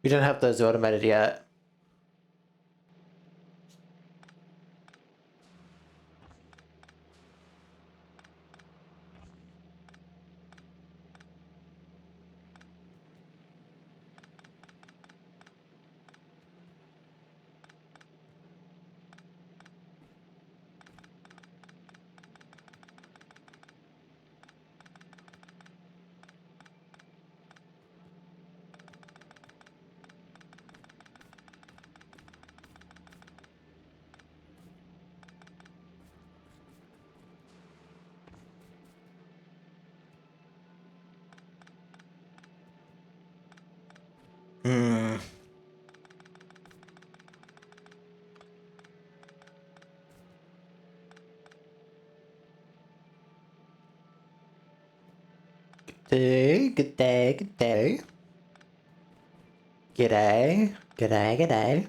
We don't have those automated yet. Hmm. Good day, good day. G'day, g'day, g'day.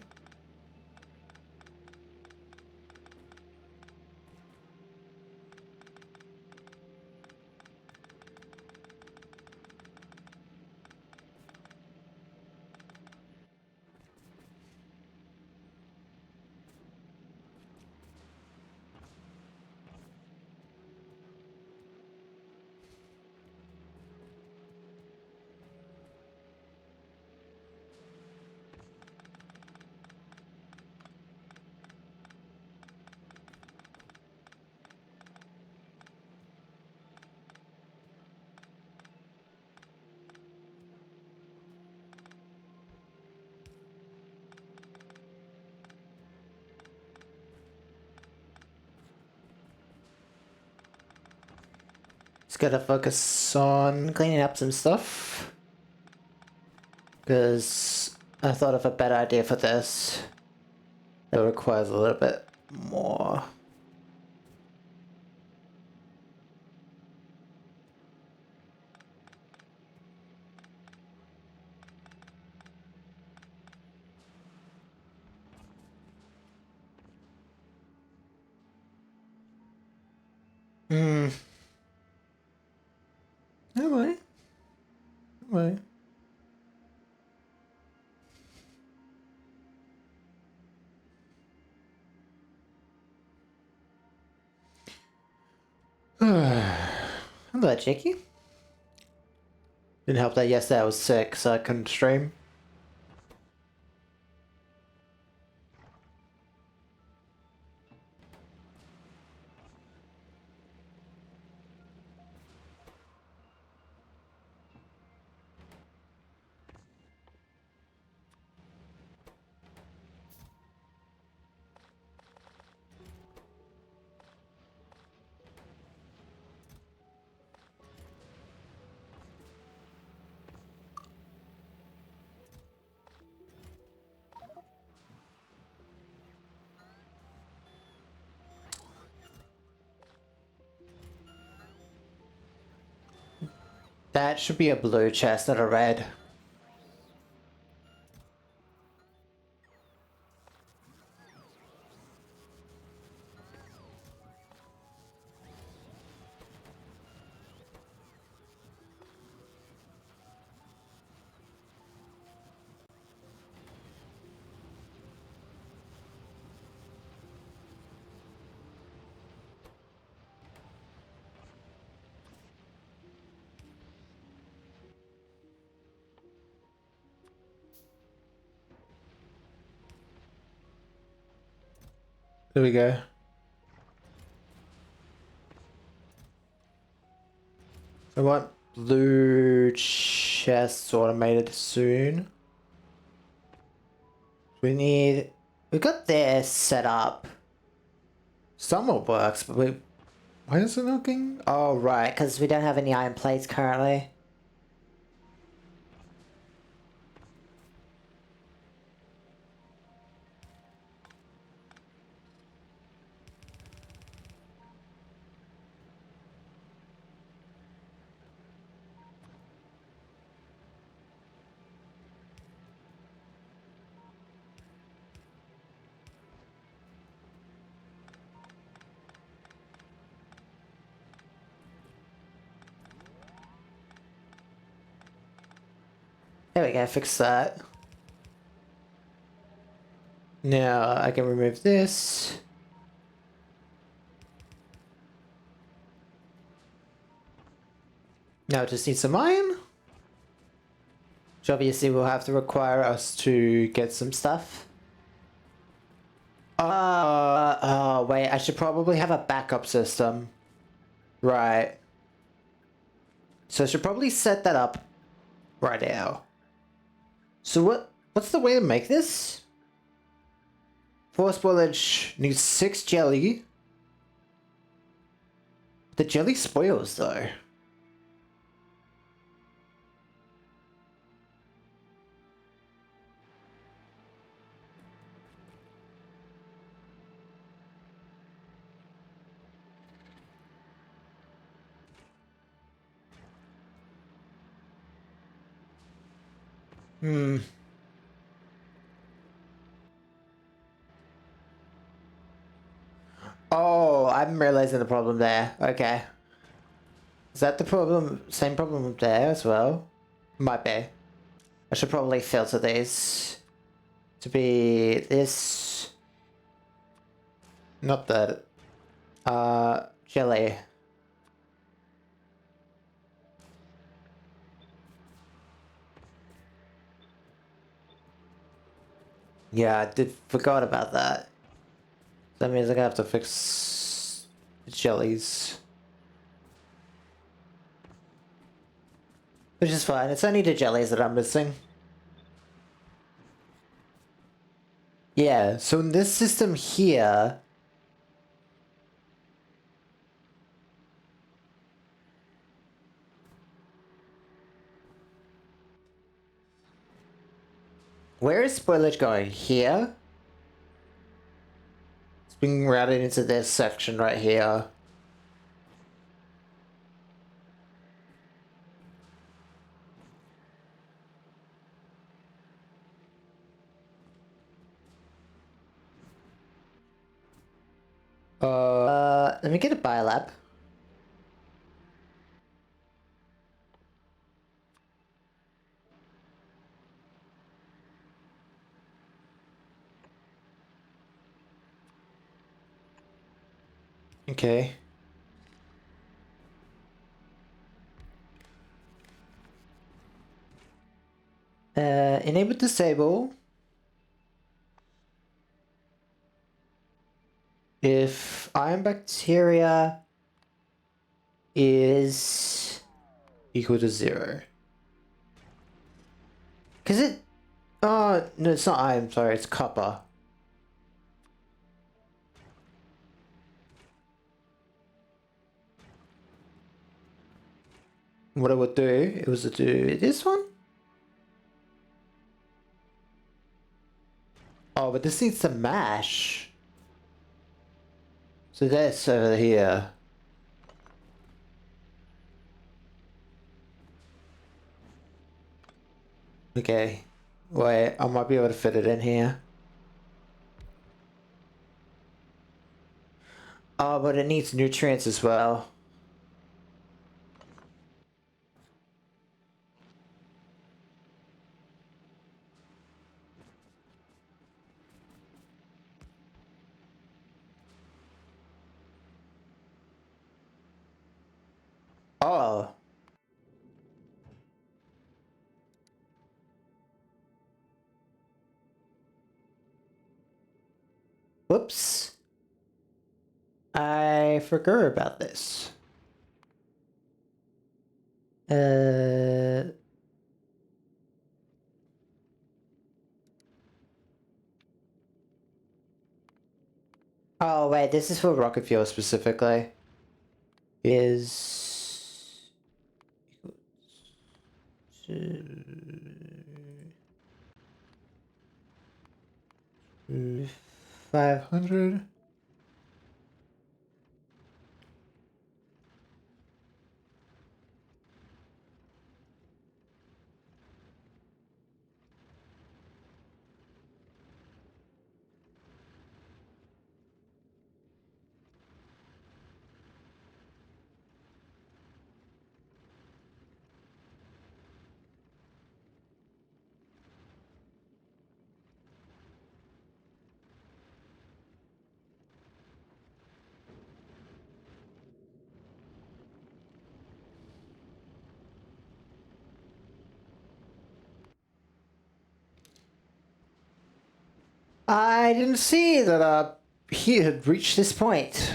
Just gotta focus on cleaning up some stuff. Because I thought of a better idea for this. It requires a little bit more. Hmm. Alright. Alright. Hello, Jackie. Didn't help that yesterday I was sick, so I couldn't stream. That should be a blue chest, not a red. There we go. I want blue chests automated soon. We got this set up. Somewhat works, but why is it looking? Oh, right, because we don't have any iron plates currently. There we go, fix that. Now I can remove this. Now I just need some iron. Which obviously will have to require us to get some stuff. Oh, wait, I should probably have a backup system. Right. So I should probably set that up right now. So what's the way to make this? 4 spoilage needs 6 jelly. The jelly spoils though. Hmm. Oh, I'm realizing the problem there. Okay. Is that the problem? Same problem there as well? Might be. I should probably filter these to be this. Not that. Jelly. Yeah, I did forgot about that. That means I'm gonna have to fix the jellies. Which is fine, it's only the jellies that I'm missing. Yeah, so in this system here... Where is spoilage going? Here? It's being routed into this section right here. Let me get a biolab. Okay. Enable disable. If iron bacteria is equal to 0. Cause it... Oh, no, it's not iron, sorry, it's copper. What I would do, it was to do this one? Oh, but this needs to mash. So that's over here. Okay. Wait, I might be able to fit it in here. Oh, but it needs nutrients as well. Oh. Whoops. I forgot about this. Uh... Oh, wait, this is for rocket fuel specifically. Is... 500. I didn't see that he had reached this point.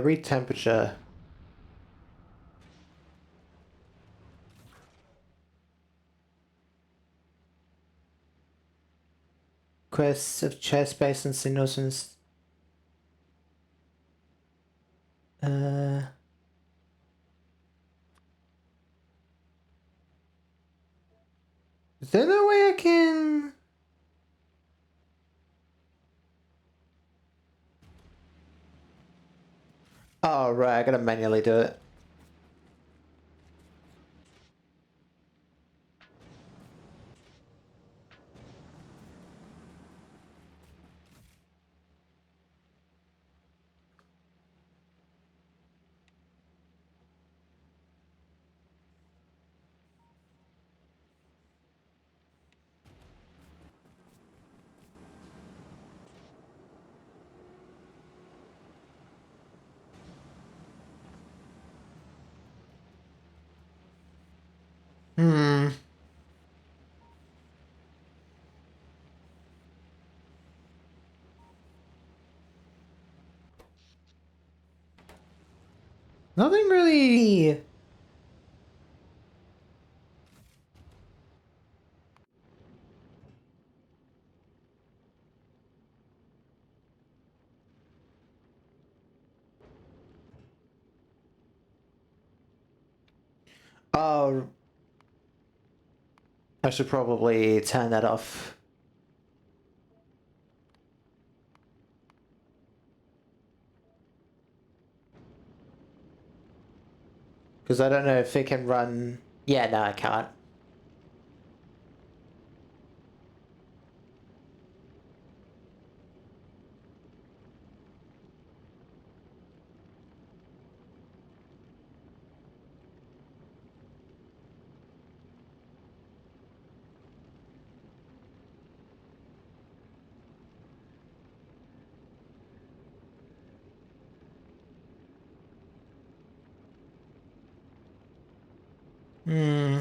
Read temperature. Quests of chest base and signals and... Is there no way I can... Oh, right, I gotta manually do it. Hmm. Nothing really... Oh, I should probably turn that off. Because I don't know if it can run... Yeah, no, I can't. Hmm.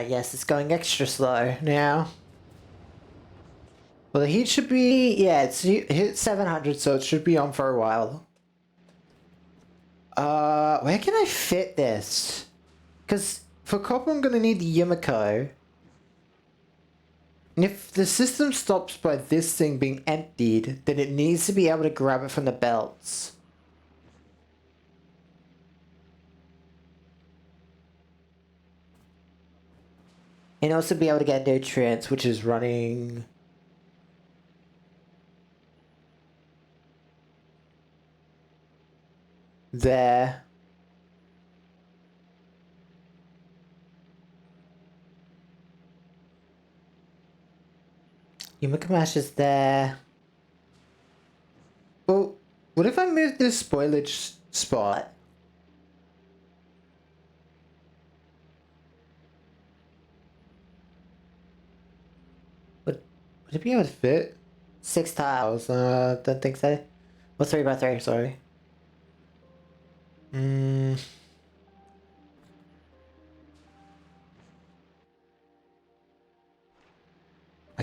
Yes, it's going extra slow now. Well, the heat should be... Yeah, it's hit 700, so it should be on for a while. Where can I fit this? Because for copper, I'm gonna need the Yumiko. And if the system stops by this thing being emptied, then it needs to be able to grab it from the belts. And also be able to get nutrients, which is running... there. Yumiko Mash is there. Well, what if I move this spoilage spot? Would it be able to fit? 6 tiles, don't think so. Well, 3 by 3, sorry. I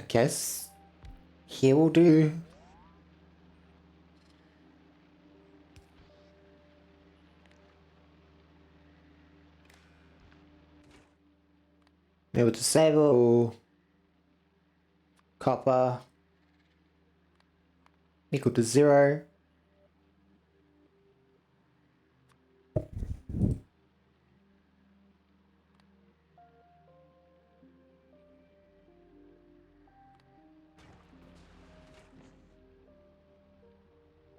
guess here will do. Able to disable copper equal to 0.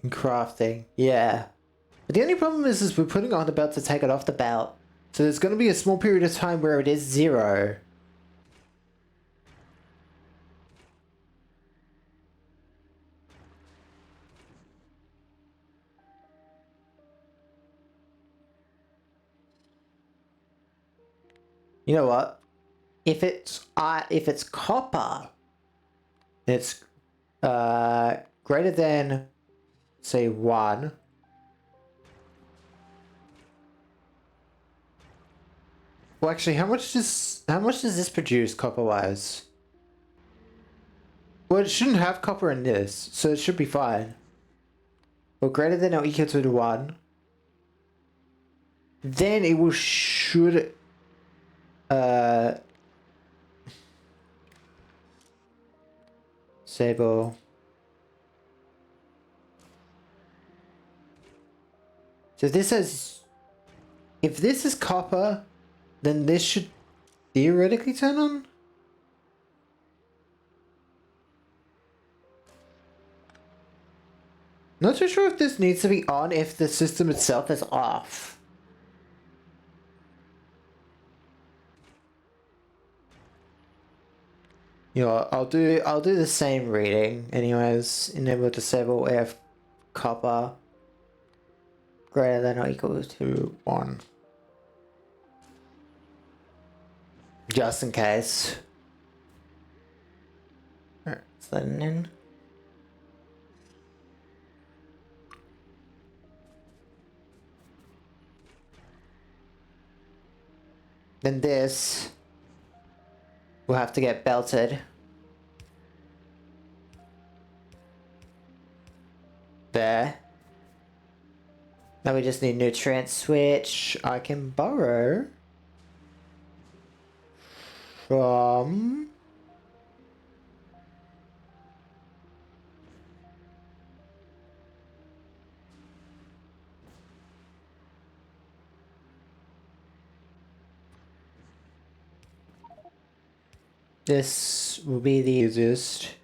And crafting, yeah. But the only problem is we're putting on the belt to take it off the belt. So there's going to be a small period of time where it is 0. You know what? If it's copper, it's greater than, say, 1. Well, actually, how much does this produce copper wise? Well, it shouldn't have copper in this, so it should be fine. Well, greater than or equal to 1. Then it will should sable. So this has, if this is copper, then this should theoretically turn on. Not too sure if this needs to be on if the system itself is off. You know, I'll do the same reading anyways. Enable disable if copper greater than or equal to 1. Just in case. Alright, let it in. Then this will have to get belted. There. Now we just need nutrients, which I can borrow from this will be the easiest.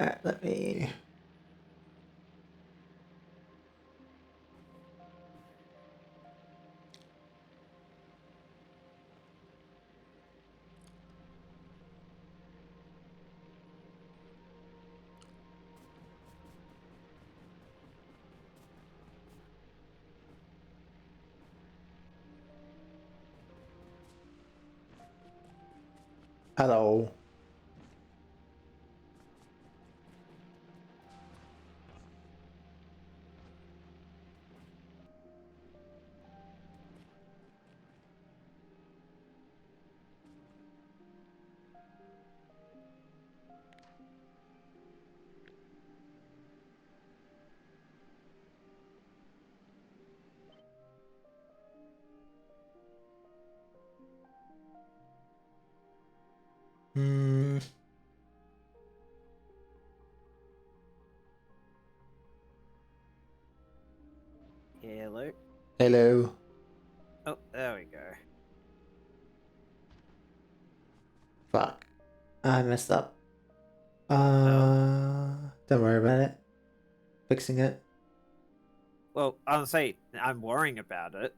Alright, let me... Hello. Hello. Hello. Oh, there we go. Fuck. I messed up. Oh. Don't worry about it. Fixing it. Well, I'll say I'm worrying about it.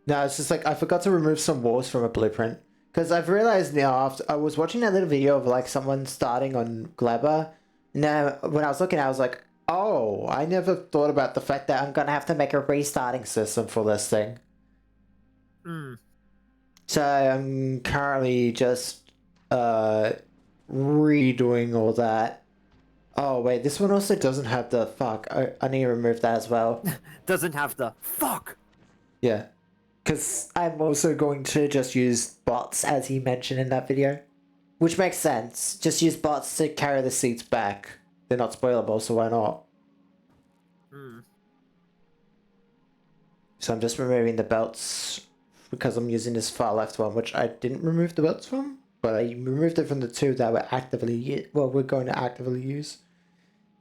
No, it's just like I forgot to remove some walls from a blueprint. Because I've realized now, after I was watching that little video of like someone starting on Glabber. Now, when I was looking, I was like, oh, I never thought about the fact that I'm going to have to make a restarting system for this thing. So I'm currently just redoing all that. Oh, wait, this one also doesn't have the fuck. I need to remove that as well. Doesn't have the fuck. Yeah. Because I'm also going to just use bots, as he mentioned in that video. Which makes sense. Just use bots to carry the seats back. They're not spoilable, so why not? So I'm just removing the belts because I'm using this far left one, which I didn't remove the belts from. But I removed it from the 2 that we're we're going to actively use.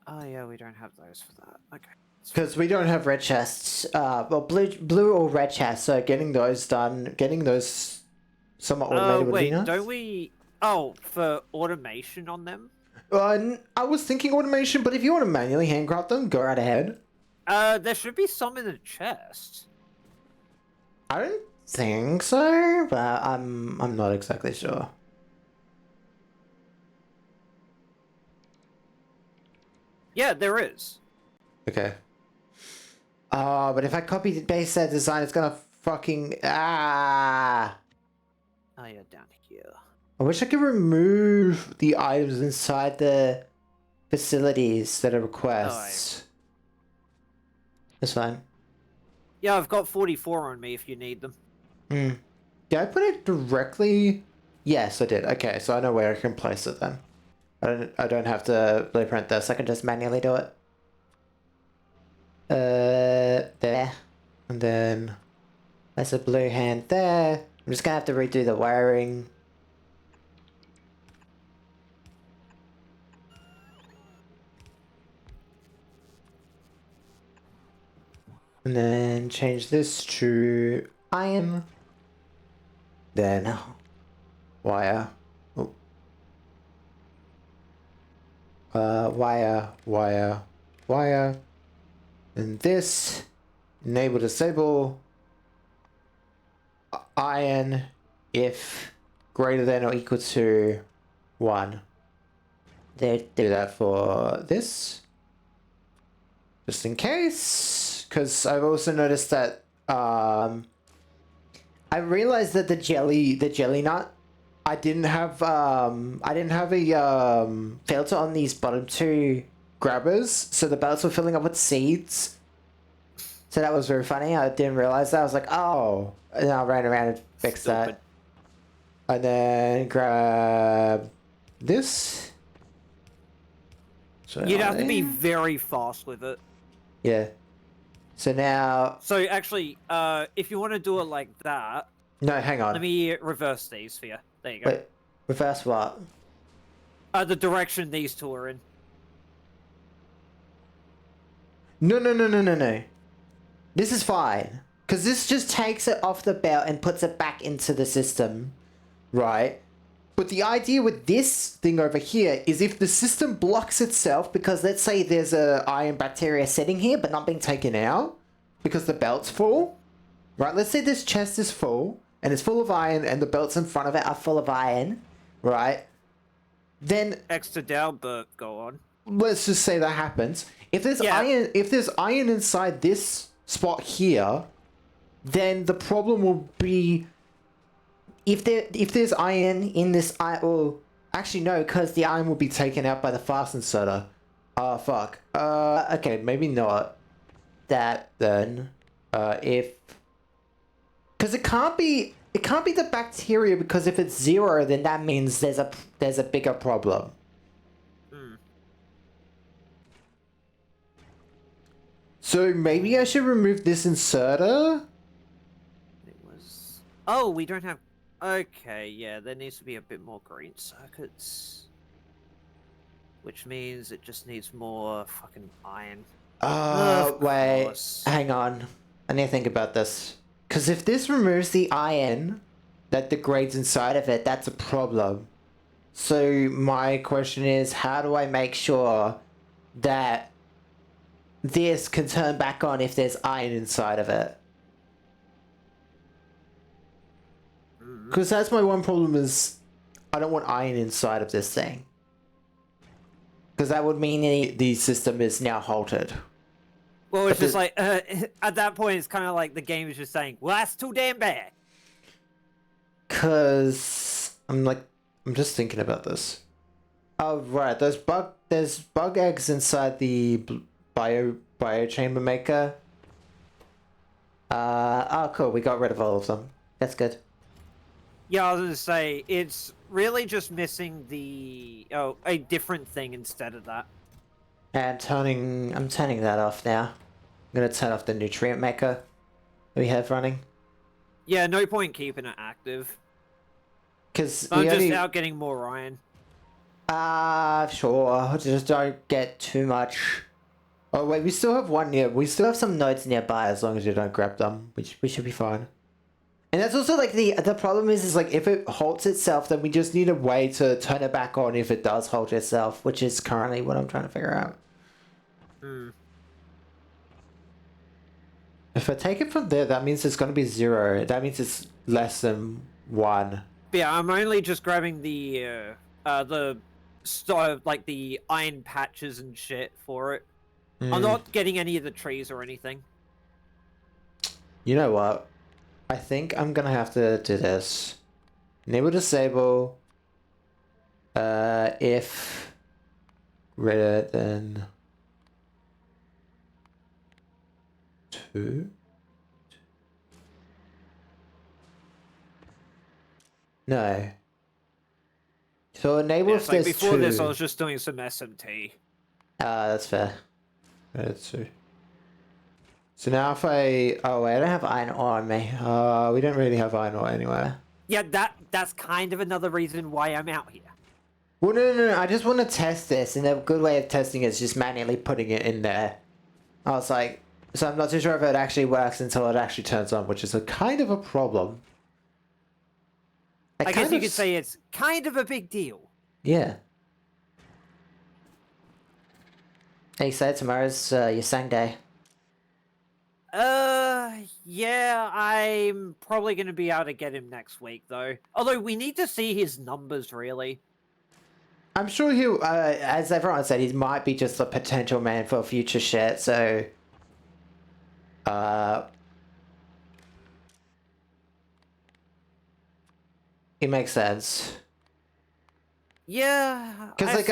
Oh yeah, we don't have those for that. Okay. Because we don't have red chests, well, blue or red chests, so getting those done, getting those somewhat automated would be nice. Don't we Oh, for automation on them? I was thinking automation, but if you want to manually handcraft them, go right ahead. There should be some in the chest. I don't think so, but I'm not exactly sure. Yeah, there is. Okay. But if I copy paste that design, it's gonna fucking ah. Oh, yeah, down here. I wish I could remove the items inside the facilities that are requests. That's fine. Yeah, I've got 44 on me if you need them. Hmm. Did I put it directly? Yes, I did. Okay, so I know where I can place it then. I don't have to blueprint this. I can just manually do it. There. And then there's a blue hand there. I'm just gonna have to redo the wiring. And then change this to iron. Then wire. Oh. Wire. And this enable disable iron if greater than or equal to 1. They do that for this. Just in case, because I've also noticed that I realized that the jelly nut, I didn't have a filter on these bottom two grabbers, so the belts were filling up with seeds. So that was very funny. I didn't realize that. I was like, oh, and I ran around and fixed that. And then grab this. So You'd have to be very fast with it. Yeah. So now... So actually, if you want to do it like that... No, hang on. Let me reverse these for you. There you go. Wait, reverse what? The direction these two are in. No. This is fine. Because this just takes it off the belt and puts it back into the system. Right? But the idea with this thing over here is if the system blocks itself, because let's say there's a iron bacteria sitting here but not being taken out because the belt's full, right? Let's say this chest is full and it's full of iron and the belts in front of it are full of iron, right? Then Extra down, but go on. Let's just say that happens. If there's iron inside this spot here, then the problem will be if there's iron in this well, actually no, because the iron will be taken out by the fast inserter. Oh fuck. Okay, maybe not that then. Because it can't be the bacteria, because if it's 0, then that means there's a bigger problem. So maybe I should remove this inserter? It was... Oh, we don't have... Okay, yeah, there needs to be a bit more green circuits. Which means it just needs more fucking iron. Wait, hang on. I need to think about this. Because if this removes the iron that degrades inside of it, that's a problem. So my question is, how do I make sure that this can turn back on if there's iron inside of it? Because that's my one problem, is I don't want iron inside of this thing. Because that would mean the system is now halted. Well, it's just like, at that point, it's kind of like the game is just saying, well, that's too damn bad. Because I'm just thinking about this. Oh, right, there's bug eggs inside the bio chamber maker. Oh, cool, we got rid of all of them. That's good. Yeah, I was gonna say, it's really just missing a different thing instead of that. And I'm turning that off now. I'm gonna turn off the nutrient maker we have running. Yeah, no point keeping it active. Because I'm just out getting more iron. Sure. Just don't get too much. Oh wait, we still have one near. We still have some nodes nearby. As long as you don't grab them, we should be fine. And that's also like the problem is like if it halts itself, then we just need a way to turn it back on if it does halt itself, which is currently what I'm trying to figure out. Hmm. If I take it from there, that means it's going to be 0. That means it's less than 1. But yeah, I'm only just grabbing the like the iron patches and shit for it. I'm not getting any of the trees or anything. You know what? I think I'm gonna have to do this. Enable disable. If greater than 2. No. So enable Yeah, if it's like there's before 2. this, I was just doing some SMT. That's fair. That's 2. So now if I... Oh, wait, I don't have iron ore on me. We don't really have iron ore anywhere. Yeah, that's kind of another reason why I'm out here. Well, no. I just want to test this, and a good way of testing it is just manually putting it in there. I was like... So I'm not too sure if it actually works until it actually turns on, which is a kind of a problem. I guess you could say it's kind of a big deal. Yeah. Hey, so tomorrow's your sang day. Yeah, I'm probably going to be able to get him next week, though. Although, we need to see his numbers, really. I'm sure he'll, as everyone said, he might be just a potential man for future shit, so... It makes sense. Yeah, Because,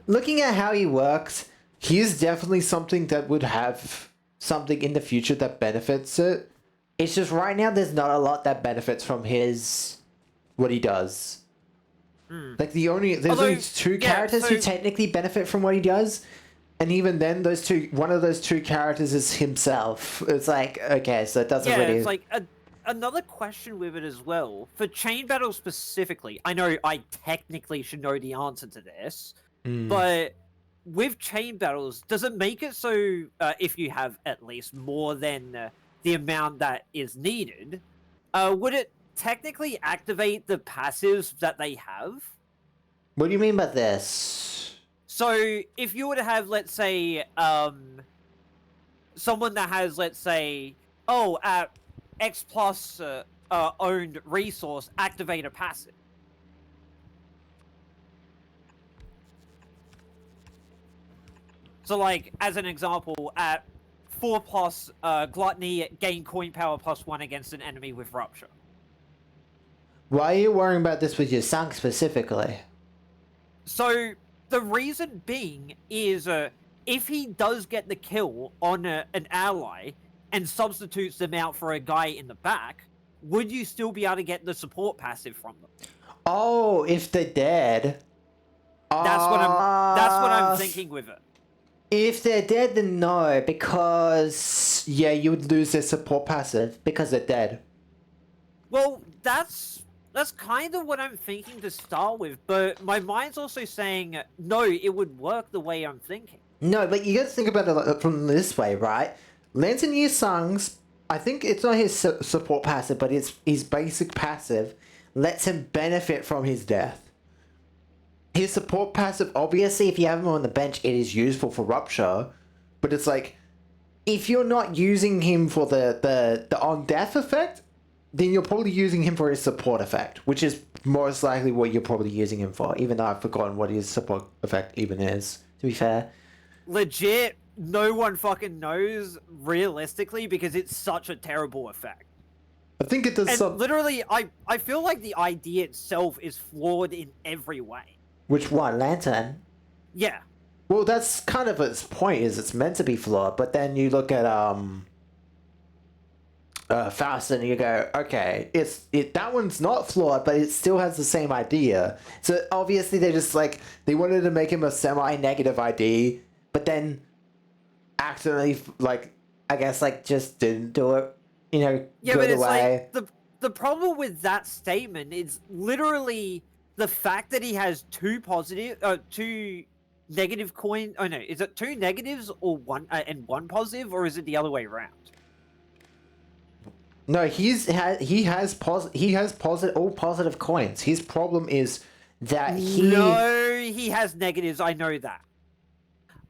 looking at how he works, he's definitely something that would have something in the future that benefits it. It's just right now there's not a lot that benefits from what he does. Like there's only 2 characters who technically benefit from what he does, and even then one of those 2 characters is himself. It's like, okay, so it doesn't really... it's like another question with it as well. For chain battles specifically, I know I technically should know the answer to this, but with chain battles, does it make it so if you have at least more than the amount that is needed, would it technically activate the passives that they have? What do you mean by this? So if you were to have, let's say, someone that has, let's say, X plus owned resource, activate a passive. So, like, as an example, at 4+ gluttony, gain coin power +1 against an enemy with rupture. Why are you worrying about this with your sang specifically? So, the reason being is if he does get the kill on an ally and substitutes them out for a guy in the back, would you still be able to get the support passive from them? Oh, if they're dead. That's what I'm thinking with it. If they're dead, then no, because yeah, you would lose their support passive because they're dead. Well, that's kind of what I'm thinking to start with, but my mind's also saying no, it would work the way I'm thinking. No, but you gotta think about it from this way, right? Lantern Year Sung's, I think it's not his support passive, but it's his basic passive lets him benefit from his death. His support passive, obviously, if you have him on the bench, it is useful for Rupture, but it's like, if you're not using him for the on-death effect, then you're probably using him for his support effect, which is most likely what you're probably using him for, even though I've forgotten what his support effect even is, to be fair. Legit, no one fucking knows, realistically, because it's such a terrible effect. I think it does and literally, I feel like the idea itself is flawed in every way. Which one? Lantern? Yeah. Well, that's kind of its point, is it's meant to be flawed, but then you look at Faust and you go, okay, that one's not flawed, but it still has the same idea. So obviously they just like, they wanted to make him a semi-negative ID, but then accidentally, like, I guess, like, just didn't do it, you know, yeah, go but the it's way. like, the problem with that statement is literally the fact that he has two negative coin. Oh no, is it 2 negatives or one and 1 positive, or is it the other way around? No, he has all positive coins. His problem is that No, he has negatives. I know that.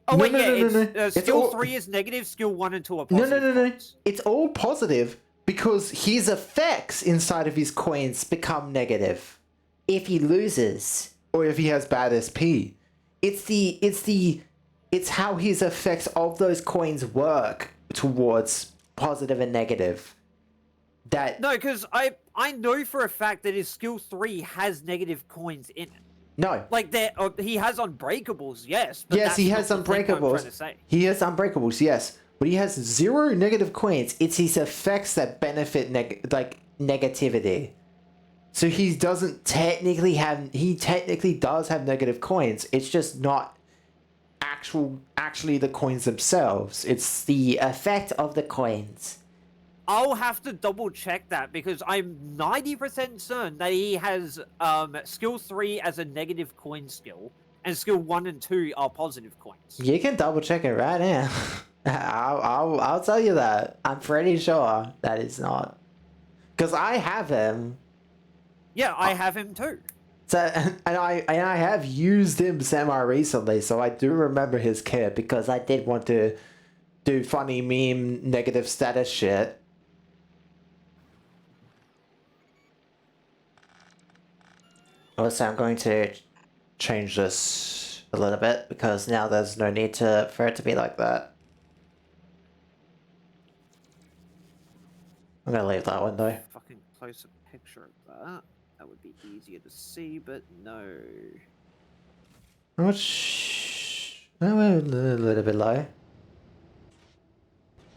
Oh No, wait, no, yeah, no, no, it's no. It's skill all 3 is negative, skill 1 and 2 are no, positive no. coins. It's all positive because his effects inside of his coins become negative if he loses or if he has bad SP. It's how his effects of those coins work towards positive and negative. That No, because I know for a fact that his skill 3 has negative coins in it. no. Like that, he has unbreakables, yes, but Yes, that's he has not the thing I'm trying unbreakables. to say. He has unbreakables, yes, but he has 0 negative coins. It's his effects that benefit negativity. So he doesn't technically have. He technically does have negative coins. It's just not actually the coins themselves. It's the effect of the coins. I'll have to double check that because I'm 90% certain that he has skill 3 as a negative coin skill, and skill 1 and 2 are positive coins. You can double check it right now. I'll tell you that. I'm pretty sure that is not, because I have him. Yeah, I have him too. So and I have used him semi recently, so I do remember his kit because I did want to do funny meme negative status shit. Also, I'm going to change this a little bit because now there's no need for it to be like that. I'm gonna leave that one though. Fucking closer picture of that. That would be easier to see, but no. How much? Oh, a little bit low.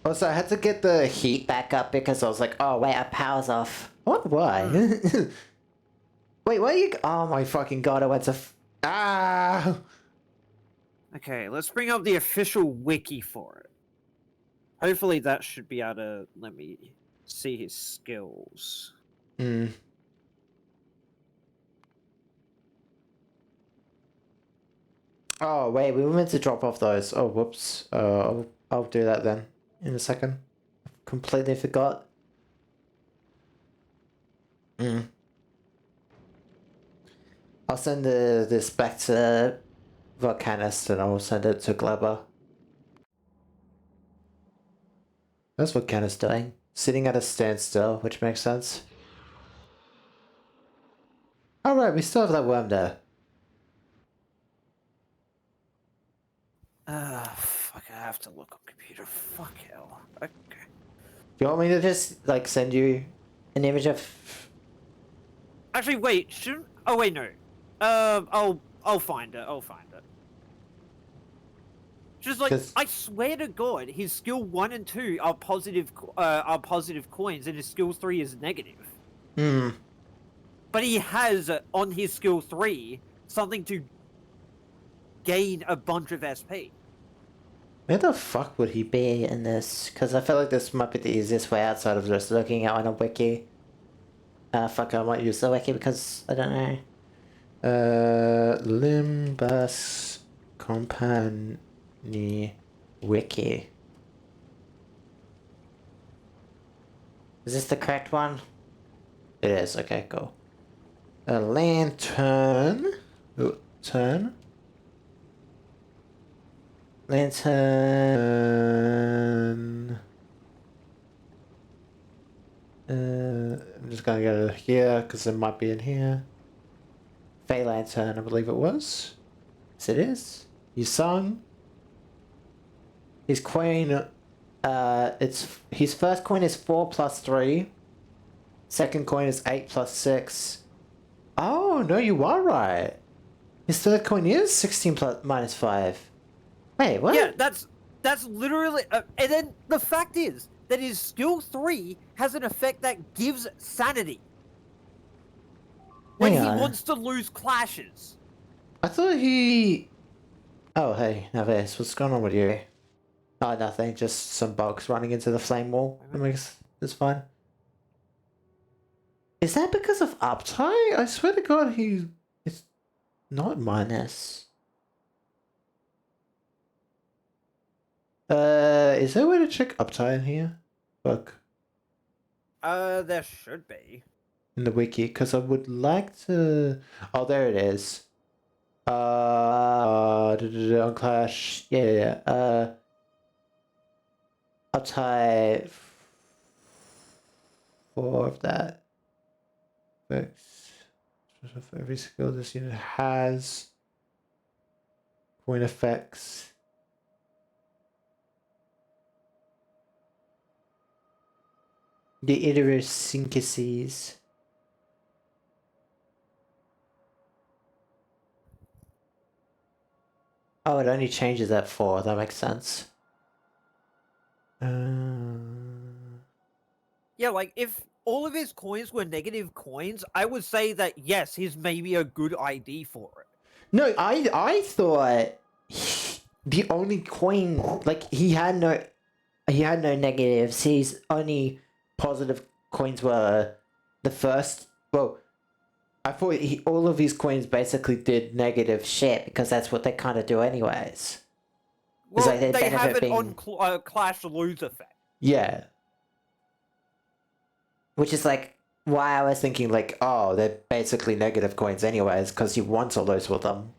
Also, I had to get the heat back up because I was like, oh wait, our power's off. I wonder why. Wait, why are you? Oh my fucking god! I went to. Ah! Okay, let's bring up the official wiki for it. Hopefully that should be able to let me see his skills. Hmm. Oh wait, we were meant to drop off those. Oh whoops. I'll do that then in a second. Completely forgot. Hmm. I'll send this back to Volcanist and I'll send it to Gleba. That's what Volcanist doing. Sitting at a standstill, which makes sense. Alright, we still have that worm there. Fuck, I have to look on computer. Fuck hell. Okay. You want me to just, like, send you an image of... Actually, wait, shouldn't... Oh, wait, no. I'll find it, I'll find it. Just like, I swear to God, his skill 1 and 2 are positive coins, and his skill 3 is negative. Hmm. But he has, on his skill 3, something to gain a bunch of SP. Where the fuck would he be in this? Because I feel like this might be the easiest way outside of just looking out on a wiki. Fuck, I might use the wiki because I don't know. Limbus Company Wiki. Is this the correct one? It is, okay, cool. A lantern. Ooh, turn. Lantern. I'm just gonna go to here because it might be in here. Fey Lantern, I believe it was. Yes, it is. You sung. His coin, it's his first coin is 4 plus 3. Second coin is 8 plus 6. Oh no, you are right. His third coin is 16 plus minus 5. Wait, what? Yeah, that's literally... and then the fact is that his skill 3 has an effect that gives sanity. When he wants to lose clashes. I thought he... Oh, hey, Naves, what's going on with you? Oh, nothing, just some bugs running into the flame wall. It's fine. Is that because of uptime? I swear to God, it's not minus. Is there a way to check uptime here? Fuck. There should be. in the wiki, because I would like to... Oh, there it is. On Clash, yeah. I'll type 4 of that. Effects. For every skill this unit has. Coin effects. The idiosyncrasies. Oh, it only changes at 4. That makes sense. Yeah, like if all of his coins were negative coins, I would say that yes, he's maybe a good ID for it. No, I thought the only coin, like he had no negatives. His only positive coins were the first. Well, I thought all of his coins basically did negative shit because that's what they kind of do anyways. Well, like they they have benefit it on Clash lose effect. Yeah. Which is like why I was thinking like, oh, they're basically negative coins anyways because you want to lose with them.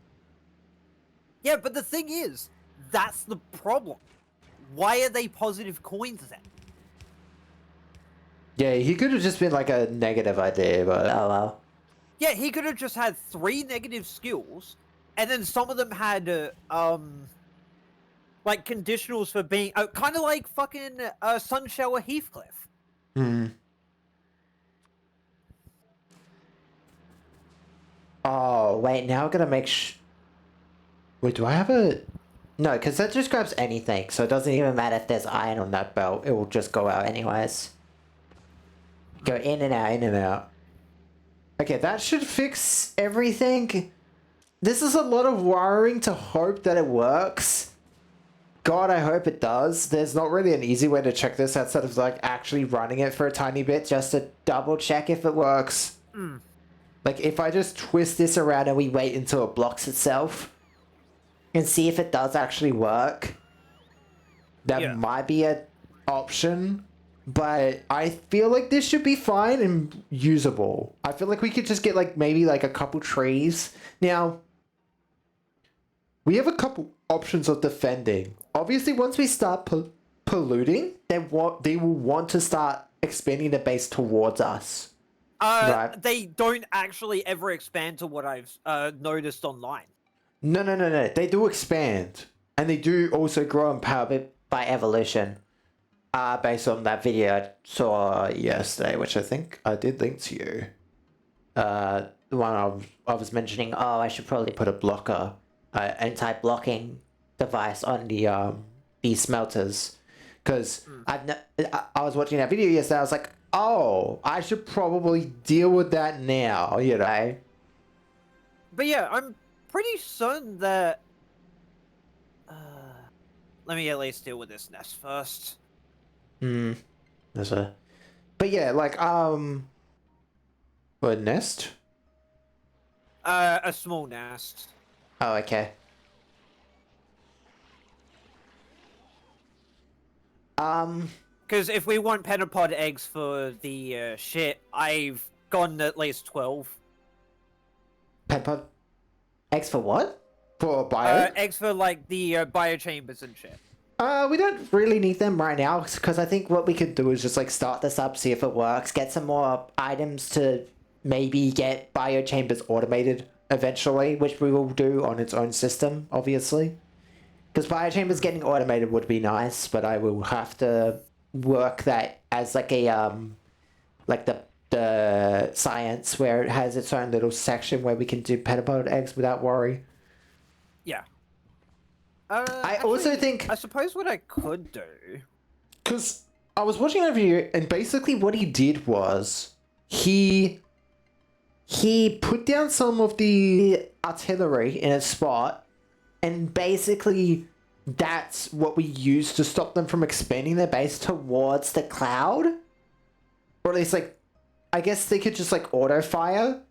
Yeah, but the thing is, that's the problem. Why are they positive coins then? Yeah, he could have just been like a negative idea, but oh well. Yeah, he could have just had 3 negative skills, and then some of them had like conditionals for being kind of like fucking Sunshower Heathcliff. Hmm. Oh wait, now I'm gonna make Wait, do I have a... No, because that just grabs anything, so it doesn't even matter if there's iron on that belt. It will just go out anyways. Go in and out, in and out. Okay, that should fix everything. This is a lot of wiring to hope that it works. God, I hope it does. There's not really an easy way to check this outside of like actually running it for a tiny bit just to double check if it works. Like if I just twist this around and we wait until it blocks itself and see if it does actually work, that might be an option. But I feel like this should be fine and usable. I feel like we could just get like maybe like a couple trees. Now, we have a couple options of defending. Obviously, once we start polluting, they will want to start expanding the base towards us. Right? They don't actually ever expand to what I've noticed online. No. They do expand. And they do also grow in power by evolution. Based on that video I saw yesterday, which I think I did link to you. The one I was mentioning, oh, I should probably put a blocker, anti-blocking device on the smelters. Because I was watching that video yesterday, I was like, oh, I should probably deal with that now, you know? But yeah, I'm pretty certain that... let me at least deal with this nest first. There's a... But yeah, like, what, nest? A small nest. Oh, okay. Because if we want pentapod eggs for the shit, I've gotten at least 12. Pentapod eggs for what? For bio? Eggs for like the biochambers and shit. We don't really need them right now because I think what we could do is just like start this up, see if it works, get some more items to maybe get biochambers automated eventually, which we will do on its own system, obviously. Because biochambers getting automated would be nice, but I will have to work that as like a like the science where it has its own little section where we can do pentapod eggs without worry. Yeah. I also think... I suppose what I could do... Because I was watching a video, and basically what he did was... He put down some of the artillery in a spot, and basically that's what we use to stop them from expanding their base towards the cloud. Or at least, like, I guess they could just, like, auto-fire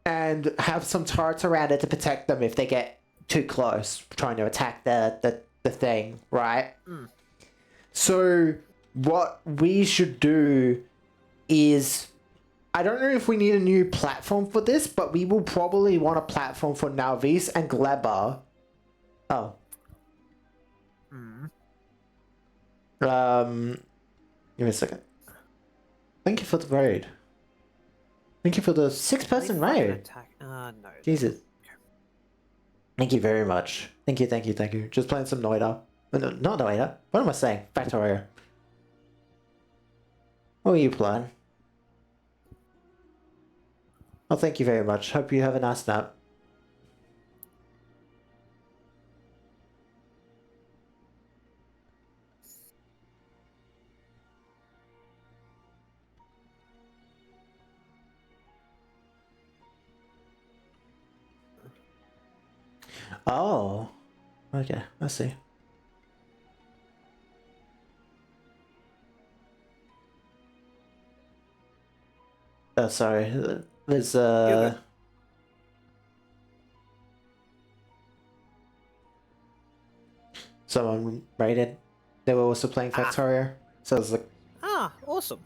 and have some turrets around it to protect them if they get too close trying to attack the thing, right? So what we should do is, I don't know if we need a new platform for this, but we will probably want a platform for Nalvis and Gleba. Oh. Give me a second. Thank you for the raid. Thank you for the 6-person raid. No. Jesus. Thank you very much. Thank you. Just playing some Noida. No, not Noida. What am I saying? Factorio. What are you playing? Oh, thank you very much. Hope you have a nice nap. Oh. Okay, I see. Oh, sorry. There's someone raided. They were also playing Factorio. So I was like, awesome.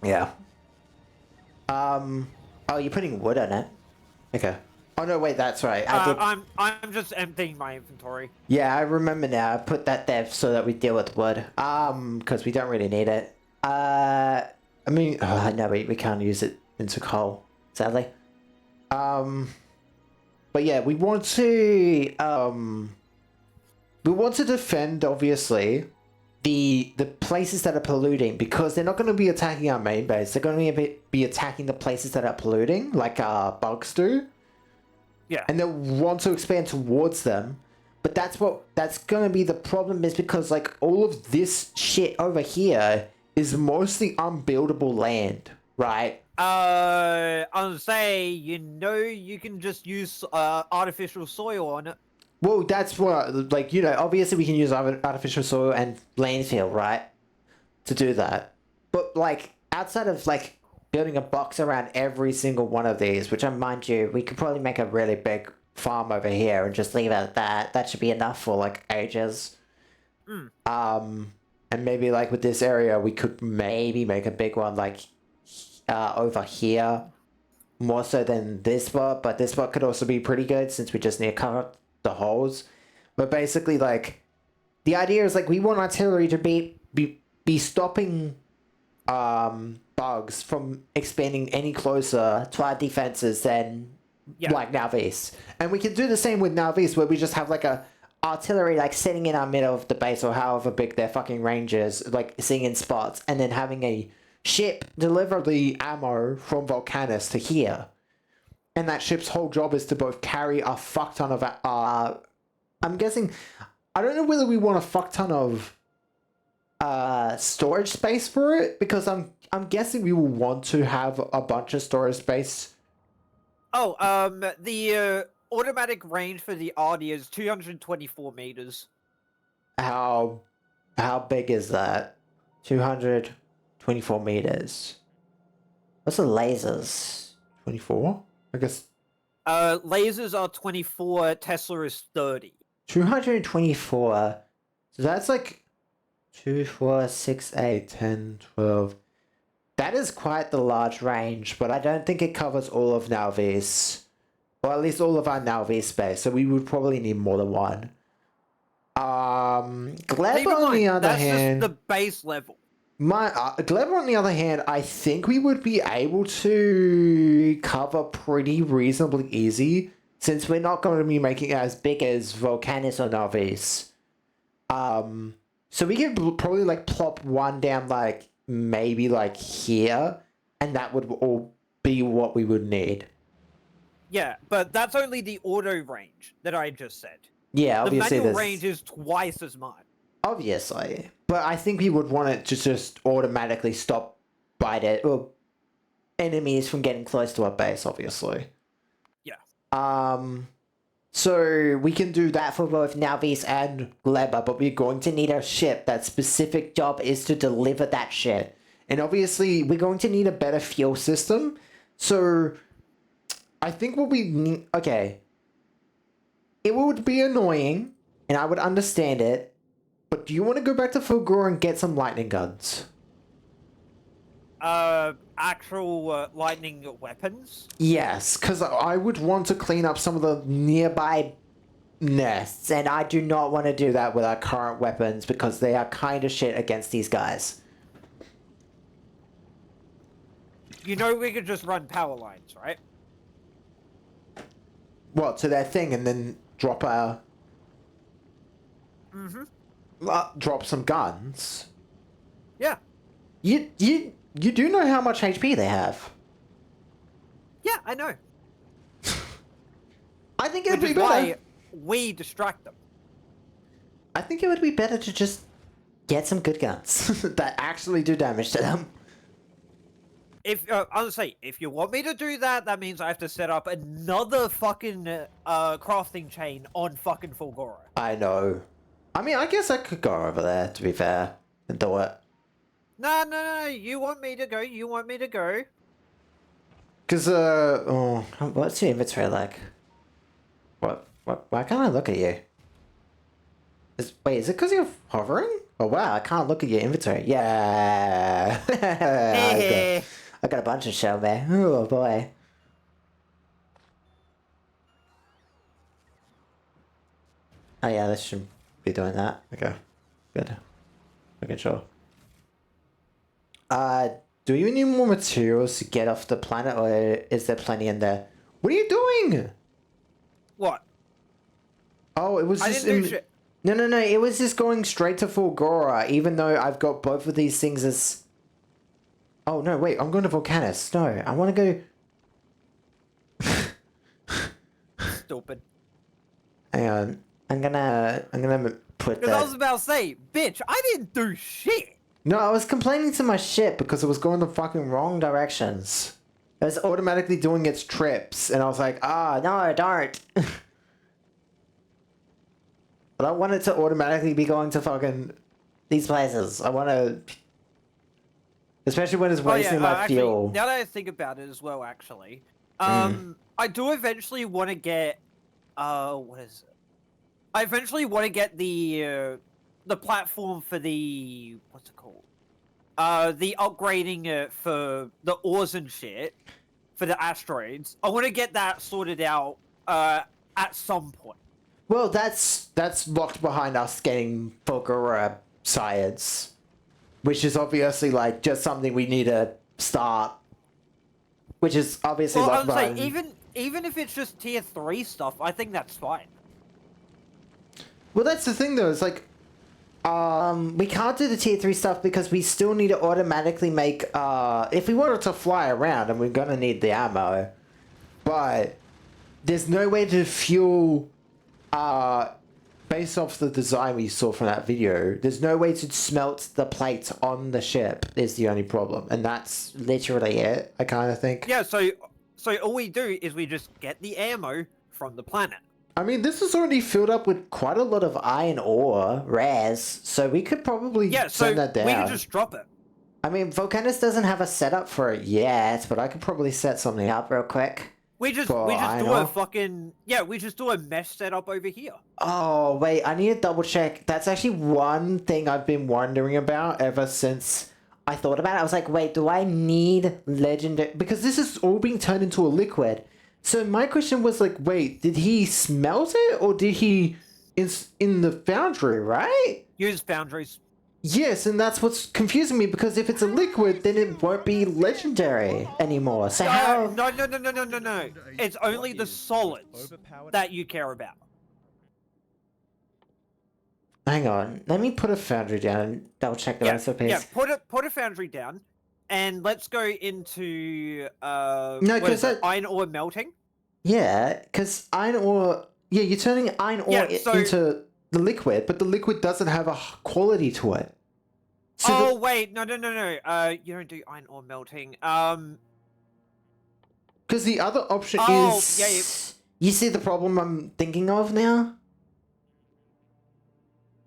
yeah. Oh, you're putting wood on it. Okay. Oh no, wait, that's right. I did. I'm just emptying my inventory. Yeah, I remember now. I put that there so that we deal with wood. Because we don't really need it. I mean, no, we can't use it into coal, sadly. But yeah, we want to defend, obviously, the places that are polluting, because they're not going to be attacking our main base. They're going to be attacking the places that are polluting, like bugs do. Yeah. And they'll want to expand towards them. But that's going to be the problem, is because like all of this shit over here is mostly unbuildable land, right? I'll say, you can just use artificial soil on it. Well, that's what, like, obviously we can use artificial soil and landfill, right? To do that. But, like, outside of, like, building a box around every single one of these, which, mind you, we could probably make a really big farm over here and just leave it at that. That should be enough for, like, ages. And maybe, like, with this area, we could maybe make a big one, like, over here. More so than this spot, but this spot could also be pretty good since we just need to cover up the holes. But basically, like, the idea is, like, we want artillery to be stopping bugs from expanding any closer to our defenses than like Nalvis. And we can do the same with Nalvis, where we just have like a artillery like sitting in our middle of the base, or however big their fucking range is, like sitting in spots, and then having a ship deliver the ammo from Volcanus to here. And that ship's whole job is to both carry a fuck ton of I'm guessing, I don't know whether we want a fuck ton of storage space for it, because I'm guessing we will want to have a bunch of storage space. Oh, the automatic range for the Audi is 224 meters. How big is that? 224 meters. What's the lasers? 24? I guess. Lasers are 24, Tesla is 30. 224. So that's like 2, 4, 6, 8, 10, 12. That is quite the large range, but I don't think it covers all of Nalvis. Or at least all of our Nalvis space, so we would probably need more than one. Gleb on the other hand... That's just the base level. Gleb on the other hand, I think we would be able to cover pretty reasonably easy, since we're not going to be making it as big as Volcanus or Nalvis. So we could probably like plop one down like maybe like here, and that would all be what we would need. Yeah, but that's only the auto range that I just said. Yeah, obviously the manual range is twice as much. Obviously, but I think we would want it to just automatically stop enemies from getting close to our base, obviously. Yeah. So we can do that for both Nalvis and Gleba, but we're going to need a ship that specific job is to deliver that shit. And obviously, we're going to need a better fuel system. So I think what we need... Okay. It would be annoying, and I would understand it, But do you want to go back to Fulgora and get some lightning guns? Actual lightning weapons? Yes, because I would want to clean up some of the nearby nests, and I do not want to do that with our current weapons because they are kind of shit against these guys. You know we could just run power lines, right? What, to their thing and then drop a... drop some guns? Yeah. You do know how much HP they have. Yeah, I know. I think it would Which be is better. why we distract them. I think it would be better to just get some good guns that actually do damage to them. If honestly, if you want me to do that, that means I have to set up another fucking crafting chain on fucking Fulgora. I know. I mean, I guess I could go over there, to be fair, and do it. No. You want me to go? You want me to go? Because, what's your inventory like? Why can't I look at you? Wait, is it because you're hovering? Oh, wow, I can't look at your inventory. Yeah! I got a bunch of shell there. Oh, boy. Oh, yeah, this should be doing that. Okay, good. Okay, sure. Do you need more materials to get off the planet, or is there plenty in there? What are you doing? What? Oh, it was I just didn't do shit. No, it was just going straight to Fulgora, even though I've got both of these things as... Oh, no, wait, I'm going to Volcanus. No, I want to go... Stupid. Hang on. I'm gonna put Because I was that... about to say, bitch, I didn't do shit. No, I was complaining to my ship because it was going the fucking wrong directions. It was automatically doing its trips, and I was like, no, don't. I don't want it to automatically be going to fucking these places. I want to... Especially when it's wasting my actually, fuel. now that I think about it as well, actually, I do eventually want to get, what is it? I eventually want to get the platform for the, what's it called? The upgrading for the ores and shit, for the asteroids. I want to get that sorted out, at some point. Well, that's locked behind us getting Fulgora science, which is obviously like just something we need to start. Which is obviously Well, locked I'm behind. saying, even if it's just tier 3 stuff, I think that's fine. Well, that's the thing though. It's like, we can't do the tier 3 stuff because we still need to automatically make. If we wanted to fly around, and we're gonna need the ammo, but there's no way to fuel. Based off the design we saw from that video, there's no way to smelt the plate on the ship is the only problem. And that's literally it, I kind of think. Yeah, so all we do is we just get the ammo from the planet. I mean, this is already filled up with quite a lot of iron ore, rares, so we could probably send that down. We can just drop it. I mean, Volcanus doesn't have a setup for it yet, but I could probably set something up real quick. We just do a fucking... Yeah, we just do a mesh setup over here. Oh, wait, I need to double check. That's actually one thing I've been wondering about ever since I thought about it. I was like, wait, do I need legendary... Because this is all being turned into a liquid. So my question was like, wait, did he smelt it? Or did he... in the foundry, right? Use foundries. Yes, and that's what's confusing me, because if it's a liquid, then it won't be legendary anymore. So how... No. It's only the solids that you care about. Hang on, let me put a foundry down and double check the recipes. Yeah, put a foundry down, and let's go into iron ore melting. Yeah, because iron ore... Yeah, you're turning iron ore into the liquid, but the liquid doesn't have a quality to it. So wait, no. You don't do iron ore melting. Because the other option is... Yeah. You see the problem I'm thinking of now?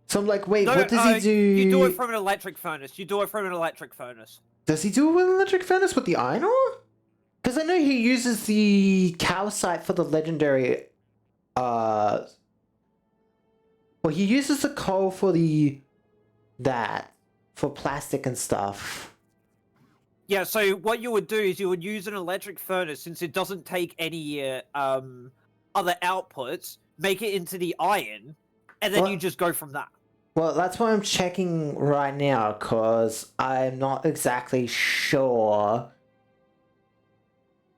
So I'm like, wait, what does he do? You do it from an electric furnace. Does he do it with an electric furnace with the iron ore? Because I know he uses the calcite for the legendary... Well, he uses the coal for the that for plastic and stuff. Yeah, so what you would do is you would use an electric furnace, since it doesn't take any other outputs, make it into the iron, and then you just go from that. Well, that's what I'm checking right now, because I'm not exactly sure.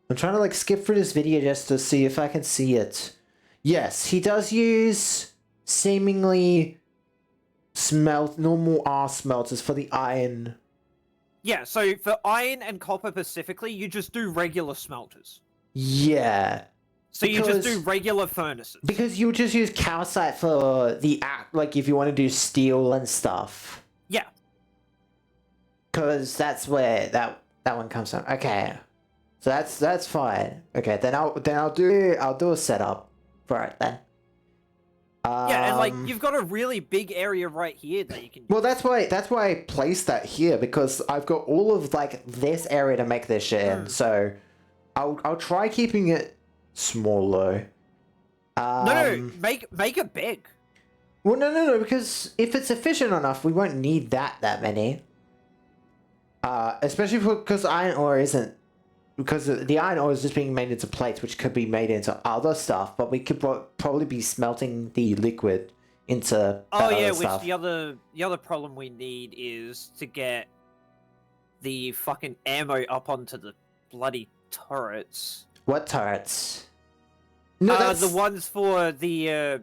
I'm trying to like skip through this video just to see if I can see it. Yes, he does use seemingly normal R smelters for the iron. Yeah, so for iron and copper specifically, you just do regular smelters. Yeah. So you just do regular furnaces. Because you just use calcite for the like if you want to do steel and stuff. Yeah. Because that's where that one comes from. Okay. So that's fine. Okay, then I'll do a setup for it then. Yeah, and like you've got a really big area right here that you can use. Well, that's why I placed that here, because I've got all of like this area to make this shit in. So I'll try keeping it smaller. No, make it big. Well, no, because if it's efficient enough, we won't need that many. Especially because iron ore isn't. Because the iron ore is just being made into plates, which could be made into other stuff, but we could probably be smelting the liquid into which the other problem we need is to get the fucking ammo up onto the bloody turrets. What turrets? No, the ones for the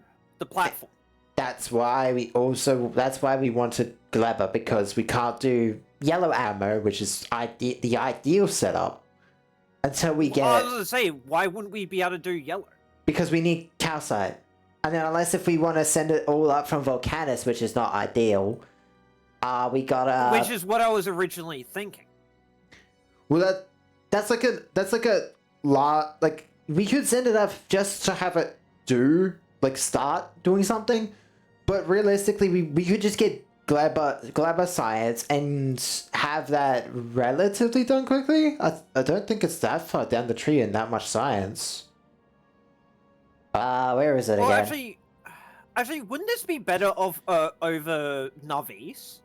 platform. That's why we wanted Glabber, because we can't do yellow ammo, which is the ideal setup. Until we get... I was going to say, why wouldn't we be able to do yellow? Because we need calcite. And then unless if we want to send it all up from Volcanus, which is not ideal, we gotta... Which is what I was originally thinking. Well, that's like a lot... Like, we could send it up just to have it start doing something. But realistically, we could just get Glabber science and have that relatively done quickly. I don't think it's that far down the tree and that much science. Where is it again? Actually, wouldn't this be better over Navis?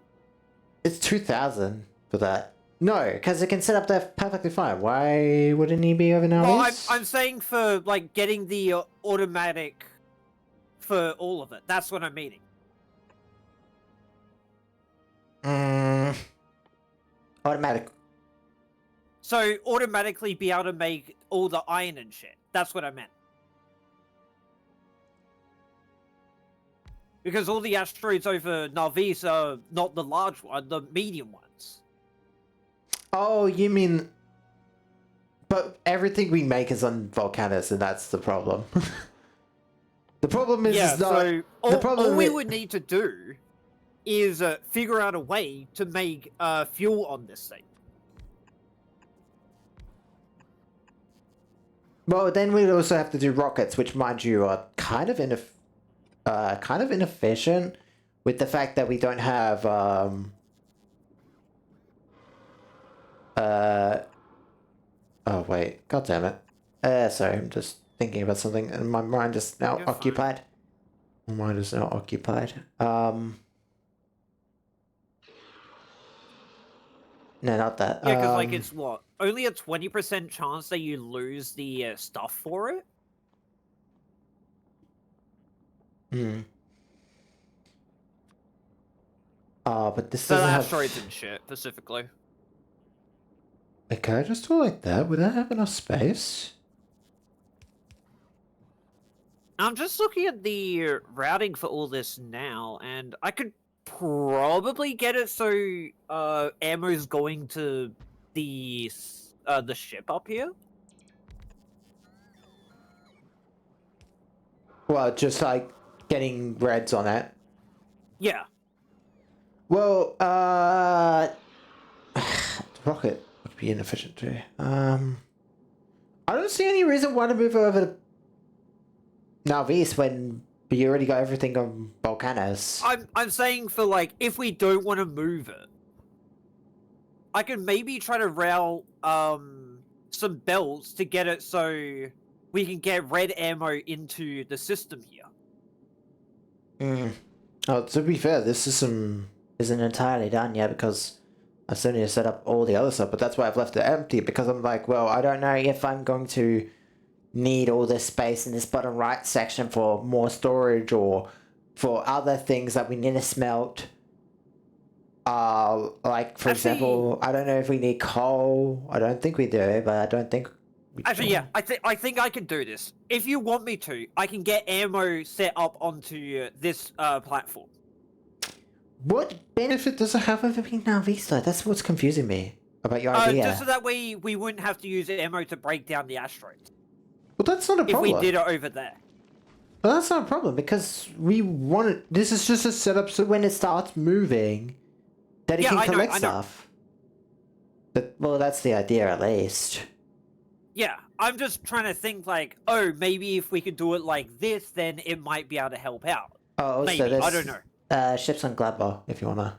It's 2,000 for that. No, because it can set up there perfectly fine. Why wouldn't he be over Navis? Well, I'm saying for like getting the automatic for all of it. That's what I'm meaning. Automatic. So automatically be able to make all the iron and shit. That's what I meant. Because all the asteroids over Navis are not the large one, the medium ones. Oh, you mean... But everything we make is on Volcanus, and that's the problem. The problem is... Yeah, so all we is... would need to do is figure out a way to make fuel on this thing. Well, then we'd also have to do rockets, which, mind you, are kind of inefficient, with the fact that we don't have oh wait, god damn it. Sorry, I'm just thinking about something, and my mind is now occupied. My mind is now occupied. No, not that. Yeah, because like it's what? Only a 20% chance that you lose the stuff for it? But this so doesn't have... asteroids and shit, specifically. Okay, I just do it like that. Would that have enough space? I'm just looking at the routing for all this now, and I could probably get it so ammo's going to the ship up here. Well, just like getting reds on it. Yeah. Well, rocket would be inefficient too. I don't see any reason why to move over to Navis when you already got everything on Volcanus. I'm saying for like if we don't want to move it, I can maybe try to route some belts to get it so we can get red ammo into the system here. Oh, to be fair, this is some isn't entirely done yet because I still need to set up all the other stuff, but that's why I've left it empty because I'm like, well, I don't know if I'm going to need all this space in this bottom right section for more storage or for other things that we need to smelt. Like for example, I don't know if we need coal. I don't think we do, but I don't think we Actually, do. yeah, I think I can do this. If you want me to, I can get ammo set up onto this platform. What benefit does it have of it being now Vista? That's what's confusing me about your idea. Just so that way we wouldn't have to use ammo to break down the asteroids. Well, that's not a problem. If we did it over there. Well, that's not a problem because we want it. This is just a setup so when it starts moving, that it can collect stuff. But, well, that's the idea at least. Yeah, I'm just trying to think like, oh, maybe if we could do it like this, then it might be able to help out. Oh, also maybe, I don't know. Ships on Gladbar, if you wanna.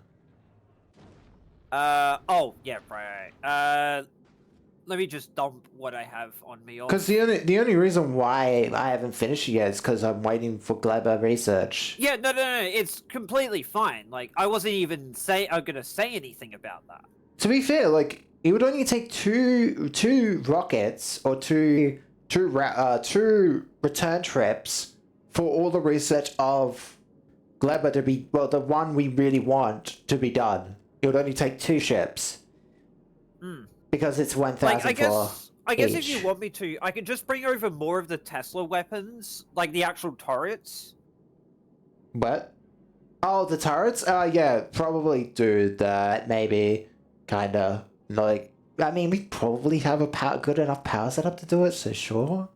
Oh, yeah, right. Let me just dump what I have on me. Because the only reason why I haven't finished it yet is because I'm waiting for Gladbar research. Yeah, no, it's completely fine. Like, I wasn't even gonna say anything about that. To be fair, like, it would only take two rockets or two return trips for all the research of Gladbar to be, well, the one we really want to be done. It would only take 2 ships. Because it's 1,000 like, I guess if each. you want me to, I can just bring over more of the Tesla weapons, like the actual turrets. What? Oh, the turrets? Yeah, probably do that, maybe. Kinda. Like, I mean, we probably have a good enough power setup to do it, so sure.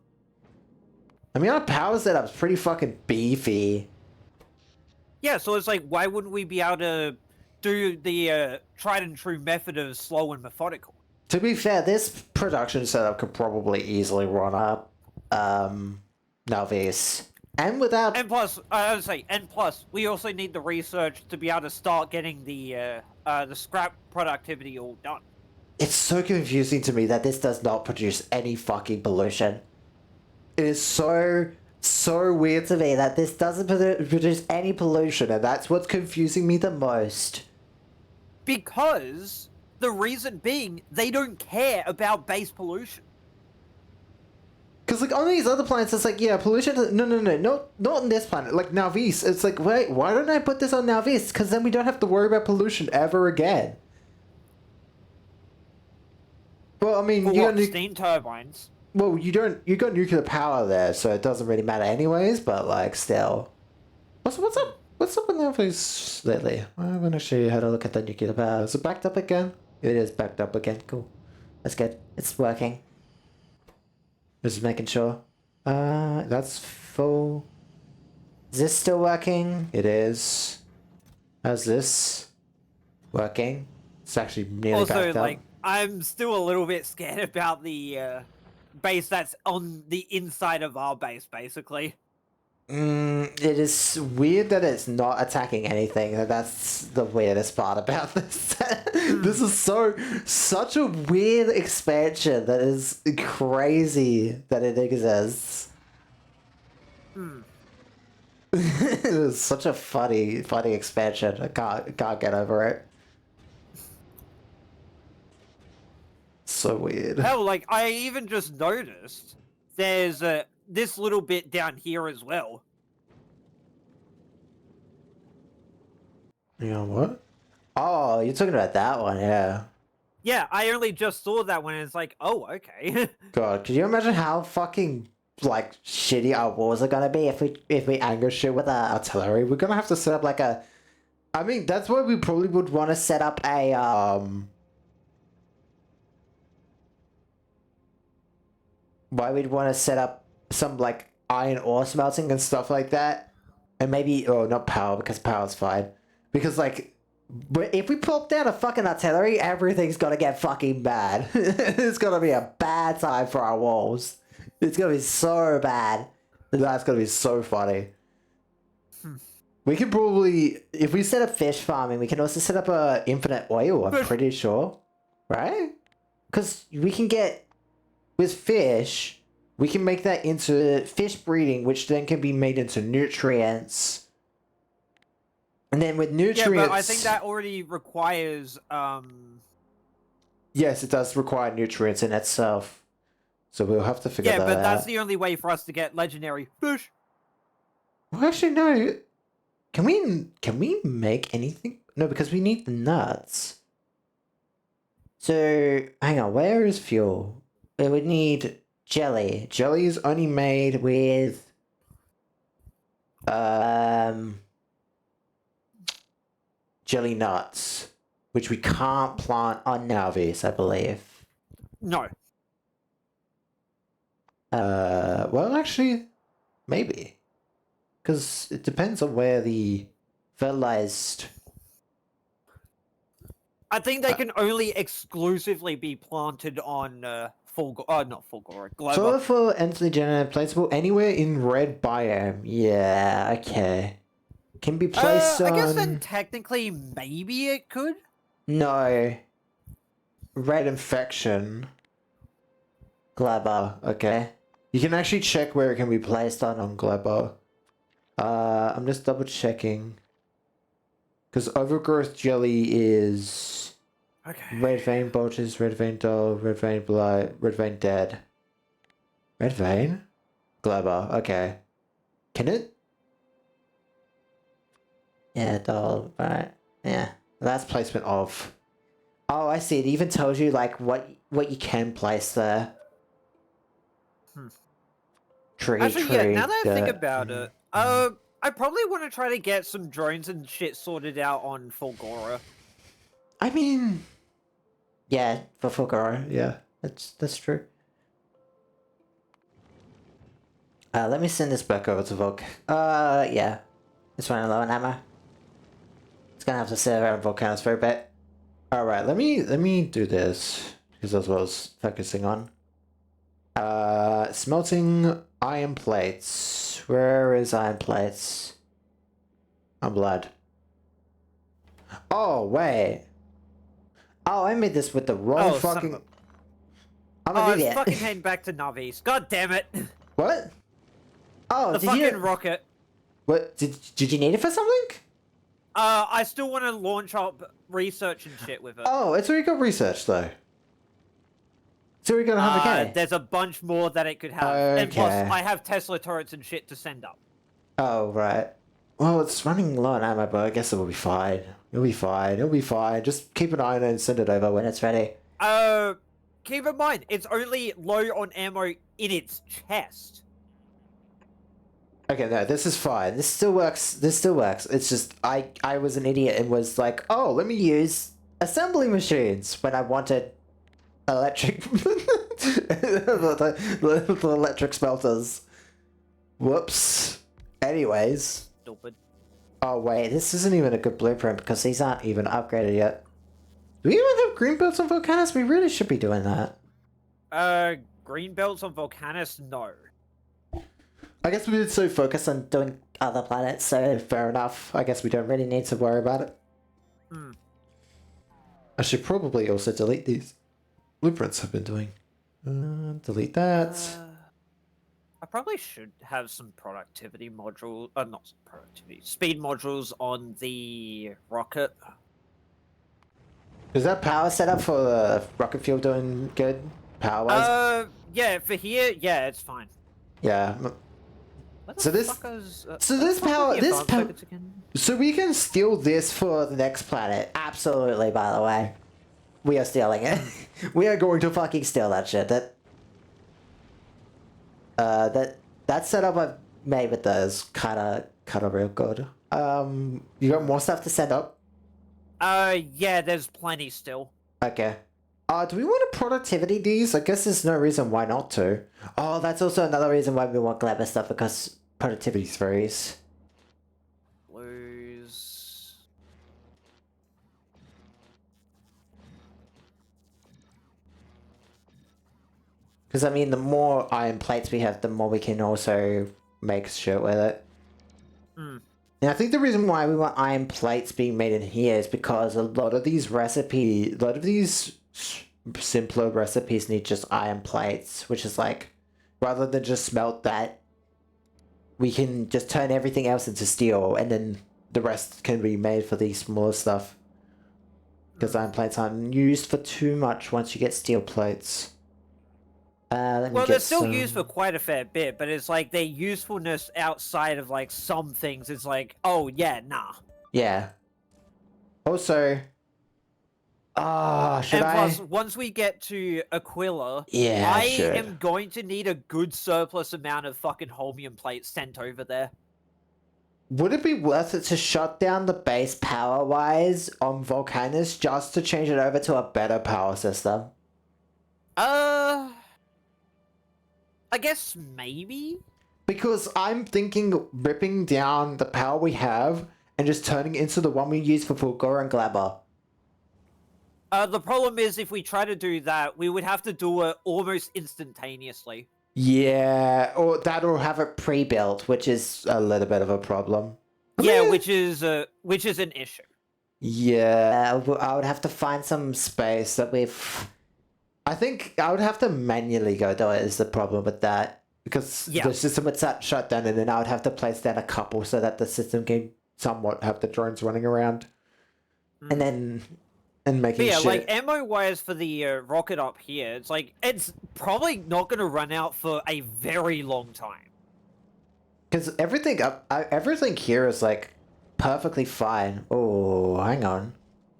I mean, our power setup's pretty fucking beefy. Yeah, so it's like, why wouldn't we be able to do the tried and true method of slow and methodical? To be fair, this production setup could probably easily run up, Nalvis. And without... And plus, I would say, we also need the research to be able to start getting the scrap productivity all done. It's so confusing to me that this does not produce any fucking pollution. It is so weird to me that this doesn't produce any pollution, and that's what's confusing me the most. Because the reason being, they don't care about base pollution. Because, like, on these other planets, it's like, yeah, pollution... No, not on this planet. Like, Nalvis, it's like, wait, why don't I put this on Nalvis? Because then we don't have to worry about pollution ever again. Well, I mean, For you what, got steam turbines? Well, you got nuclear power there, so it doesn't really matter anyways, but, like, still. What's up? What's up with Nalvis lately? I haven't actually had a look at the nuclear power. Is it backed up again? It is backed up again. Cool. That's good. It's working. Just making sure. That's full. Is this still working? It is. How's this working? It's actually nearly backed up. Also, like, I'm still a little bit scared about the base that's on the inside of our base, basically. It is weird that it's not attacking anything. That's the weirdest part about this. This is such a weird expansion that is crazy that it exists. It is such a funny expansion. I can't get over it. So weird. Hell, like, I even just noticed there's this little bit down here as well. You know what? Oh, you're talking about that one, yeah. Yeah, I only just saw that one and it's like, oh, okay. God, could you imagine how fucking, like, shitty our wars are gonna be if we anger shit with our artillery? We're gonna have to set up like a... I mean, that's why we probably would want to set up a, why we'd want to set up some, like, iron ore smelting and stuff like that. And maybe... Oh, not power, because power's fine. Because, like... But if we plop down a fucking artillery, everything's gonna get fucking bad. It's gonna be a bad time for our walls. It's gonna be so bad. That's gonna be so funny. We can probably... If we set up fish farming, we can also set up a infinite oil, I'm pretty sure. Right? Because we can get... With fish, we can make that into fish breeding, which then can be made into nutrients. And then with Yeah, nutrients... but I think that already requires Yes, it does require nutrients in itself. So we'll have to figure that out. Yeah, but that's the only way for us to get legendary fish. Well, actually, no. Can we make anything? No, because we need the nuts. So, hang on, where is fuel? We would need jelly. Jelly is only made with... jelly nuts, which we can't plant on Navis, I believe. No. Well, actually, maybe. Because it depends on where the fertilized... I think they can only exclusively be planted on not Fulgora, Glover. Solar for entity generator placeable anywhere in red biome. Yeah, okay. Can be placed on... I guess then technically maybe it could. No. Red infection. Glabber, okay. You can actually check where it can be placed on Glabber. I'm just double checking. Because overgrowth jelly is... Okay. Red vein bulges, red vein dull, red vein blight, red vein dead. Red vein? Glabber, okay. Can it? Yeah, dull, right. Yeah. That's placement of. Oh, I see. It even tells you like what you can place there. Tree, Actually, tree, yeah, now that I think dirt. about it, I probably want to try to get some drones and shit sorted out on Fulgora. I mean, yeah, for Fulgora, yeah, that's true. Let me send this back over to Volk. Yeah, it's running low on ammo. It's gonna have to sit around volcanoes for a bit. All right, let me do this because that's what I was focusing on. Smelting iron plates. Where is iron plates? I'm blood. Oh, wait. Oh, I made this with the wrong fucking... I'm an I was idiot. fucking heading back to Navis. God damn it. What? Oh, The did fucking you... rocket. What? Did you need it for something? I still want to launch up research and shit with it. Oh, it's already got research, though. It's already got 100k. There's a bunch more that it could have. And plus, Okay. I have Tesla turrets and shit to send up. Oh, right. Well, it's running low on ammo, but I guess it will be fine. It'll be fine. It'll be fine. Just keep an eye on it and send it over when it's ready. Keep in mind, it's only low on ammo in its chest. Okay, no, this is fine. This still works. This still works. It's just I was an idiot and was like, oh, let me use assembly machines when I wanted electric the electric smelters. Whoops. Anyways. Stupid. Oh wait, this isn't even a good blueprint because these aren't even upgraded yet. Do we even have green belts on Volcanus? We really should be doing that. Green belts on Volcanus? No. I guess we've been so focused on doing other planets, so fair enough. I guess we don't really need to worry about it. I should probably also delete these blueprints I've been doing. Delete that. I probably should have some productivity module, not productivity, speed modules on the rocket. Is that power set up for the rocket fuel doing good? Power-wise? Yeah, for here, yeah, it's fine. Yeah. Where So the this- fuck is, so this fuck are power- the this advanced pow- circuits again? So we can steal this for the next planet. Absolutely, by the way. We are stealing it. We are going to fucking steal that shit. That setup I've made with those kinda real good. You got more stuff to send up? Yeah, there's plenty still. Okay. Do we want to productivity these? I guess there's no reason why not to. Oh, that's also another reason why we want Glamour stuff, because productivity threes. Blues. Because, I mean, the more iron plates we have, the more we can also make shit with it. And I think the reason why we want iron plates being made in here is because a lot of these simpler recipes need just iron plates, which is like, rather than just smelt that, we can just turn everything else into steel, and then the rest can be made for the smaller stuff. Because iron plates aren't used for too much once you get steel plates. Let me Well, get they're still some... used for quite a fair bit, but it's like their usefulness outside of like some things is like, oh yeah, nah. Yeah. Also... should And I... plus, once we get to Aquila, Yeah, I I should. am going to need a good surplus amount of fucking holmium plates sent over there. Would it be worth it to shut down the base power-wise on Volcanus just to change it over to a better power system? I guess maybe? Because I'm thinking ripping down the power we have and just turning it into the one we use for Fulgor and Glaber. The problem is if we try to do that, we would have to do it almost instantaneously. Yeah, or that'll have it pre-built, which is a little bit of a problem. Yeah, which is an issue. Yeah, I would have to find some space that we've... I think I would have to manually go though, is the problem with that. Because the system would shut down and then I would have to place down a couple so that the system can somewhat have the drones running around. And then... and making yeah, shit. like ammo wise for the rocket up here, it's like it's probably not going to run out for a very long time. Because everything here is like perfectly fine. Oh, hang on,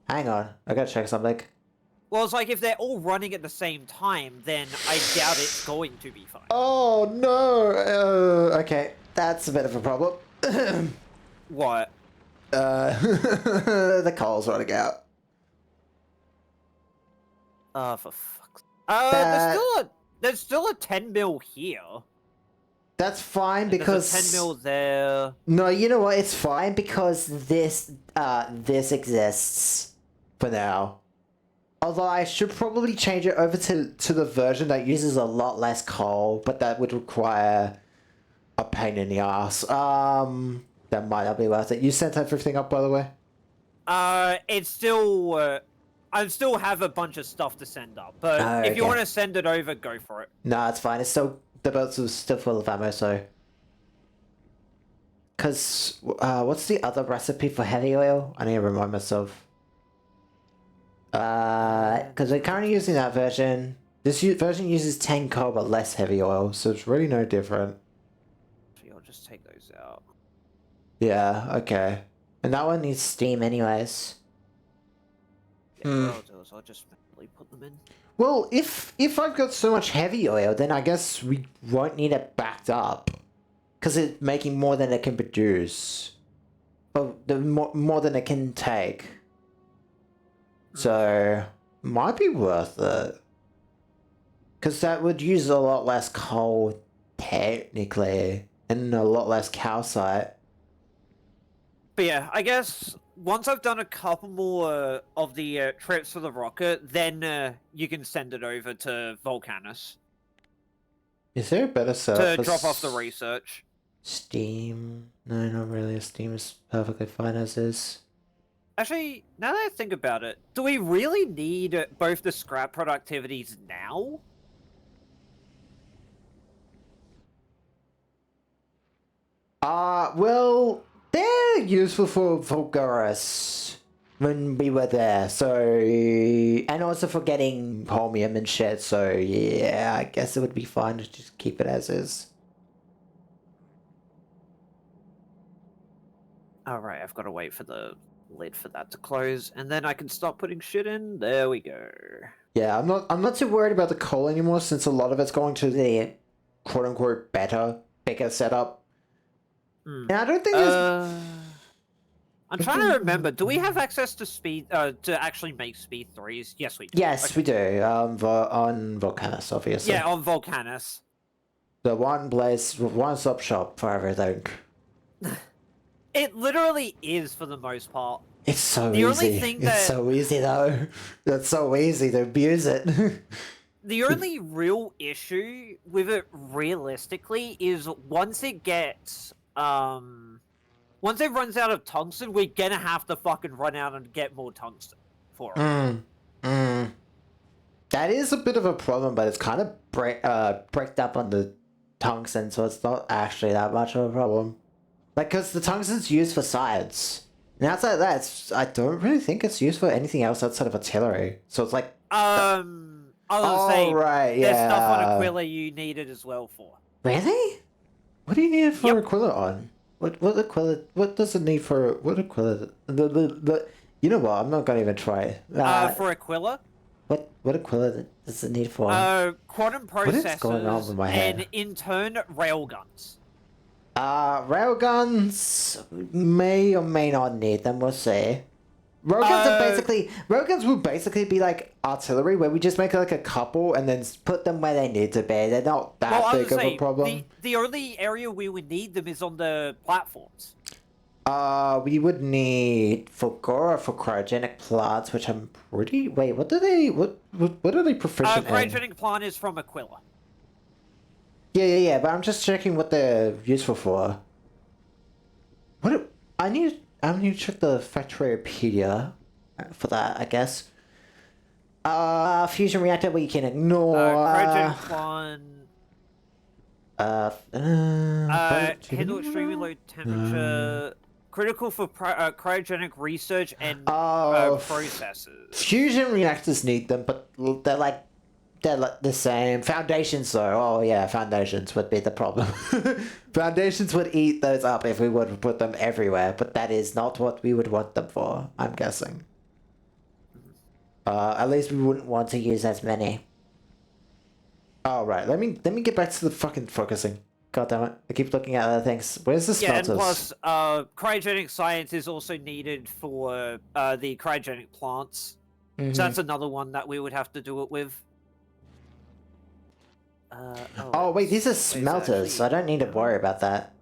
I gotta check something. Well, it's like if they're all running at the same time, then I doubt it's going to be fine. Oh no! Okay, that's a bit of a problem. What? The coal's running out. For fuck's... there's still a 10 mil here. That's fine And because... there's a 10 mil there. No, you know what? It's fine because this exists for now. Although I should probably change it over to the version that uses a lot less coal, but that would require a pain in the ass. That might not be worth it. You sent everything up, by the way? It's still... I still have a bunch of stuff to send up, but if you want to send it over, go for it. No, it's fine. It's still... the boat's still full of ammo, so... Because, what's the other recipe for heavy oil? I need to remind myself. Because we're currently using that version. This version uses 10 coal but less heavy oil, so it's really no different. I'll just take those out. Yeah, okay. And that one needs steam anyways. Yeah, what I'll do is I'll just manually put them in. Well, if I've got so much heavy oil, then I guess we won't need it backed up. Because it's making more than it can produce. Or more than it can take. So, might be worth it. Because that would use a lot less coal, technically. And a lot less calcite. But yeah, I guess once I've done a couple more of the trips for the rocket, then you can send it over to Volcanus. Is there a better setup to drop off the research? Steam? No, not really. Steam is perfectly fine as is. Actually, now that I think about it, do we really need both the scrap productivities now? Well, they're useful for Vulgaris when we were there, so... and also for getting holmium and shit, so yeah, I guess it would be fine to just keep it as is. Alright, I've got to wait for the lid for that to close, and then I can start putting shit in. There we go. Yeah, I'm not too worried about the coal anymore, since a lot of it's going to the quote-unquote bigger setup. And I don't think there's... I'm trying to remember, do we have access to speed, to actually make speed 3s? Yes, we do. Yes, okay. we do, on Volcanus, obviously. Yeah, on Volcanus. The one-stop shop for everything. It literally is, for the most part. It's so the easy. Only thing that... It's so easy, though. It's so easy to abuse it. The only real issue with it, realistically, is once it gets, once it runs out of tungsten, we're gonna have to fucking run out and get more tungsten for it. That is a bit of a problem, but it's kind of bricked up on the tungsten, so it's not actually that much of a problem. Like, because the tungsten's used for science. And outside of that, I don't really think it's used for anything else outside of artillery. So it's like... I was gonna say, right, there's stuff on yeah. Aquila you need it as well for. Really? What do you need it for Yep. Aquila on? What Aquila... What does it need for... What Aquila... You know what? I'm not gonna even try. For Aquila? What Aquila does it need for? Quantum What is going on processors with my head? and in turn railguns. Railguns may or may not need them, we'll see. Railguns will basically be like artillery, where we just make like a couple and then put them where they need to be. They're not that big of a problem. The only area we would need them is on the platforms. We would need for cryogenic plants, which I'm pretty... Wait, what are they proficient in? Cryogenic plant is from Aquila. Yeah, but I'm just checking what they're useful for. I need to check the Factoriopedia for that, I guess. Fusion reactor, we can ignore. Cryogenic plant. Handle extremely low temperature. Critical for cryogenic research and processes. Fusion reactors need them, but they're like the same. Foundations though, oh yeah, foundations would be the problem. Foundations would eat those up if we would to put them everywhere, but that is not what we would want them for, I'm guessing. At least we wouldn't want to use as many. Oh right, let me get back to the fucking focusing. God damn it, I keep looking at other things. Where's the smelters? Yeah, and plus, cryogenic science is also needed for the cryogenic plants. So that's another one that we would have to do it with. Oh wait, these are smelters, so I don't need to worry about that.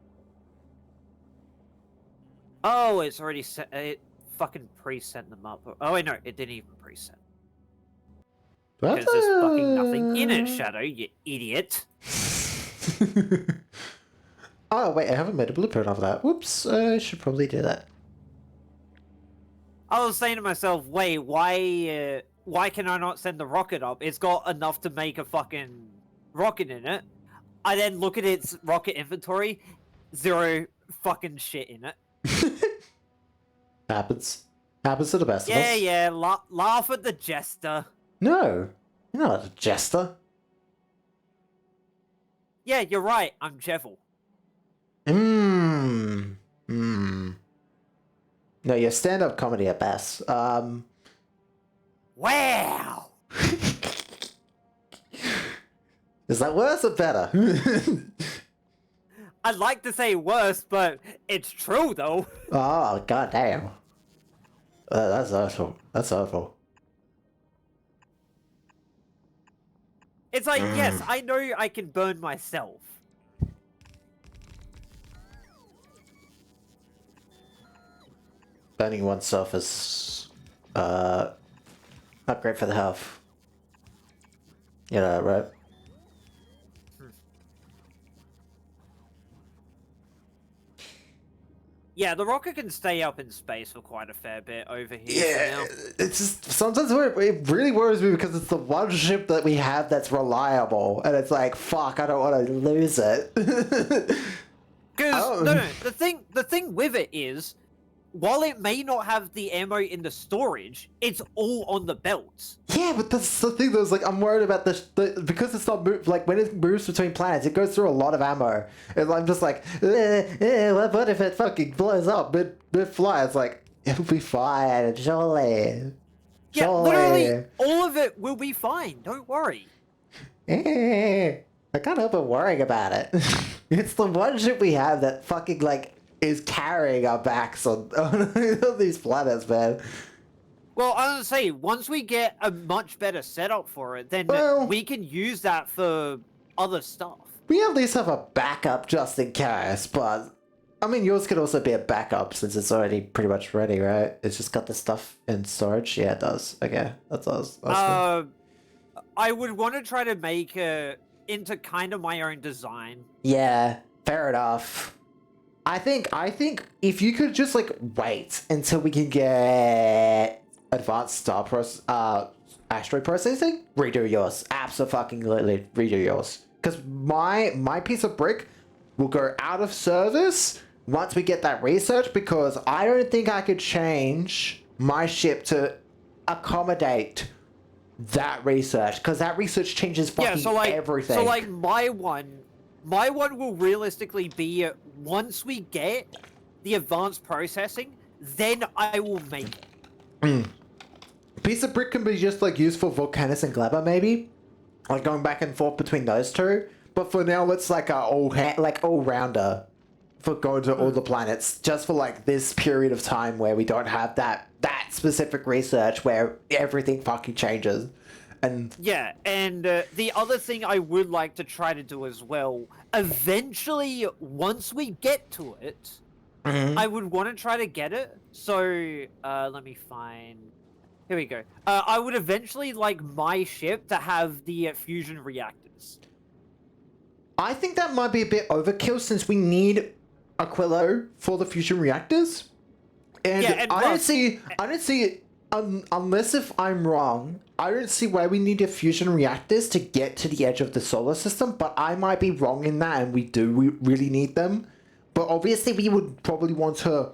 Oh, it's already set. It fucking pre-set them up. Oh wait, no, it didn't even pre-set. Because there's fucking nothing in it, Shadow, you idiot. Oh wait, I haven't made a blueprint of that. Whoops, I should probably do that. I was saying to myself, wait, why can I not send the rocket up? It's got enough to make a fucking rocket in it. I then look at its rocket inventory, 0 fucking shit in it. Happens to the best of us. Yeah, laugh at the jester. No, you're not a jester. Yeah, you're right, I'm Jevel. No, you're stand-up comedy at best. Wow! Is that worse or better? I'd like to say worse, but it's true, though. Oh, goddamn. That's awful. That's awful. It's like, yes, I know I can burn myself. Burning oneself is, not great for the health. You know, right? Yeah, the rocket can stay up in space for quite a fair bit over here. Yeah, Now. it's just sometimes it really worries me because it's the one ship that we have that's reliable, and it's like, fuck, I don't want to lose it. Because no, the thing with it is, while it may not have the ammo in the storage, it's all on the belts. Yeah, but that's the thing. Though, is like I'm worried about because it's not like when it moves between planets, it goes through a lot of ammo, and I'm just like, what if it fucking blows up mid fly? It's like it'll be fine, surely. Yeah, literally, all of it will be fine. Don't worry. I can't help but worrying about it. It's the one ship we have that fucking like is carrying our backs on these planets, man. Well, I was gonna say, once we get a much better setup for it, then we can use that for other stuff. We at least have a backup just in case, but I mean, yours could also be a backup since it's already pretty much ready, right? It's just got the stuff in storage. Yeah, it does. Okay, that does. I would want to try to make into kind of my own design. Yeah, fair enough. I think if you could just like wait until we can get advanced asteroid processing, redo yours. Absolutely redo yours. Because my piece of brick will go out of service once we get that research, because I don't think I could change my ship to accommodate that research, because that research changes fucking everything. So like my one will realistically be once we get the advanced processing, then I will make it. Piece of brick can be just like used for Volcanus and Glabber, maybe, like going back and forth between those two. But for now, it's like a all rounder for going to all the planets, just for like this period of time where we don't have that specific research where everything fucking changes. And yeah, and the other thing I would like to try to do as well, eventually, once we get to it, I would want to try to get it. So let me find. Here we go. I would eventually like my ship to have the fusion reactors. I think that might be a bit overkill since we need Aquilo for the fusion reactors. And, yeah, and I don't see it, unless if I'm wrong, I don't see why we need a fusion reactors to get to the edge of the solar system, but I might be wrong in that and we really need them. But obviously we would probably want to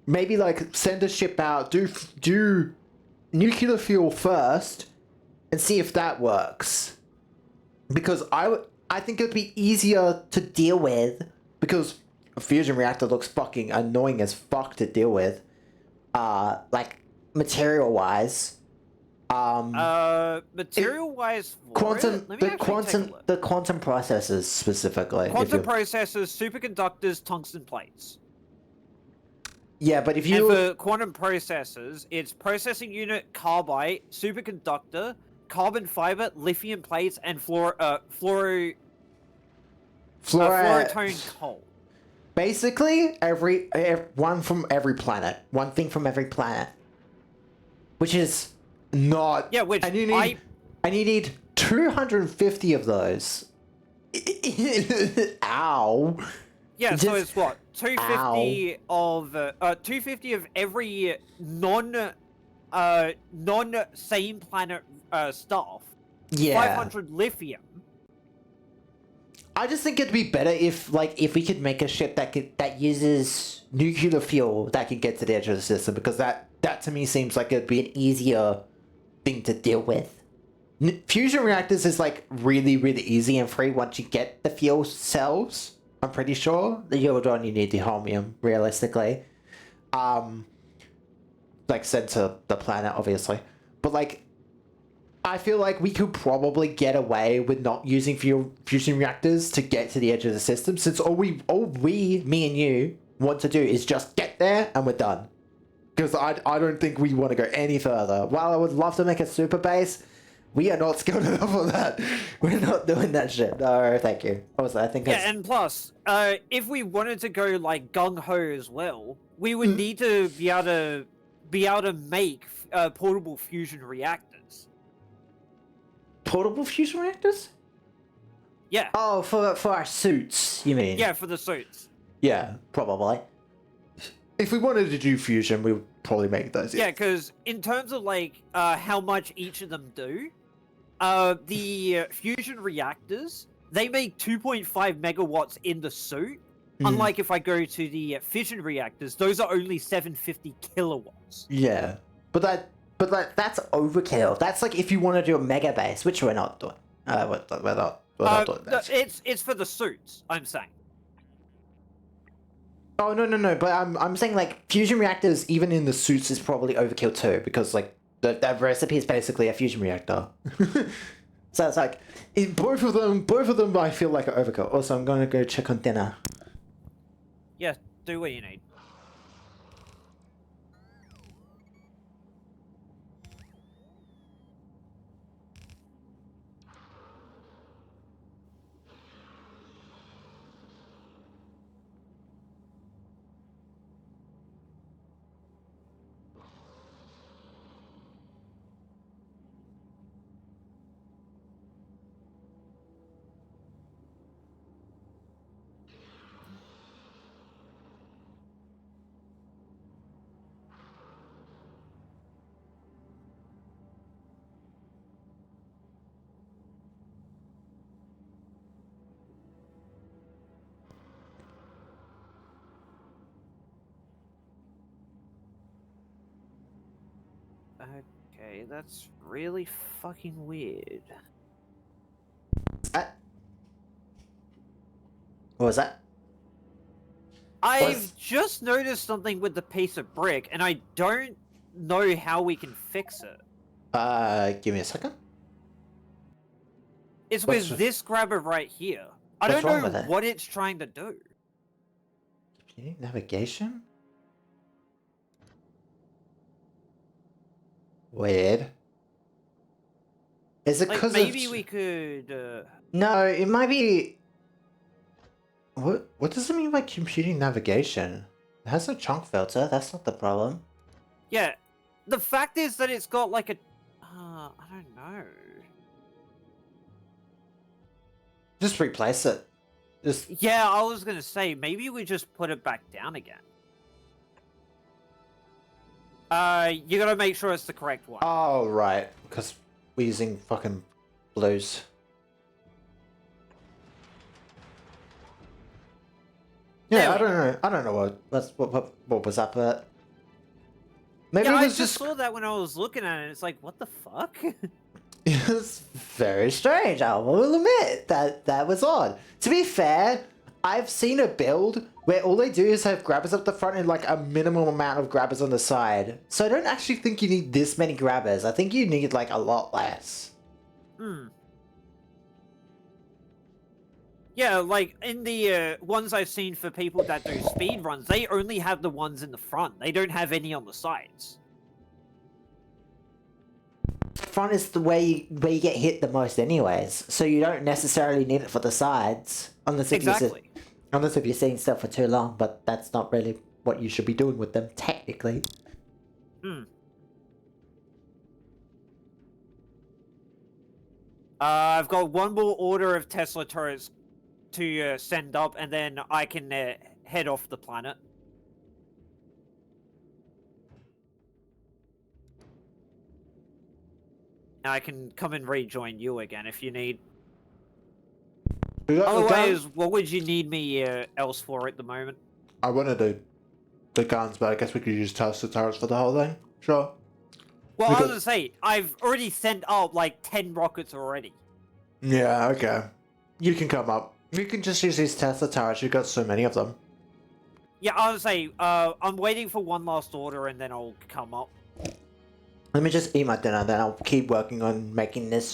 maybe like send a ship out, do nuclear fuel first and see if that works. Because I think it'd be easier to deal with, because a fusion reactor looks fucking annoying as fuck to deal with. Like material wise. Material wise, the quantum processors specifically. Quantum processors, superconductors, tungsten plates. Yeah, but if you... And for quantum processors, it's processing unit, carbide, superconductor, carbon fiber, lithium plates, and fluorotone coal. Basically, one from every planet. One thing from every planet. Which is not... Yeah, which and you need 250 of those. Ow. Yeah, so it's what? 250 of 250 of every non same planet stuff. Yeah. 500 lithium. I just think it'd be better if we could make a ship that uses nuclear fuel that can get to the edge of the system, because that to me seems like it'd be an easier thing to deal with. Fusion reactors is like really easy and free once you get the fuel cells. I'm pretty sure you would only need the holmium realistically. Like sent to the planet obviously, but like I feel like we could probably get away with not using fusion reactors to get to the edge of the system, since all we, me and you, want to do is just get there and we're done. Because I don't think we want to go any further. While I would love to make a super base, we are not skilled enough for that. We're not doing that shit. No, thank you. Also, I think and plus, if we wanted to go like gung ho as well, we would need to be able to make portable fusion reactors. Portable fusion reactors? Yeah. Oh, for our suits, you mean? Yeah, for the suits. Yeah, probably. If we wanted to do fusion, we would probably make those. Yeah, because in terms of like how much each of them do, the fusion reactors, they make 2.5 megawatts in the suit. Unlike if I go to the fission reactors, those are only 750 kilowatts. Yeah, but that's overkill. That's like if you want to do a mega base, which we're not doing. We're not doing that. It's for the suits, I'm saying. Oh no! But I'm saying like fusion reactors, even in the suits, is probably overkill too, because like that recipe is basically a fusion reactor. So it's like both of them. I feel like are overkill. Also, I'm gonna go check on dinner. Yeah, do what you need. Okay, that's really fucking weird. What was that? I've just noticed something with the piece of brick, and I don't know how we can fix it. Give me a second. It's What's with this grabber right here. I what's don't wrong know with it? what it's trying to do. Computing navigation? Weird. Is it Like, because maybe of... we could, No, it might be... What does it mean by computing navigation? It has a chunk filter, that's not the problem. Yeah, the fact is that it's got like a... I don't know. Just replace it. Just... Yeah, I was gonna say, maybe we just put it back down again. You gotta make sure it's the correct one. Oh, right. Because we're using fucking blues. Yeah, I don't know. I don't know what was up with it. Maybe Yeah, it I was just saw that when I was looking at it. It's like, what the fuck? It's very strange. I will admit that was odd. To be fair, I've seen a build where all they do is have grabbers up the front and like a minimum amount of grabbers on the side. So I don't actually think you need this many grabbers. I think you need like a lot less. Hmm. Yeah, like in the ones I've seen for people that do speed runs, they only have the ones in the front. They don't have any on the sides. Front is the way where you get hit the most anyways. So you don't necessarily need it for the sides. Unless if Exactly. unless if you're seeing stuff for too long, but that's not really what you should be doing with them, technically. Hmm. I've got one more order of Tesla turrets to send up, and then I can head off the planet. And I can come and rejoin you again if you need. Otherwise, what would you need me else for at the moment? I want to do the guns, but I guess we could use Tesla turrets for the whole thing. Sure. Well, I was gonna say, I've already sent up like 10 rockets already. Yeah, okay. You can come up. You can just use these Tesla turrets. You've got so many of them. Yeah, I was gonna say, I'm waiting for one last order and then I'll come up. Let me just eat my dinner, then I'll keep working on making this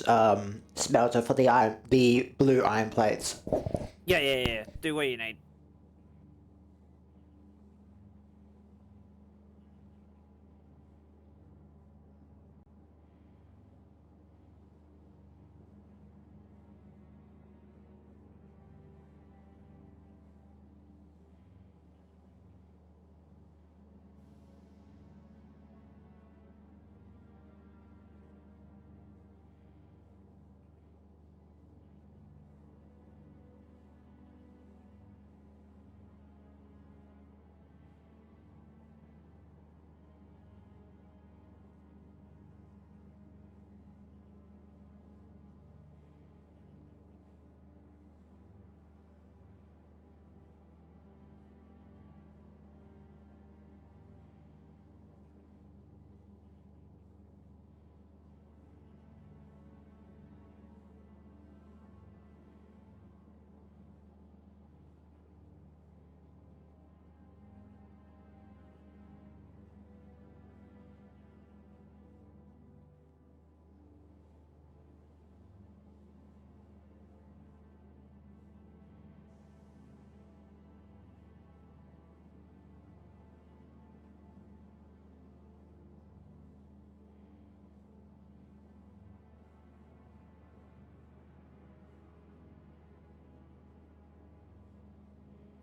smelter for the blue iron plates. Yeah. Do what you need.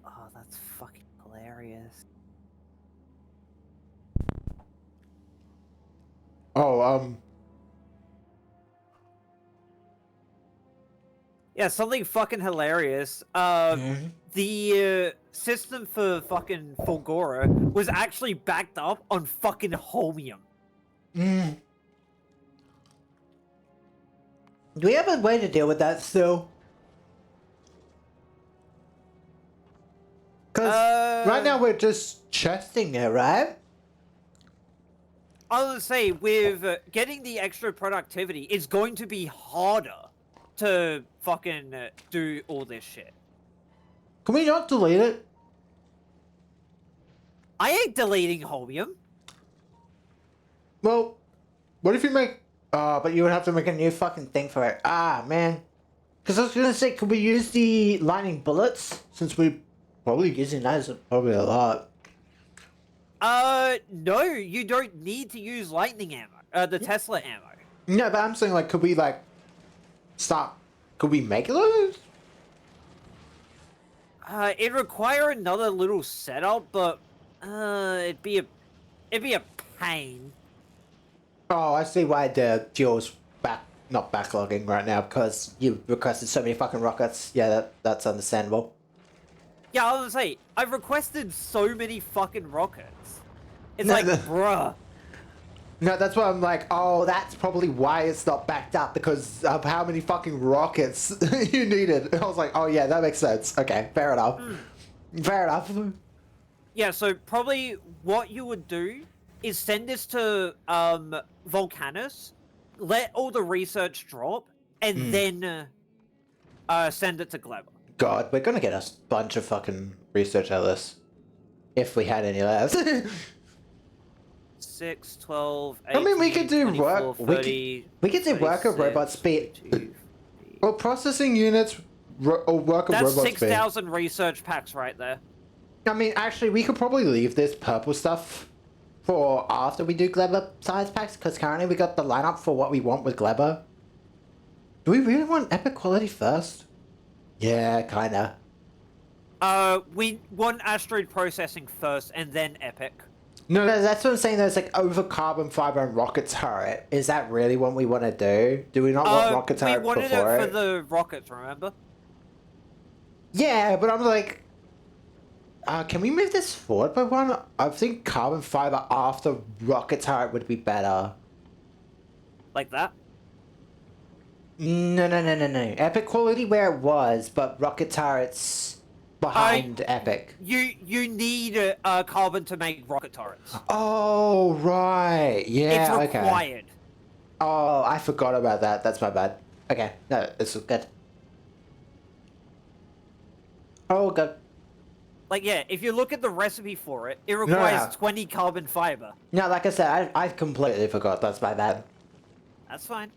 Oh, that's fucking hilarious. Oh, Yeah, something fucking hilarious. The system for fucking Fulgora was actually backed up on fucking Holmium. Do we have a way to deal with that still? Because right now we're just chesting it, right? I was gonna say, with getting the extra productivity, it's going to be harder to fucking do all this shit. Can we not delete it? I ain't deleting Holmium. Well, what if you make... but you would have to make a new fucking thing for it. Ah, man. Because I was gonna say, could we use the lightning bullets? Since we're probably using those probably a lot. No, you don't need to use lightning ammo. The Tesla ammo. No, but I'm saying, like, could we, like, stop... Could we make those? It'd require another little setup, but, it'd be a pain. Oh, I see why the fuel's not backlogging right now, because you requested so many fucking rockets. Yeah, that's understandable. Yeah, I was gonna say, I've requested so many fucking rockets. It's No, like, bruh. No, that's why I'm like, oh, that's probably why it's not backed up, because of how many fucking rockets you needed. I was like, oh yeah, that makes sense. Okay, fair enough. Fair enough. Yeah, so probably what you would do is send this to Volcanus, let all the research drop, and then send it to Gleba. God, we're gonna get a bunch of fucking research out of this. If we had any left. 6, 12, 18, I mean, we could do 24, work. 30, We could do work of 36, robot speed. 32. Or processing units, or work of That's robot speed. 6,000 research packs right there. I mean, actually, we could probably leave this purple stuff for after we do Gleba science packs, because currently we got the lineup for what we want with Gleba. Do we really want epic quality first? Yeah, kinda. We want asteroid processing first, and then epic. No, that's what I'm saying. There's like over carbon fiber and rocket turret. Is that really what we want to do? Do we not want rocket turret we wanted before it for the rockets, remember? Yeah, but I'm like, can we move this forward by one? I think carbon fiber after rocket turret would be better. Like that? No. Epic quality where it was, but rocket turrets behind epic. You need carbon to make rocket turrets. Oh, right. Yeah, it's required. Okay. Oh, I forgot about that. That's my bad. Okay, no, this is good. Oh, good. Like, yeah, if you look at the recipe for it, it requires No. 20 carbon fiber. No, like I said, I completely forgot. That's my bad. That's fine.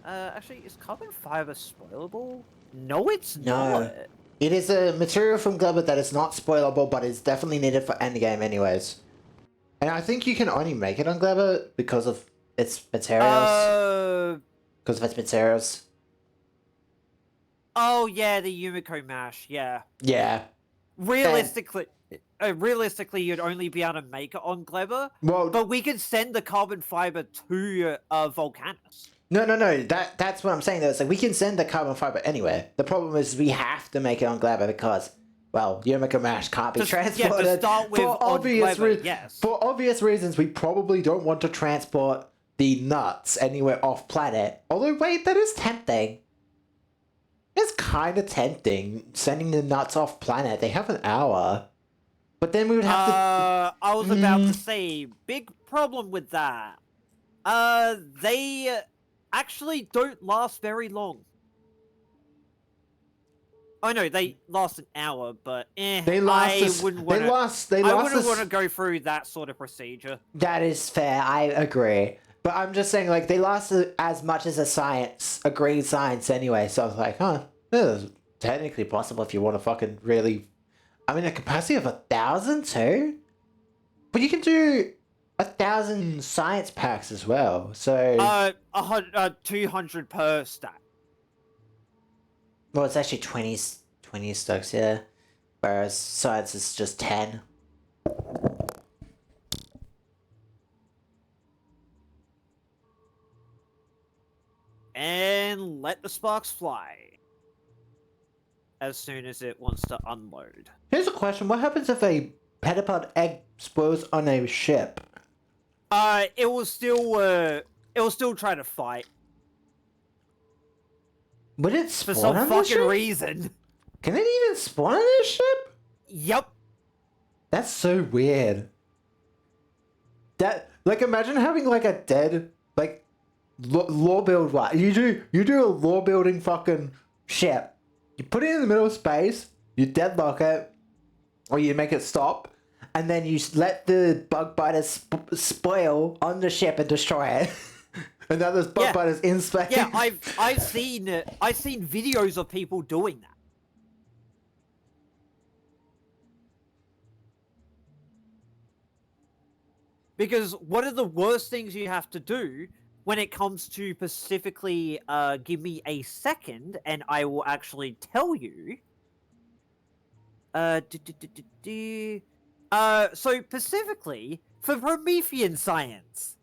Actually, is carbon fiber spoilable? No, it's No. not. It is a material from Gleba that is not spoilable, but is definitely needed for endgame anyways. And I think you can only make it on Gleba because of its materials. Because of its materials. Oh, yeah, the Yumiko mash, yeah. Yeah. Realistically, you'd only be able to make it on Gleba, Well, but we could send the carbon fiber to Volcanus. No. That's what I'm saying. Though, it's like we can send the carbon fiber anywhere. The problem is we have to make it on Gleba because, well, Yumiko Mash can't be transported. Yeah, to start with for on obvious Gleba, yes. For obvious reasons, we probably don't want to transport the nuts anywhere off planet. Although, wait, that is tempting. It's kind of tempting sending the nuts off planet. They have an hour, but then we would have to. I was about to say, big problem with that. They actually don't last very long. Oh no, they last an hour, but They last. I wouldn't want to go through that sort of procedure. That is fair. I agree. But I'm just saying, like, they last as much as a green science anyway. So I was like, huh, this is technically possible if you want to fucking really. I mean, a capacity of 1,000 too. But you can do 1,000 science packs as well. So 200 per stack. well, it's actually 20 stacks, yeah. Whereas science is just 10. And let the sparks fly. As soon as it wants to unload. Here's a question: what happens if a pedipod egg explodes on a ship? It will still try to fight. Would it spawn For some on the fucking ship? reason. Can it even spawn on this ship? Yep. That's so weird. Like, imagine having like a dead, like, law build one. You do a law building fucking ship. You put it in the middle of space. You deadlock it, or you make it stop, and then you let the bug biters spoil on the ship and destroy it. And now there's bug biters in space. Yeah, I've seen videos of people doing that. Because one of the worst things you have to do when it comes to specifically, give me a second, and I will actually tell you. So specifically for Promethean science,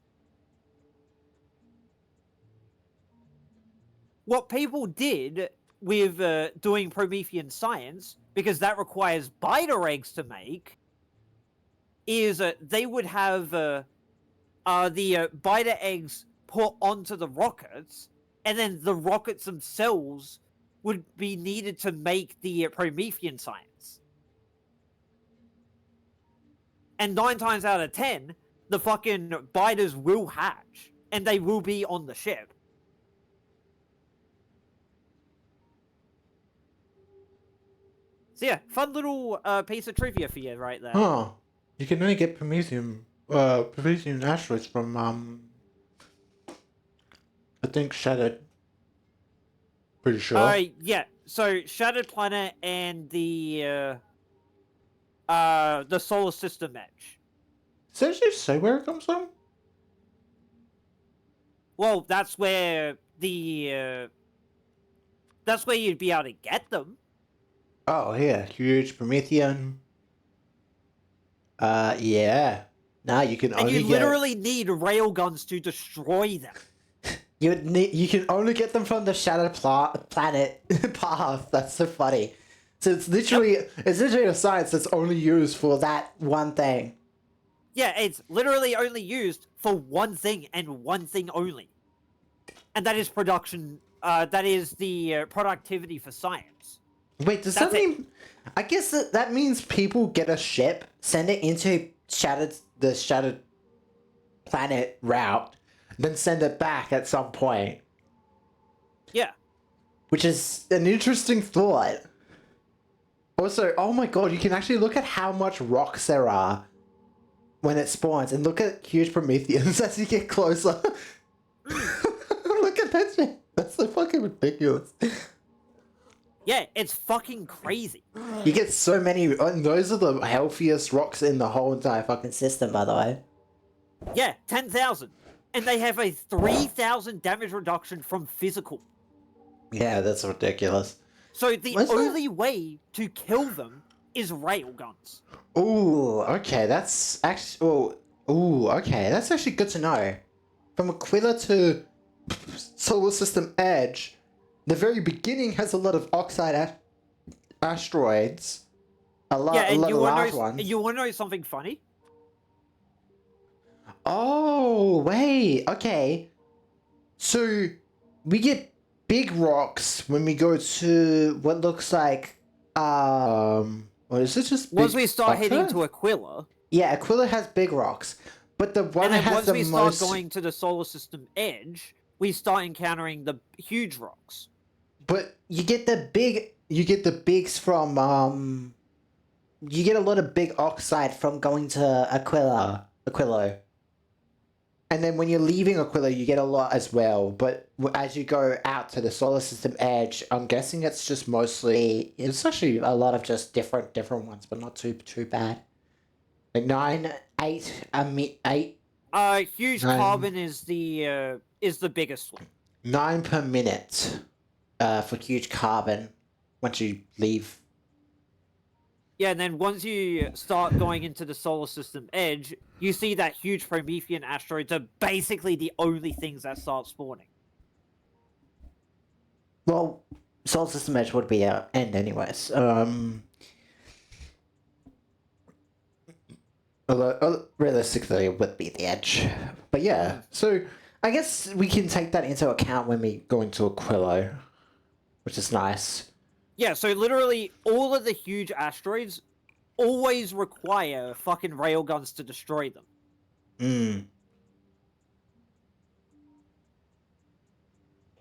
what people did with doing Promethean science, because that requires biter eggs to make, is they would have the biter eggs put onto the rockets, and then the rockets themselves would be needed to make the Promethean science. And 9 times out of 10, the fucking biters will hatch, and they will be on the ship. So yeah, fun little piece of trivia for you right there. Huh. You can only get Promethean asteroids from, I think Shattered. Pretty sure. Yeah, so Shattered Planet and the Solar System Edge. Does it actually say where it comes from? Well, that's where that's where you'd be able to get them. Oh, yeah. Huge Promethean. Yeah. Now you can only And you literally need railguns to destroy them. You can only get them from the Shattered Planet path. That's so funny. So it's literally a science that's only used for that one thing. Yeah, it's literally only used for one thing and one thing only. And that is production. That is the productivity for science. Wait, does that mean? I guess that means people get a ship, send it into the Shattered Planet route, then send it back at some point. Yeah. Which is an interesting thought. Also, oh my god, you can actually look at how much rocks there are when it spawns, and look at huge Prometheans as you get closer. Look at that shit. That's so fucking ridiculous. Yeah, it's fucking crazy. You get so many, and those are the healthiest rocks in the whole entire fucking system, by the way. Yeah, 10,000. And they have a 3,000 damage reduction from physical. Yeah, that's ridiculous. So the only way to kill them is railguns. Ooh, okay, that's actually... okay, that's actually good to know. From Aquila to Solar System Edge, the very beginning has a lot of oxide asteroids. A lot of large ones. You want to know something funny? Oh, wait, okay. So, we get big rocks when we go to what looks like, or is it just big once we start oxide? heading to Aquila. Yeah, Aquila has big rocks, but the one that has the most... once we start going to the Solar System Edge, we start encountering the huge rocks. But you get the bigs from, you get a lot of big oxide from going to Aquilo. And then when you're leaving Aquila, you get a lot as well. But as you go out to the Solar System Edge, I'm guessing it's just mostly... It's actually a lot of just different ones, but not too bad. Like 9, 8, 8... Huge carbon is the biggest one. 9 per minute for huge carbon once you leave. Yeah, and then once you start going into the Solar System Edge, you see that huge Promethean asteroids are basically the only things that start spawning. Well, Solar System Edge would be our end anyways. Although, realistically, it would be the Edge. But yeah, so I guess we can take that into account when we go into Aquilo, which is nice. Yeah, so literally all of the huge asteroids always require fucking railguns to destroy them.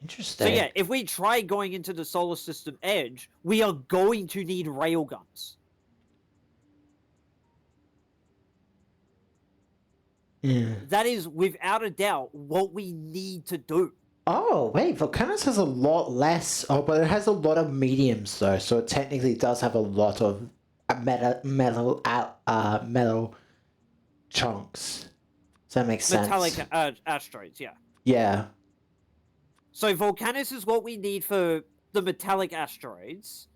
Interesting. So yeah, if we try going into the solar system edge, we are going to need railguns. Yeah. That is, without a doubt, what we need to do. Oh, wait, Volcanus has a lot less. Oh, but it has a lot of mediums, though, so it technically does have a lot of metal chunks. Does that make sense? Metallic asteroids, yeah. Yeah. So Volcanus is what we need for the metallic asteroids,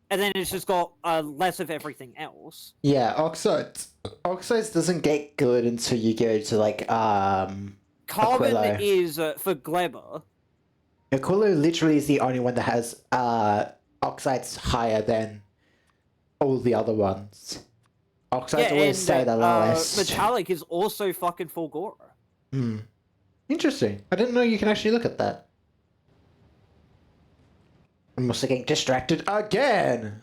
and then it's just got less of everything else. Yeah, oxides. Oxides doesn't get good until you go to, like, Carbon Aquilo. is for Gleber. Aquilo literally is the only one that has oxides higher than all the other ones. Oxides always stay the lowest. Metallic is also fucking Fulgora. Hmm. Interesting. I didn't know you can actually look at that. I'm also getting distracted again.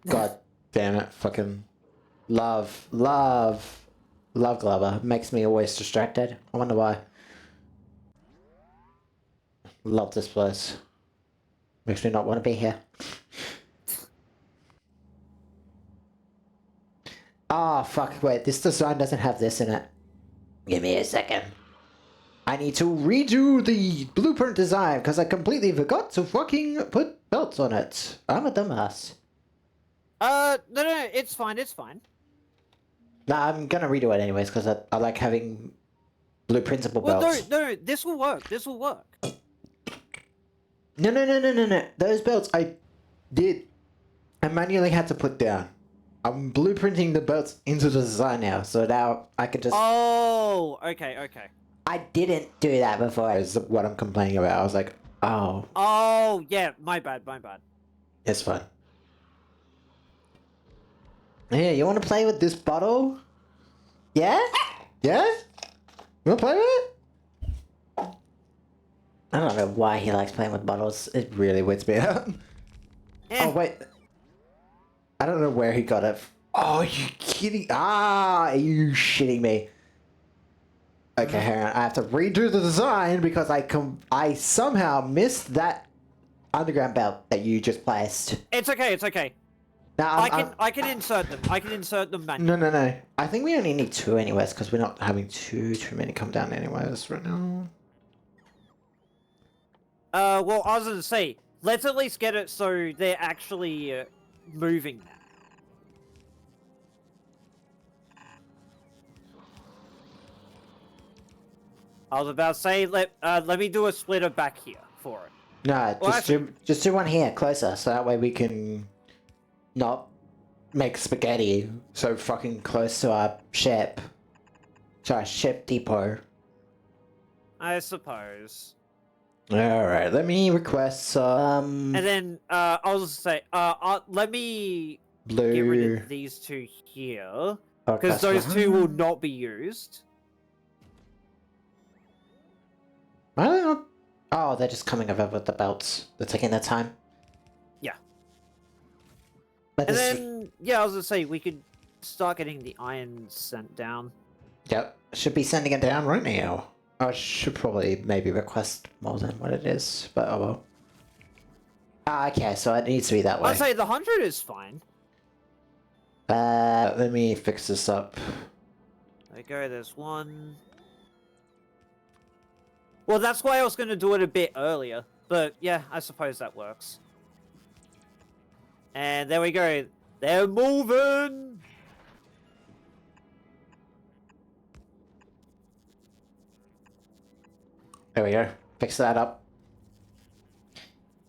God damn it. Fucking love Glover. Makes me always distracted. I wonder why. Love this place. Makes me not want to be here. Ah, fuck. Wait, this design doesn't have this in it. Give me a second. I need to redo the blueprint design because I completely forgot to fucking put belts on it. I'm a dumbass. No, it's fine, it's fine. Nah, I'm gonna redo it anyways because I like having blueprintable Well, belts. no, this will work, this will work. No. Those belts I manually had to put down. I'm blueprinting the belts into the design now, so now I can just... Oh, okay. I didn't do that before, is what I'm complaining about. I was like, oh. Oh, yeah, my bad. It's fine. Yeah, you want to play with this bottle? Yeah? Yeah? You want to play with it? I don't know why he likes playing with bottles. It really weirds me out. Oh, wait. I don't know where he got it. Oh, you kidding? Ah, are you shitting me? Okay, hang on. I have to redo the design because I somehow missed that underground belt that you just placed. It's okay. Now, I can insert them. I can insert them manually. No. I think we only need 2 anyways because we're not having too many come down anyways right now. Well, I was gonna say, let's at least get it so they're actually moving now. I was about to say, let me do a splitter back here for it. No, Well, just do one here closer so that way we can not make spaghetti so fucking close to our ship. To our ship depot. I suppose. Alright, let me request some... And then, I was gonna say, let me blue... get rid of these two here. Okay, Because those two will not be used. I don't know. Oh, they're just coming over with the belts. They're taking their time. Yeah. But And this... then, yeah, I was gonna say, we could start getting the iron sent down. Yep, should be sending it down right now. I should probably maybe request more than what it is, but oh well. Ah, okay, so it needs to be that way. I'd say the 100 is fine. Let me fix this up. There we go, there's one. Well, that's why I was going to do it a bit earlier. But yeah, I suppose that works. And there we go. They're moving! There we go. Fix that up.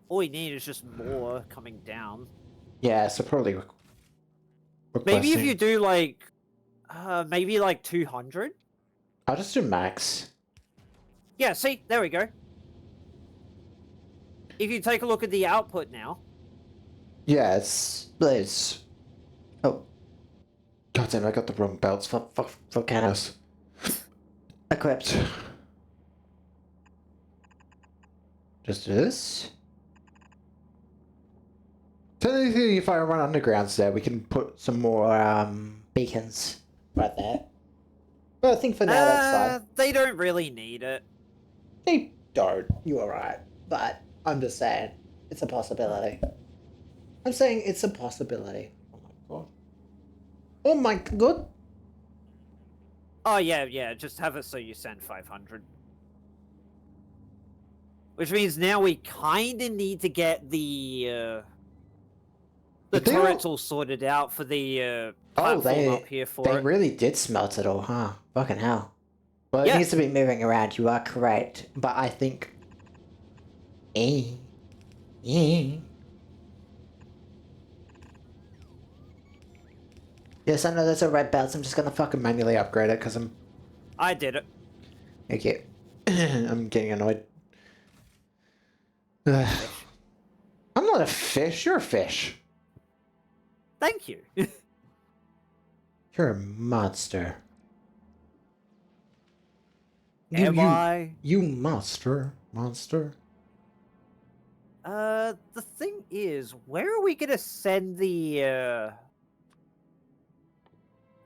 All we need is just more coming down. Yeah, so probably Maybe if requesting- you do like... maybe like 200? I'll just do max. Yeah, see? There we go. If you take a look at the output now... Yeah, it's... Oh. God damn, I got the wrong belts. For Volcanos. Equipped. Just do this. Technically, if I run undergrounds there, we can put some more beacons right there. But I think for now that's fine. They don't really need it. They don't. You're right. but I'm just saying it's a possibility. I'm saying it's a possibility. Oh my god. Oh my god. Oh yeah. Just have it so you send 500. Which means now we kind of need to get the turrets all sorted out for the platform up here for they it. really did smelt it all, huh? Fucking hell. Well, it Yeah. needs to be moving around. You are correct, but I think. Yes, I know there's a red belt. So I'm just gonna fucking manually upgrade it because I'm. I did it. Okay. I'm getting annoyed. I'm Fish. not a fish. You're a fish. Thank you. You're a monster. Am I? You monster. Monster. The thing is, where are we gonna send the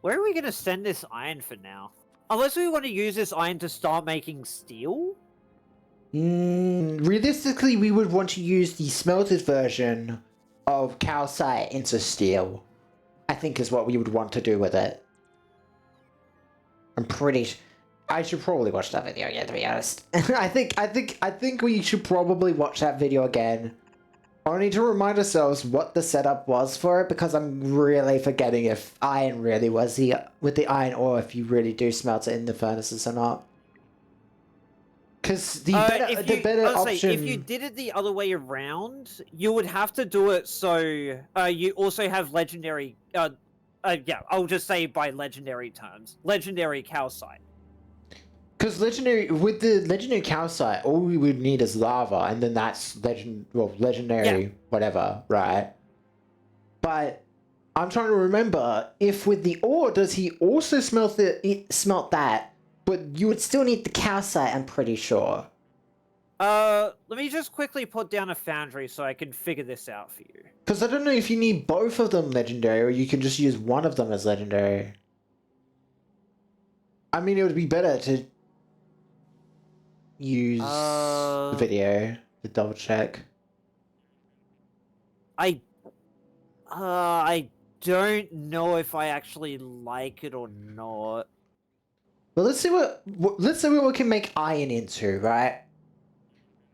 where are we gonna send this iron for now? Unless we want to use this iron to start making steel? Realistically, we would want to use the smelted version of calcite into steel. I think is what we would want to do with it. I'm pretty. I should probably watch that video again, to be honest. I think we should probably watch that video again. Only to remind ourselves what the setup was for it, because I'm really forgetting if iron really was with the iron, or if you really do smelt it in the furnaces or not. Because the better option. If you did it the other way around, you would have to do it so you also have legendary. I'll just say by legendary terms, legendary calcite. Because with the legendary calcite, all we would need is lava, and then that's legendary whatever, right? But I'm trying to remember if with the ore, does he also smelt that? But you would still need the calcite, I'm pretty sure. Let me just quickly put down a foundry so I can figure this out for you. Because I don't know if you need both of them legendary, or you can just use one of them as legendary. I mean, it would be better to use the video to double check. I don't know if I actually like it or not. Well, let's see what we can make iron into, right?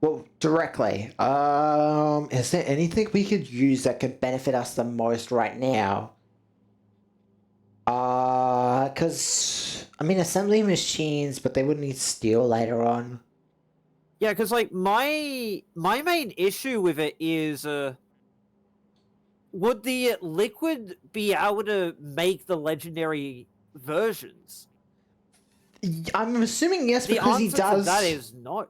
Well, directly. Is there anything we could use that could benefit us the most right now? Cause I mean, assembly machines, but they would need steel later on. Yeah, because like my main issue with it is would the liquid be able to make the legendary versions? I'm assuming yes, because he does. The answer to that is no.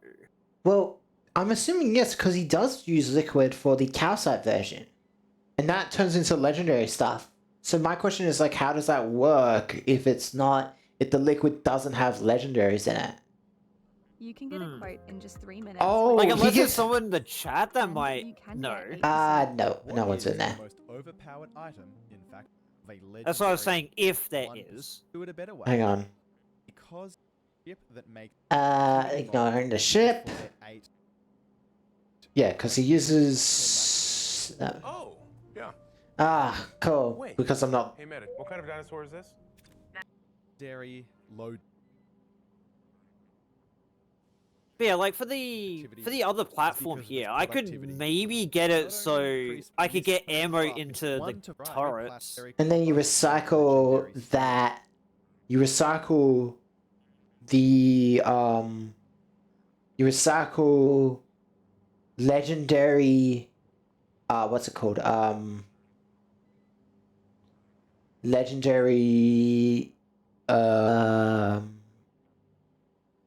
Well, I'm assuming yes, because he does use liquid for the calcite version, and that turns into legendary stuff. So my question is like, how does that work if if the liquid doesn't have legendaries in it? You can get a quote in just 3 minutes. Oh, Like, he unless gets there's someone in the chat that And might you can know. get 8%. no one's in there. The most overpowered item, in fact, of a That's what I was legendary saying, if there 1%. is. Do it a better way. Hang on. Because ship that makes Ignoring the ship. Yeah, because he uses. Oh, yeah. Ah, cool. Wait. Because I'm not. Hey, Medic, what kind of dinosaur is this? dairy low. But yeah, like for the other platform here, I could maybe get it so I could get ammo into the turrets. And then you recycle that. You recycle the You recycle legendary. What's it called? Legendary.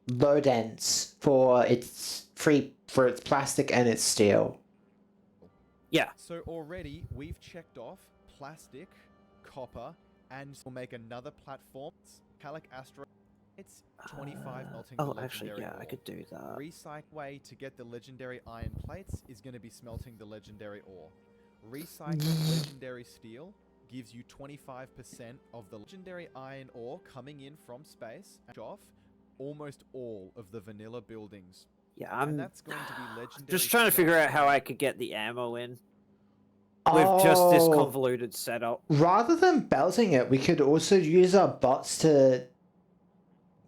Low dense for its plastic and its steel. Yeah. So already we've checked off plastic, copper, and we'll make another platform. Calic Astro. It's 25 melting. Oh, the actually, legendary yeah, I ore. could do that. Recycle way to get the legendary iron plates is going to be smelting the legendary ore. Recycling legendary steel gives you 25% of the legendary iron ore coming in from space and off almost all of the vanilla buildings. Yeah, and I'm that's going to be legendary. just trying to stone. figure out how I could get the ammo in with just this Oh, convoluted setup. rather than belting it, we could also use our bots to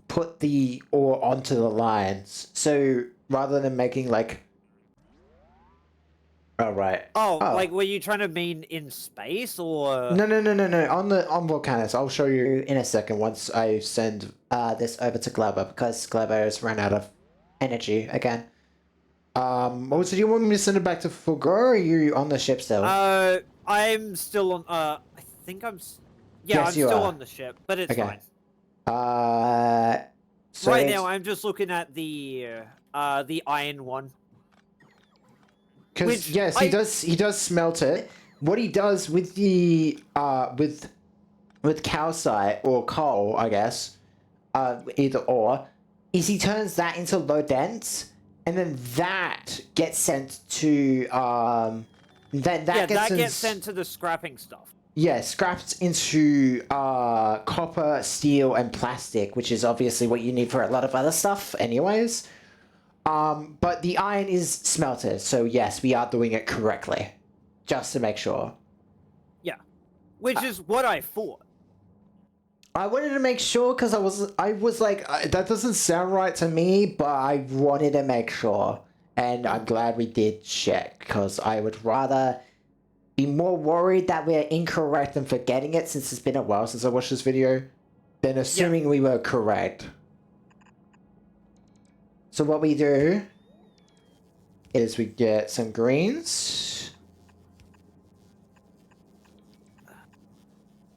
put the ore onto the lines. So rather than making like, oh right, Oh, oh. like were you trying to mean in space or? No. On Volcanus, I'll show you in a second once I send this over to Glover because Glover has run out of energy again. Also, do you want me to send it back to Fulgur, or are you on the ship still? I'm still on. I think yeah, Yes, I'm you still are. on the ship, but it's Okay. fine. So Right it's- now, I'm just looking at the iron one. Because Which yes, he does smelt it. What he does with the with calcite or coal, I guess, either or, is he turns that into low dense, and then that gets sent to then that Yeah, gets that gets sent to the scrapping stuff. yeah, scrapped into copper, steel, and plastic, which is obviously what you need for a lot of other stuff, anyways. But the iron is smelted, so yes, we are doing it correctly. Just to make sure. Yeah, which is what I thought. I wanted to make sure because I was like, that doesn't sound right to me, but I wanted to make sure. And I'm glad we did check, because I would rather be more worried that we're incorrect and forgetting it since it's been a while since I watched this video, than assuming we were correct. So what we do is we get some greens.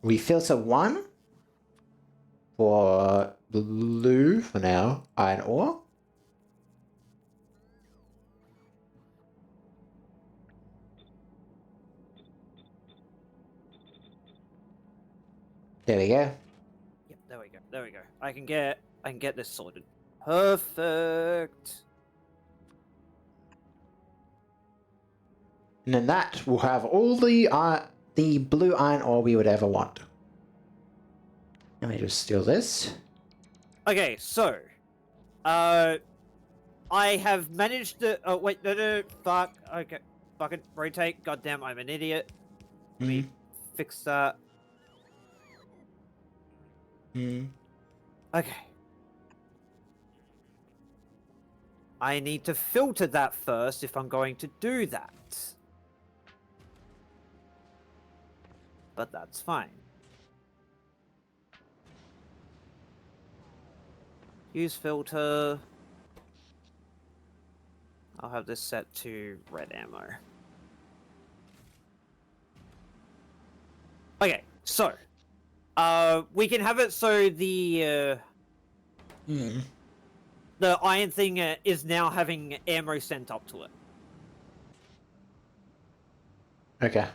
We filter one for blue for now, iron ore. There we go. Yep, there we go. There we go. I can get this sorted. Perfect. And then that will have all the blue iron ore we would ever want. Let me just steal this. Okay, so, I have managed to. Oh wait, no, fuck. Okay, fucking rotate. Goddamn, I'm an idiot. Let me fix that. Okay. I need to filter that first if I'm going to do that. But that's fine. Use filter. I'll have this set to red ammo. Okay, so we can have it so the iron thing is now having ammo sent up to it. Okay.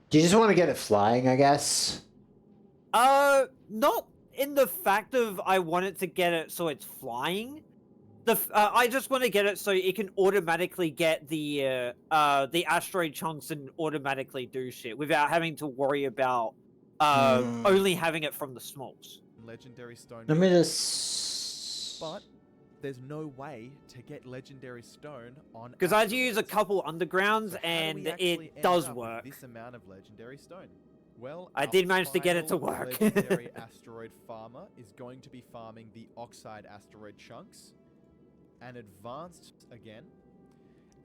Do you just want to get it flying, I guess? Not in the fact of I want it to get it so it's flying. I just want to get it so it can automatically get the asteroid chunks and automatically do shit without having to worry about only having it from the smalls. Legendary stone. Let me just... But there's no way to get legendary stone on. Because I had to use a asteroids. couple undergrounds So how do and we actually it end does up with work. This amount of legendary stone. Well, I our did manage to get it to final work. Legendary asteroid farmer is going to be farming the oxide asteroid chunks, and advanced again.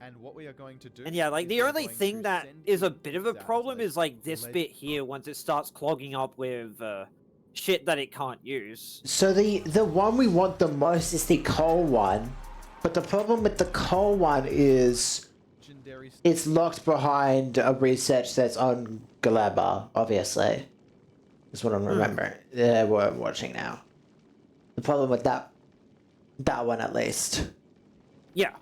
And what we are going to do. And yeah, like is the we're only going thing to that send is a in bit of a that problem is like this leg- bit here once it starts clogging up with shit that it can't use. So the one we want the most is the coal one. But the problem with the coal one is legendary stone. it's locked behind a research that's on Galaba, obviously. That's what I'm remembering. Yeah, we're watching now. The problem with that one at least. Yeah.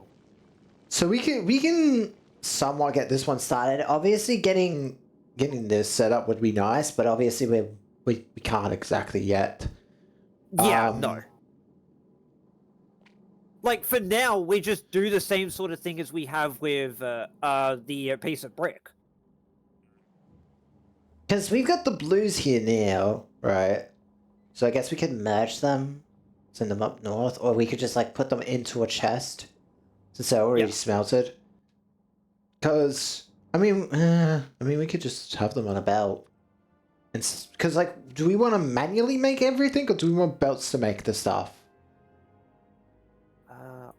So we can somewhat get this one started. Obviously, getting this set up would be nice, but obviously we can't exactly yet. Yeah, no. Like for now, we just do the same sort of thing as we have with the piece of brick. Because we've got the blues here now, right? So I guess we can merge them send them up north, or we could just like put them into a chest since they're already Yeah. smelted. Because I mean, we could just have them on a belt. And because like, do we want to manually make everything, or do we want belts to make the stuff?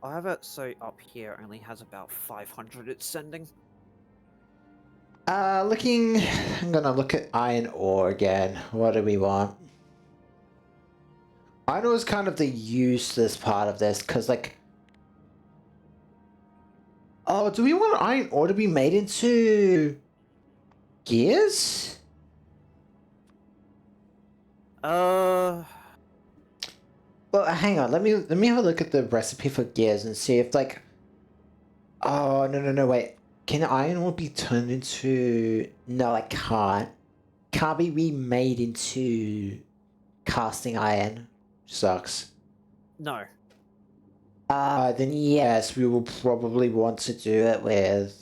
I have it so up here only has about 500 it's sending. I'm gonna look at iron ore again. What do we want? Iron ore is kind of the useless part of this, because like... Oh, do we want iron ore to be made into... gears? Uh, Well, hang on. Let me have a look at the recipe for gears and see if like... Oh, no, wait. Can iron ore be turned into... No, I can't. Can't be remade into casting iron. Sucks. no. Then yes, we will probably want to do it with...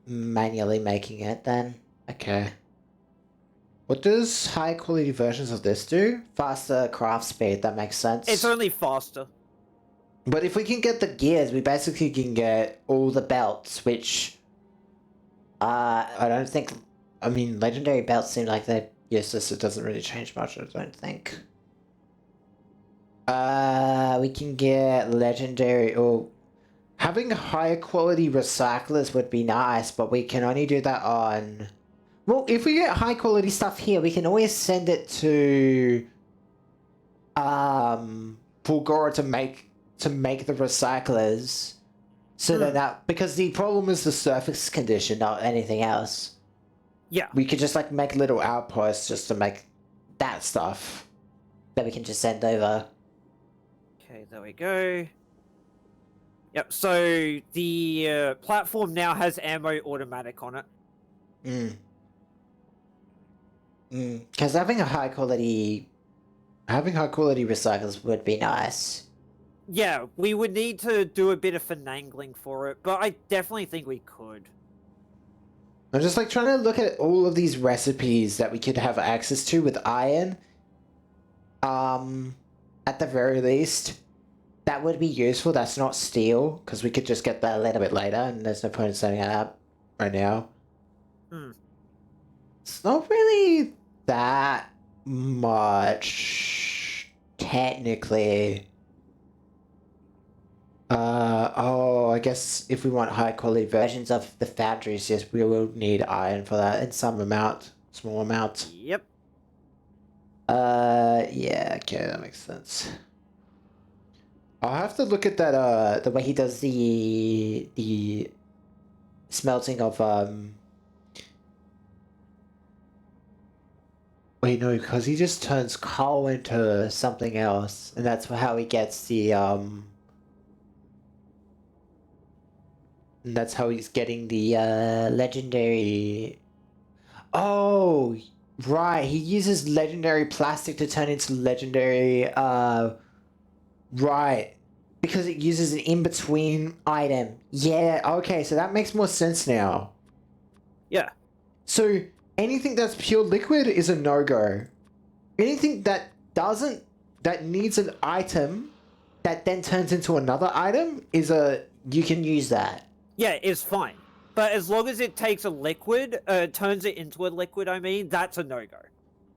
manually making it then. Okay. What does high quality versions of this do? Faster craft speed, that makes sense. It's only faster. But if we can get the gears, we basically can get all the belts, which... I don't think... I mean, legendary belts seem like they're useless. It doesn't really change much, I don't think. We can get legendary... or... Having higher quality recyclers would be nice, but we can only do that on... Well, if we get high quality stuff here, we can always send it to... Fulgora to make the recyclers. So that... Because the problem is the surface condition, not anything else. Yeah. We could just, like, make little outposts just to make that stuff. That we can just send over. Okay, there we go. Yep, so the platform now has ammo automatic on it. Because having high quality recyclers would be nice. Yeah, we would need to do a bit of finagling for it, but I definitely think we could. I'm just like trying to look at all of these recipes that we could have access to with iron. At the very least, that would be useful. That's not steel, because we could just get that a little bit later, and there's no point in setting it up right now. It's not really that much, technically. Oh, I guess if we want high quality versions of the foundries, yes, we will need iron for that in some amount, small amount. Yep. Yeah, okay, that makes sense. I'll have to look at that, the way he does the smelting of, Wait, no, because he just turns coal into something else, and that's how he gets the, and that's how he's getting the, legendary... Oh, right, he uses legendary plastic to turn into legendary, right. Because it uses an in-between item. Yeah, okay, so that makes more sense now. Yeah. So, anything that's pure liquid is a no-go. Anything that needs an item that then turns into another item you can use that. Yeah, it's fine. But as long as it takes a liquid, turns it into a liquid, I mean, that's a no-go.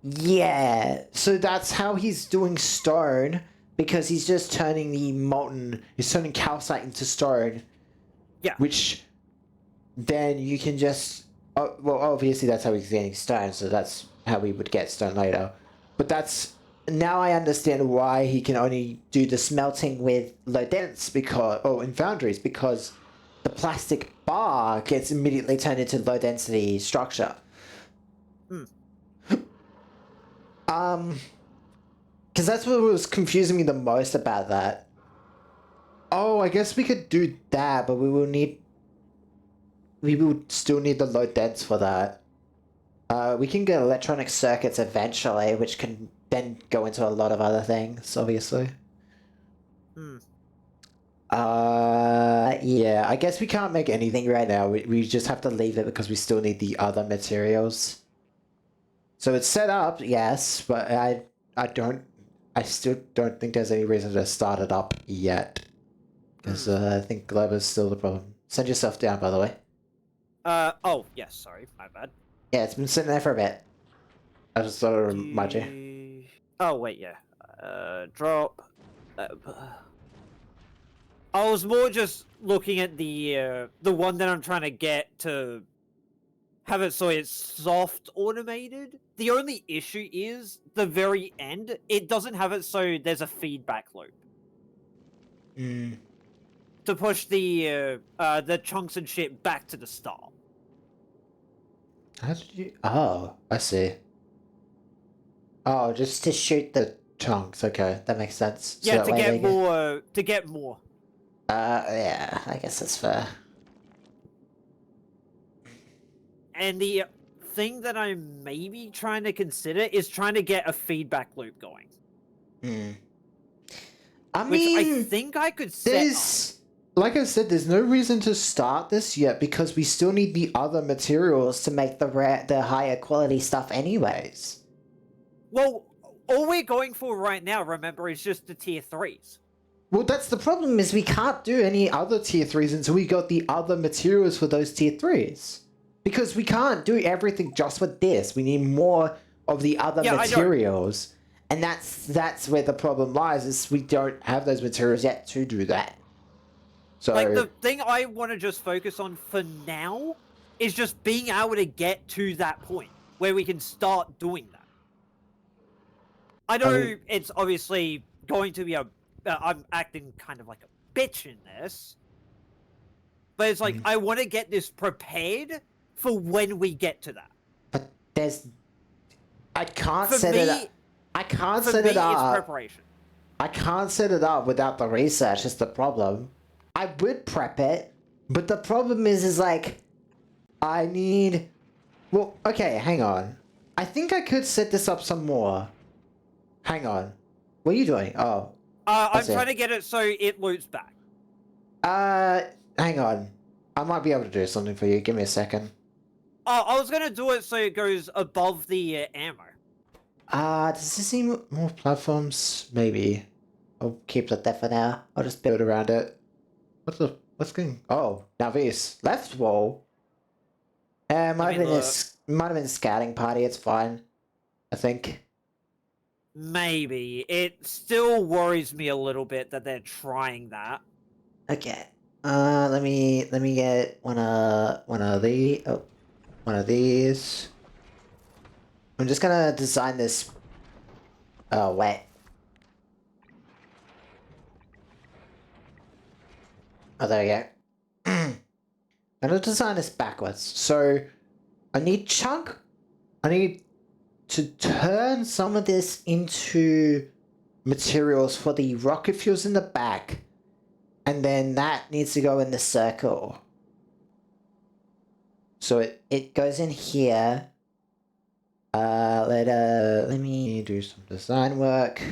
Yeah, so that's how he's doing stone, because he's just turning he's turning calcite into stone. Yeah. Which, then you can just, well, obviously that's how he's getting stone, so that's how we would get stone later. But now I understand why he can only do the smelting with low dense in foundries, because the plastic bar gets immediately turned into low density structure. Because that's what was confusing me the most about that. Oh, I guess we could do that, but we will still need the low dense for that. We can get electronic circuits eventually, which can then go into a lot of other things, obviously. Yeah, I guess we can't make anything right now. We just have to leave it because we still need the other materials. So it's set up, yes, but I still don't think there's any reason to start it up yet. Because I think Glover's still the problem. Send yourself down, by the way. Oh, yes, sorry, my bad. Yeah, it's been sitting there for a bit. I just thought I'd remind you. Oh, wait, yeah. Drop. I was more just looking at the one that I'm trying to get to have it so it's soft automated. The only issue is the very end. It doesn't have it so there's a feedback loop to push the chunks and shit back to the start. How did you... Oh, I see. Oh, just to shoot the chunks. Okay, that makes sense. So Yeah, that to way get they can- more. To get more. Yeah, I guess that's fair. And the thing that I'm maybe trying to consider is trying to get a feedback loop going. I Which mean, I think I could set up. there's... Like I said, there's no reason to start this yet because we still need the other materials to make the higher quality stuff anyways. Well, all we're going for right now, remember, is just the tier 3s. Well, that's the problem is we can't do any other tier 3s until we got the other materials for those tier 3s. Because we can't do everything just with this. We need more of the other materials. And that's where the problem lies, is we don't have those materials yet to do that. So, Like, the thing I want to just focus on for now is just being able to get to that point where we can start doing that. I know it's obviously going to be I'm acting kind of like a bitch in this. But it's like, I want to get this prepared for when we get to that. but there's... I can't For set me, it up. I can't for set me, it it's up. preparation. I can't set it up without the research, is the problem. I would prep it, but the problem is like, I need... Well, okay, hang on. I think I could set this up some more. Hang on. What are you doing? Oh. I'm trying to get it so it loops back. Hang on. I might be able to do something for you. Give me a second. I was going to do it so it goes above the ammo. Does this need more platforms? Maybe. I'll keep that there for now. I'll just build around it. What's going... Oh, now this. Left wall. Might have been a scouting party, it's fine. I think. Maybe. It still worries me a little bit that they're trying that. Okay. Let me get one of these. I'm just gonna design this wet. Oh, there we go. I'm gonna design this backwards. So I need to turn some of this into materials for the rocket fuels in the back. And then that needs to go in the circle. So it goes in here. Let me do some design work.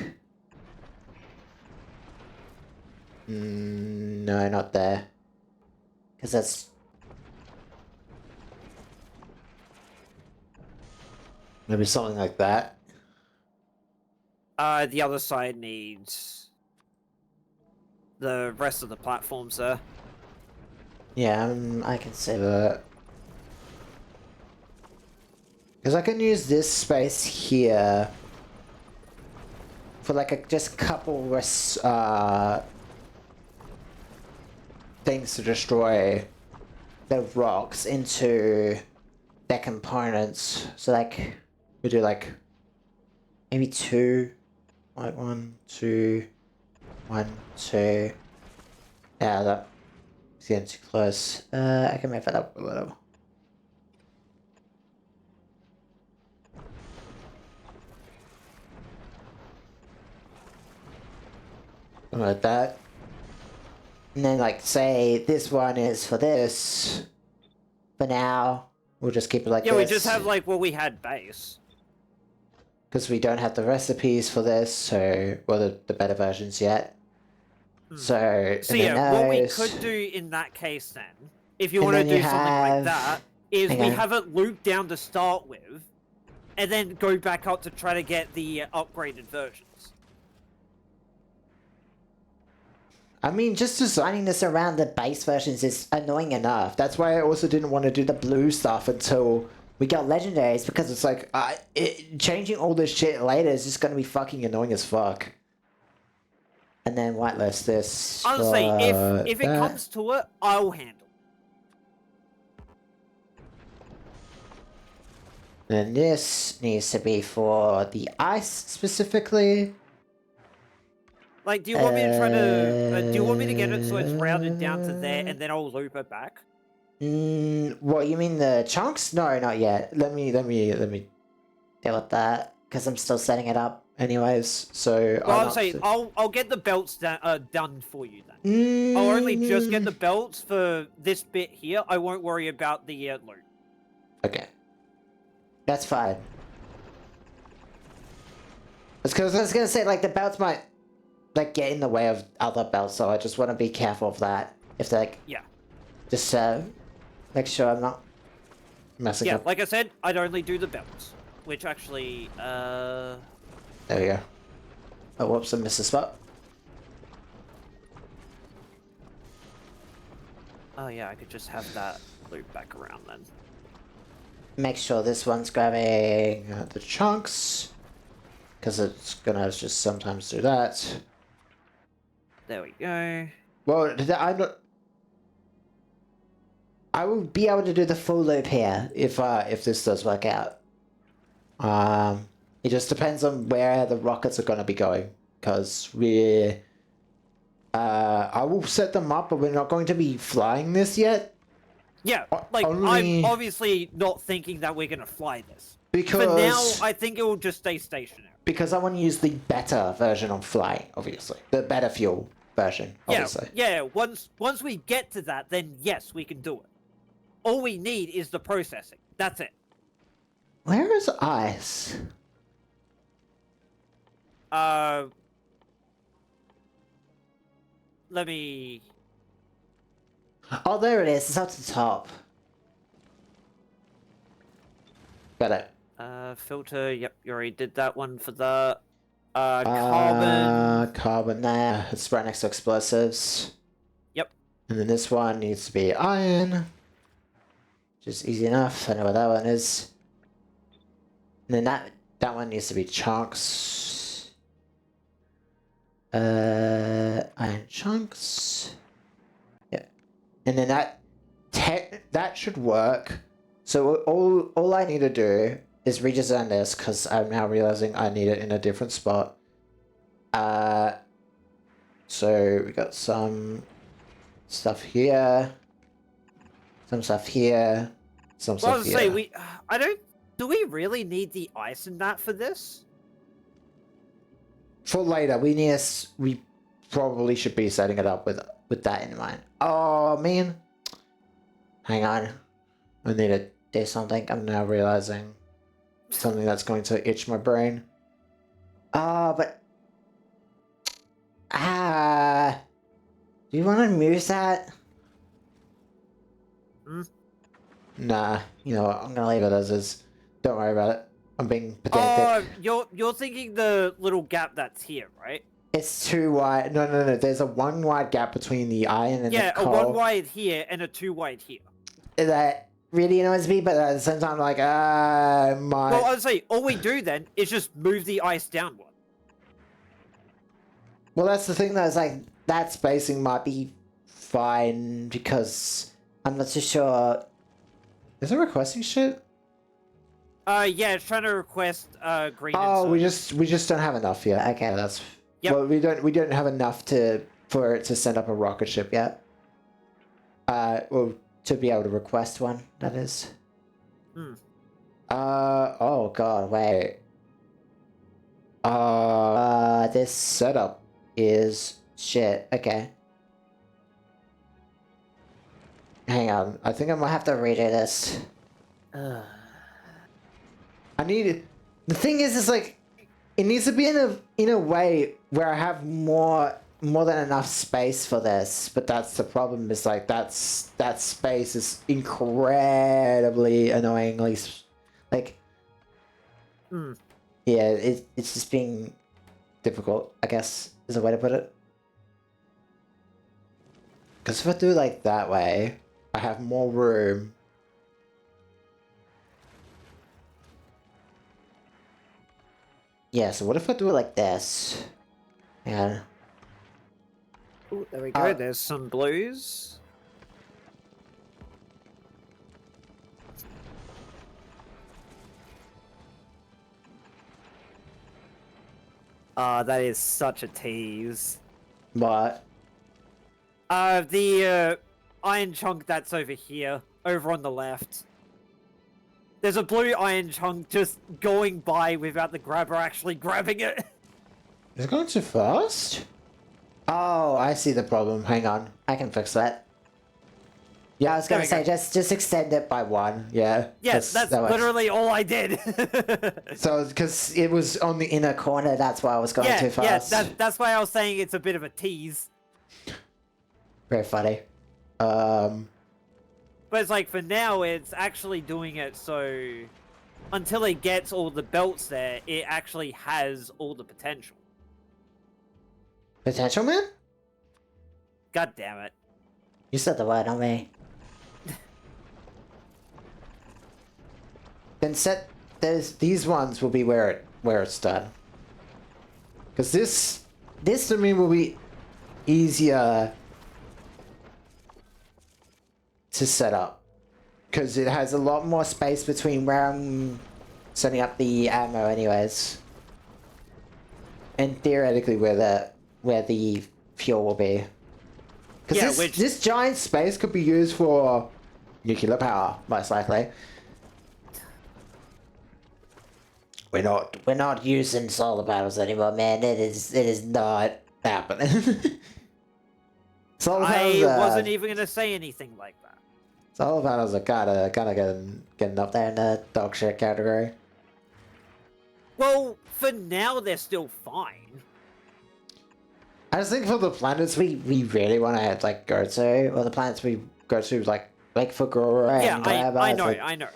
No, not there. Because that's... Maybe something like that. The other side needs the rest of the platforms there. Yeah, I can save it. Because I can use this space here for like just a couple things to destroy the rocks into their components. So like we do like maybe 2, like 1, 2, 1, 2. Yeah, that's getting too close. I can make that up a little. Something like that. And then like say this one is for this. For now, we'll just keep it like this. Yeah, we just have like what we had base. Because we don't have the recipes for this, so well the better versions yet. So yeah, what we could do in that case then, if you want to do something like that, is we have it looped down to start with, and then go back up to try to get the upgraded versions. I mean, just designing this around the base versions is annoying enough. That's why I also didn't want to do the blue stuff until we got legendaries, because it's like, changing all this shit later is just going to be fucking annoying as fuck. And then whitelist this. Honestly, if it that. comes to it, I'll handle. Then this needs to be for the ice specifically. Like, do you want me to try to? Do you want me to get it so it's rounded down to there, and then I'll loop it back? What, you mean the chunks? No, not yet. Let me deal with that, because I'm still setting it up anyways. So Well, I'll say I'll get the belts done for you then. I'll only just get the belts for this bit here. I won't worry about the loot. Okay, that's fine. It's because I was gonna say, like, the belts might like get in the way of other belts, so I just want to be careful of that. If they're like, Yeah. just make sure I'm not messing up. Like I said, I'd only do the belts, which actually, There we go. Oh, whoops, I missed a spot. Oh yeah, I could just have that loop back around then. Make sure this one's grabbing the chunks, because it's gonna just sometimes do that. There we go. Well, I'm not. I will be able to do the full loop here if this does work out. It just depends on where the rockets are going to be going, because I will set them up, but we're not going to be flying this yet. Yeah, like, only- I'm obviously not thinking that we're gonna fly this. Because For now, I think it will just stay stationary. because I want to use the better version of flying, obviously. The better fuel version, obviously. Yeah, once we get to that, then yes, we can do it. All we need is the processing. That's it. Where is ice? Let me... Oh, there it is. It's up to the top. Got it. Filter, yep, you already did that one for the... carbon... Carbon there. It's right next to explosives. Yep. And then this one needs to be iron. Just easy enough. I know what that one is. And then that one needs to be chunks. Iron chunks. Yeah. And then that should work. So all I need to do is redesign this, because I'm now realizing I need it in a different spot. So we got some stuff here, some stuff here, some Well, I stuff was here. say, I don't... Do we really need the ice in that for this? For later, we probably should be setting it up with that in mind. Oh man, hang on, I need to do something. I'm now realizing something that's going to itch my brain. But do you want to move that? Nah, you know what? I'm gonna leave it as is. Don't worry about it. I'm being pedantic. You're thinking the little gap that's here, right? It's too wide. No. There's a one wide gap between the iron and Yeah, the a coal. one wide here and a two wide here. That really annoys me, but at the same time, like, my... Well, I would say, all we do then is just move the ice downward. Well, that's the thing, though, is like, that spacing might be fine, because I'm not too sure... Is it requesting shit? Yeah, it's trying to request, green Oh, insert. we just don't have enough yet. Okay, that's... Yep. Well, we don't have enough for it to send up a rocket ship yet. Well, to be able to request one, that is. Oh god, wait. This setup is shit. Okay. Hang on, I think I might have to redo this. I need it. The thing is like, it needs to be in a way where I have more than enough space for this. But that's the problem. Is like that space is incredibly annoyingly like. Hmm. Yeah, it's just being difficult, I guess, is a way to put it. Because if I do it like that way, I have more room. Yeah, so what if I do it like this? Yeah. Ooh, there we go. Uh, There's some blues. Ah, that is such a tease. But The iron chunk that's over here, over on the left. There's a blue iron chunk just going by without the grabber actually grabbing it. is it going too fast? Oh, I see the problem. Hang on, I can fix that. Yeah, I was There gonna we say go. just extend it by one. Yeah. Yes, that's that works. literally all I did. So because it was on the inner corner, that's why I was going too yeah, fast. that's why I was saying it's a bit of a tease. Very funny. But it's like, for now, it's actually doing it so until it gets all the belts there, it actually has all the potential. Potential man? God damn it. You said the word, not me. Then set these ones will be where it's done. Because this to me will be easier to set up. Because it has a lot more space between where I'm setting up the ammo anyways. And theoretically where the fuel will be. Because Yeah, this giant space could be used for nuclear power, most likely. We're not using solar panels anymore, man. It is not happening. Solar panels I wasn't even gonna say anything like that. solar panels are kinda getting up there in the dog shit category. Well, for now, they're still fine. I just think for the planets we really want to like go to, or the planets we go to like Factorio and Yeah, Glabber, I it's know, like I know.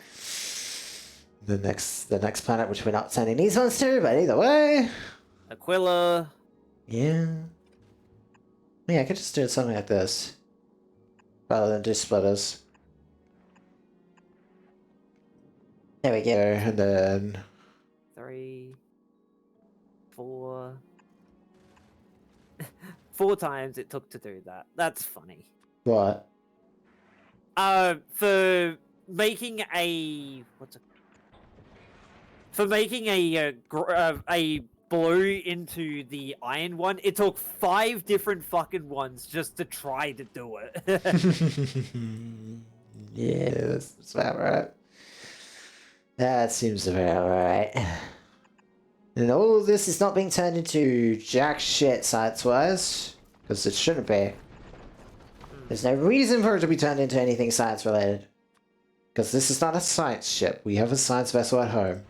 the next planet, which we're not sending these ones to, but either way, Aquila. yeah, I could just do something like this rather than do splitters. There we go, and then 3, 4. 4 times it took to do that. That's funny. what? For making a a blue into the iron one, it took 5 different fucking ones just to try to do it. Yeah, that's about right. That seems about right. And all of this is not being turned into jack shit science-wise, because it shouldn't be. There's no reason for it to be turned into anything science-related. Because this is not a science ship. We have a science vessel at home.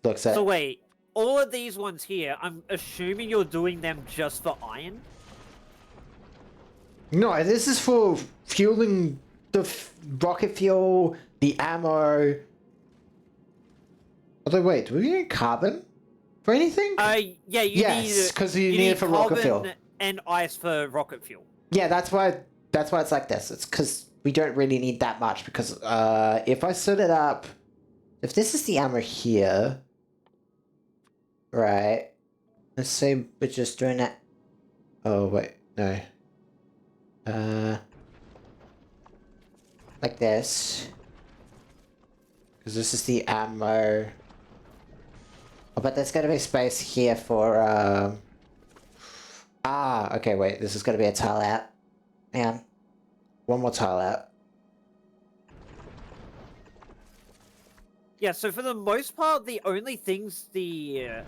Looks at... So wait, all of these ones here, I'm assuming you're doing them just for iron? No, this is for fueling the rocket fuel, the ammo... Although, wait, do we need carbon for anything? Yeah, you need... Yes, because you need it for rocket fuel. carbon and ice for rocket fuel. Yeah, that's why it's like this. It's because we don't really need that much, because if I set it up... If this is the ammo here... Right. Let's say we're just doing that... Oh, wait, no. Like this. Because this is the ammo... Oh, but there's gotta be space here for, Ah, okay, wait, this is gonna be a tile out. Hang on. One more tile out. Yeah, so for the most part, the only things the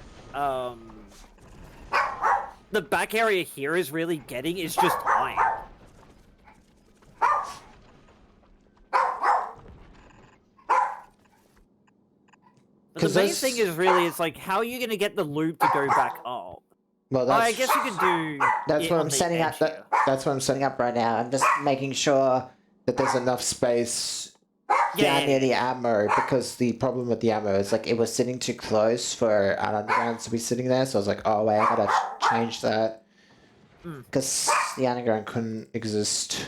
back area here is really getting is just iron. But the 'Cause main those- thing is really, it's like, how are you going to get the loop to go back up? Well, Oh, I guess you could do. that's it what on I'm the setting up. edge here. That's what I'm setting up right now. I'm just making sure that there's enough space down near the ammo, because the problem with the ammo is like it was sitting too close for an underground to be sitting there. So I was like, oh wait, I gotta change that because the underground couldn't exist.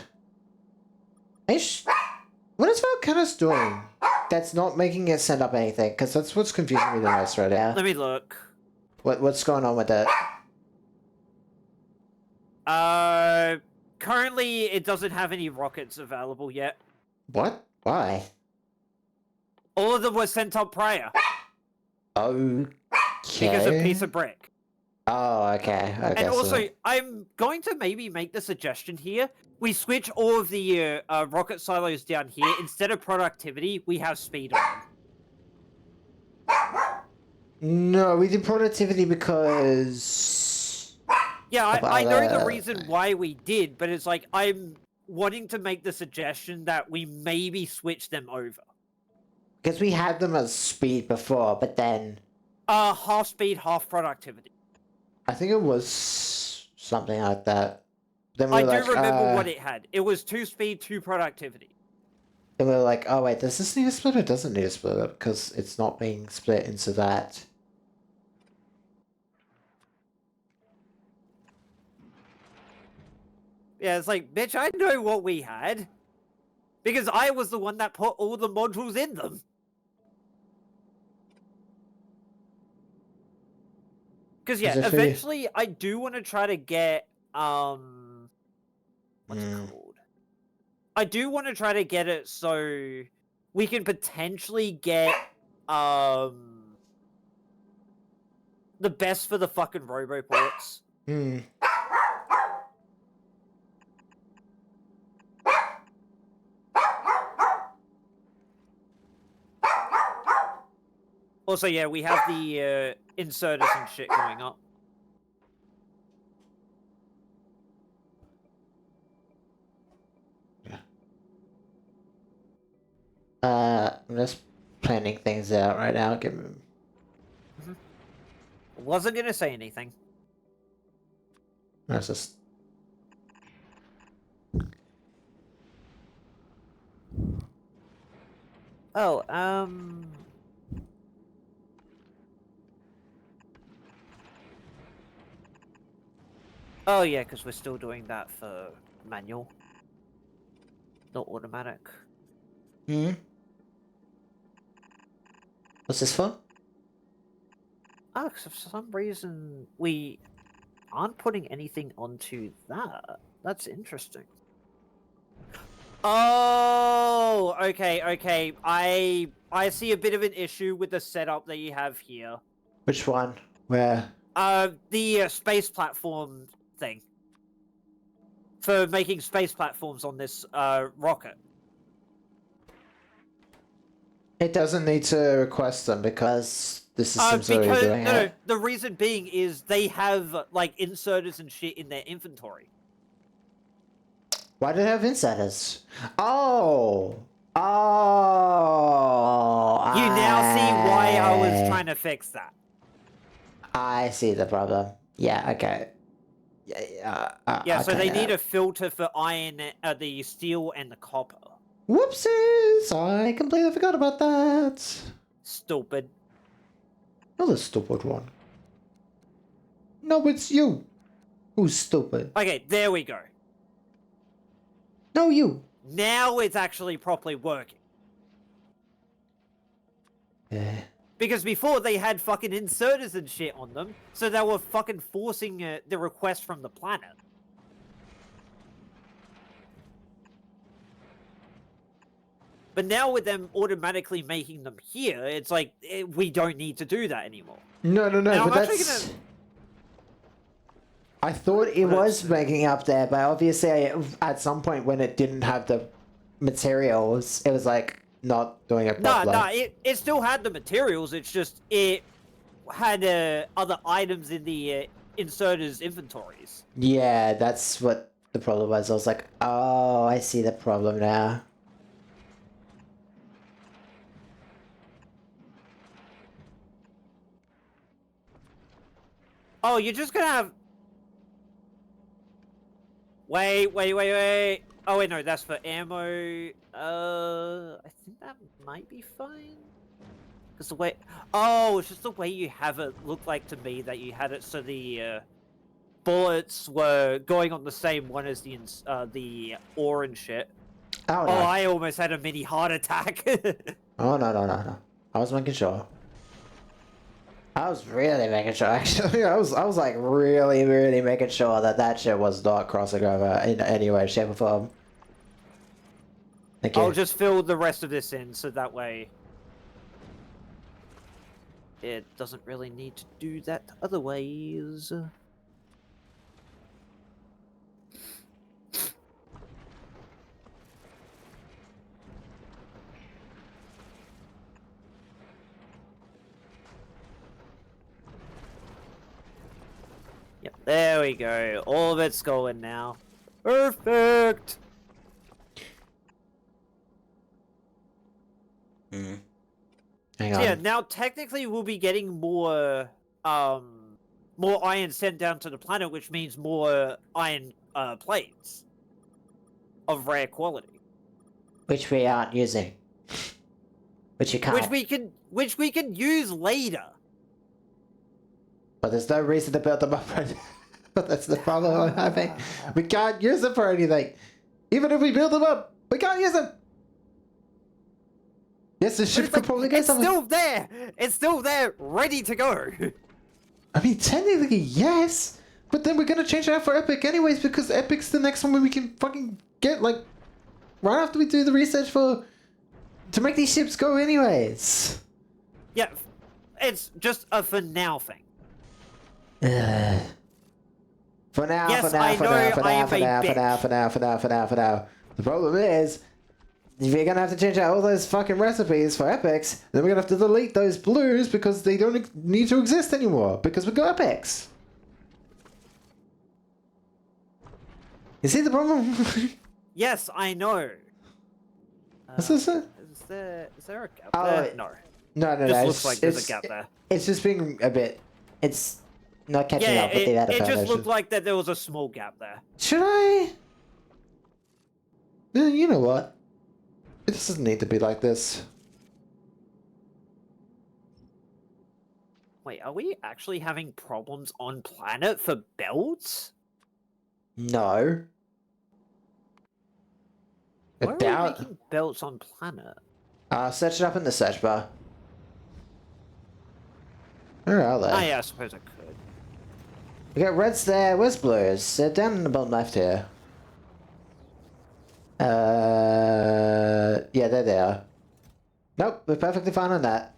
What is Volcano's doing? That's not making it send up anything, because that's what's confusing me the most right now. Let me look. What's going on with that? Currently it doesn't have any rockets available yet. What? Why? All of them were sent up prior. Okay. Because of piece of brick. Oh, okay. Okay. And so- also, I'm going to maybe make the suggestion here. We switch all of the rocket silos down here. Instead of productivity, we have speed on them. No, we did productivity because. Yeah, About I know the that. reason why we did, but it's like, I'm wanting to make the suggestion that we maybe switch them over. Because we had them as speed before, but then. Half speed, half productivity. I think it was something like that. Then we I were do like, remember what it had. It was 2 speed, 2 productivity. Then we were like, oh wait, does this need a split or doesn't need a split? Because it's not being split into that. Yeah, it's like, bitch, I know what we had. Because I was the one that put all the modules in them. Because, yeah, Is it for you? eventually I do want to try to get, what's it called? I do want to try to get it so we can potentially get, the best for the fucking roboports. Hmm. Also, yeah, we have the, inserters and shit going up. I'm just planning things out right now. Wasn't gonna say anything. That's just. Oh, oh yeah, because we're still doing that for manual. Not automatic. Hmm. What's this for? Oh, 'cause for some reason we aren't putting anything onto that. That's interesting. Oh, okay. I see a bit of an issue with the setup that you have here. Which one? Where? The space platform thing. For making space platforms on this rocket. It doesn't need to request them because the system's already doing no, it. the reason being is they have like inserters and shit in their inventory. Why do they have insiders? Oh! Oh! You now see why I was trying to fix that. I see the problem. Yeah, okay. Yeah, so okay, they need a filter for iron, the steel, and the copper. Whoopsies! I completely forgot about that. Stupid. Another stupid one. No, it's you. Who's stupid? Okay, there we go. No, you. Now it's actually properly working. Yeah. Because before they had fucking inserters and shit on them, so they were fucking forcing the request from the planet. But now with them automatically making them here, it's like, we don't need to do that anymore. No, And but I'm actually that's... gonna... I thought it What was else? making up there, but obviously at some point when it didn't have the materials, it was like not doing it properly. Nah, it still had the materials, it's just, it had other items in the inserters' inventories. Yeah, that's what the problem was. I was like, oh, I see the problem now. Oh, you're just gonna have... Wait. Oh wait, no, that's for ammo. I think that might be fine. Cause the way, oh, it's just the way you have it looked like to me that you had it so the bullets were going on the same one as the ore and shit. Oh, Oh, no. I almost had a mini heart attack. Oh, no. I was making sure. I was really making sure, actually. I was like really making sure that that shit was not crossing over in any way, shape, or form. Thank you. I'll just fill the rest of this in so that way it doesn't really need to do that otherwise. Yep, there we go. All of it's going now. Perfect! Hang So on. yeah, now technically we'll be getting more iron sent down to the planet, which means more iron plates of rare quality. Which we aren't using. Which you can't. Which we can use later. But there's no reason to build them up right now. But that's the problem I'm having. We can't use them for anything. Even if we build them up, we can't use them. Yes, the ship could probably go It's somewhere. still there! It's still there, ready to go! I mean, technically, yes. But then we're gonna change it out for Epic anyways, because Epic's the next one where we can fucking get, like, right after we do the research to make these ships go anyways. Yeah, it's just a for now thing. For now, Yes, for now, I for know now, for I now, am for a now, for now, bitch. for now, for now, for now, for now. The problem is, if you're gonna have to change out all those fucking recipes for epics, then we're gonna have to delete those blues because they don't need to exist anymore because we got epics. You see the problem? Yes, I know. What's this? Is there a gap Oh, there? No. No, Just no. looks like there's a gap there. It's just being a bit. It's not catching Yeah, up with the other it just version. looked like that there was a small gap there. Should I? You know what? It doesn't need to be like this. Wait, are we actually having problems on planet for belts? No. Why are we About. making belts on planet? Search it up in the search bar. Where are they? Oh yeah, I suppose I could. We got reds there. Where's blues? They're down in the bottom left here. Yeah, there they are. Nope, we're perfectly fine on that.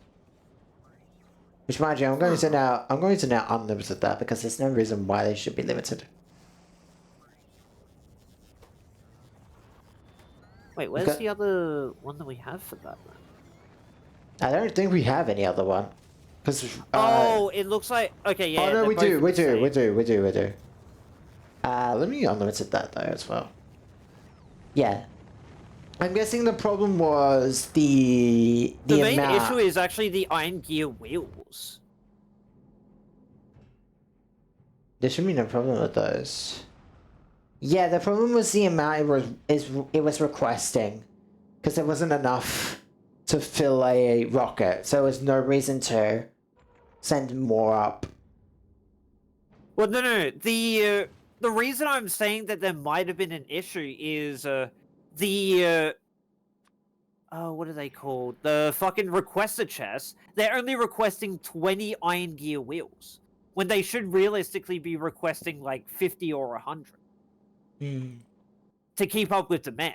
Which, mind you, I'm going to now unlimited that because there's no reason why they should be limited. Wait, where's got- the other one that we have for that then? I don't think we have any other one. Cause, Oh, it looks like... Okay, yeah. oh no, they're we both do. the same. We do. Let me unlimited that though as well. Yeah. I'm guessing the problem was the main amount. issue is actually the iron gear wheels. There should be no problem with those. Yeah, the problem was the amount it was requesting, because there wasn't enough to fill a rocket, so there was no reason to send more up. Well, no. The reason I'm saying that there might have been an issue is what are they called? The fucking requester chests. They're only requesting 20 iron gear wheels when they should realistically be requesting like 50 or 100 to keep up with demand.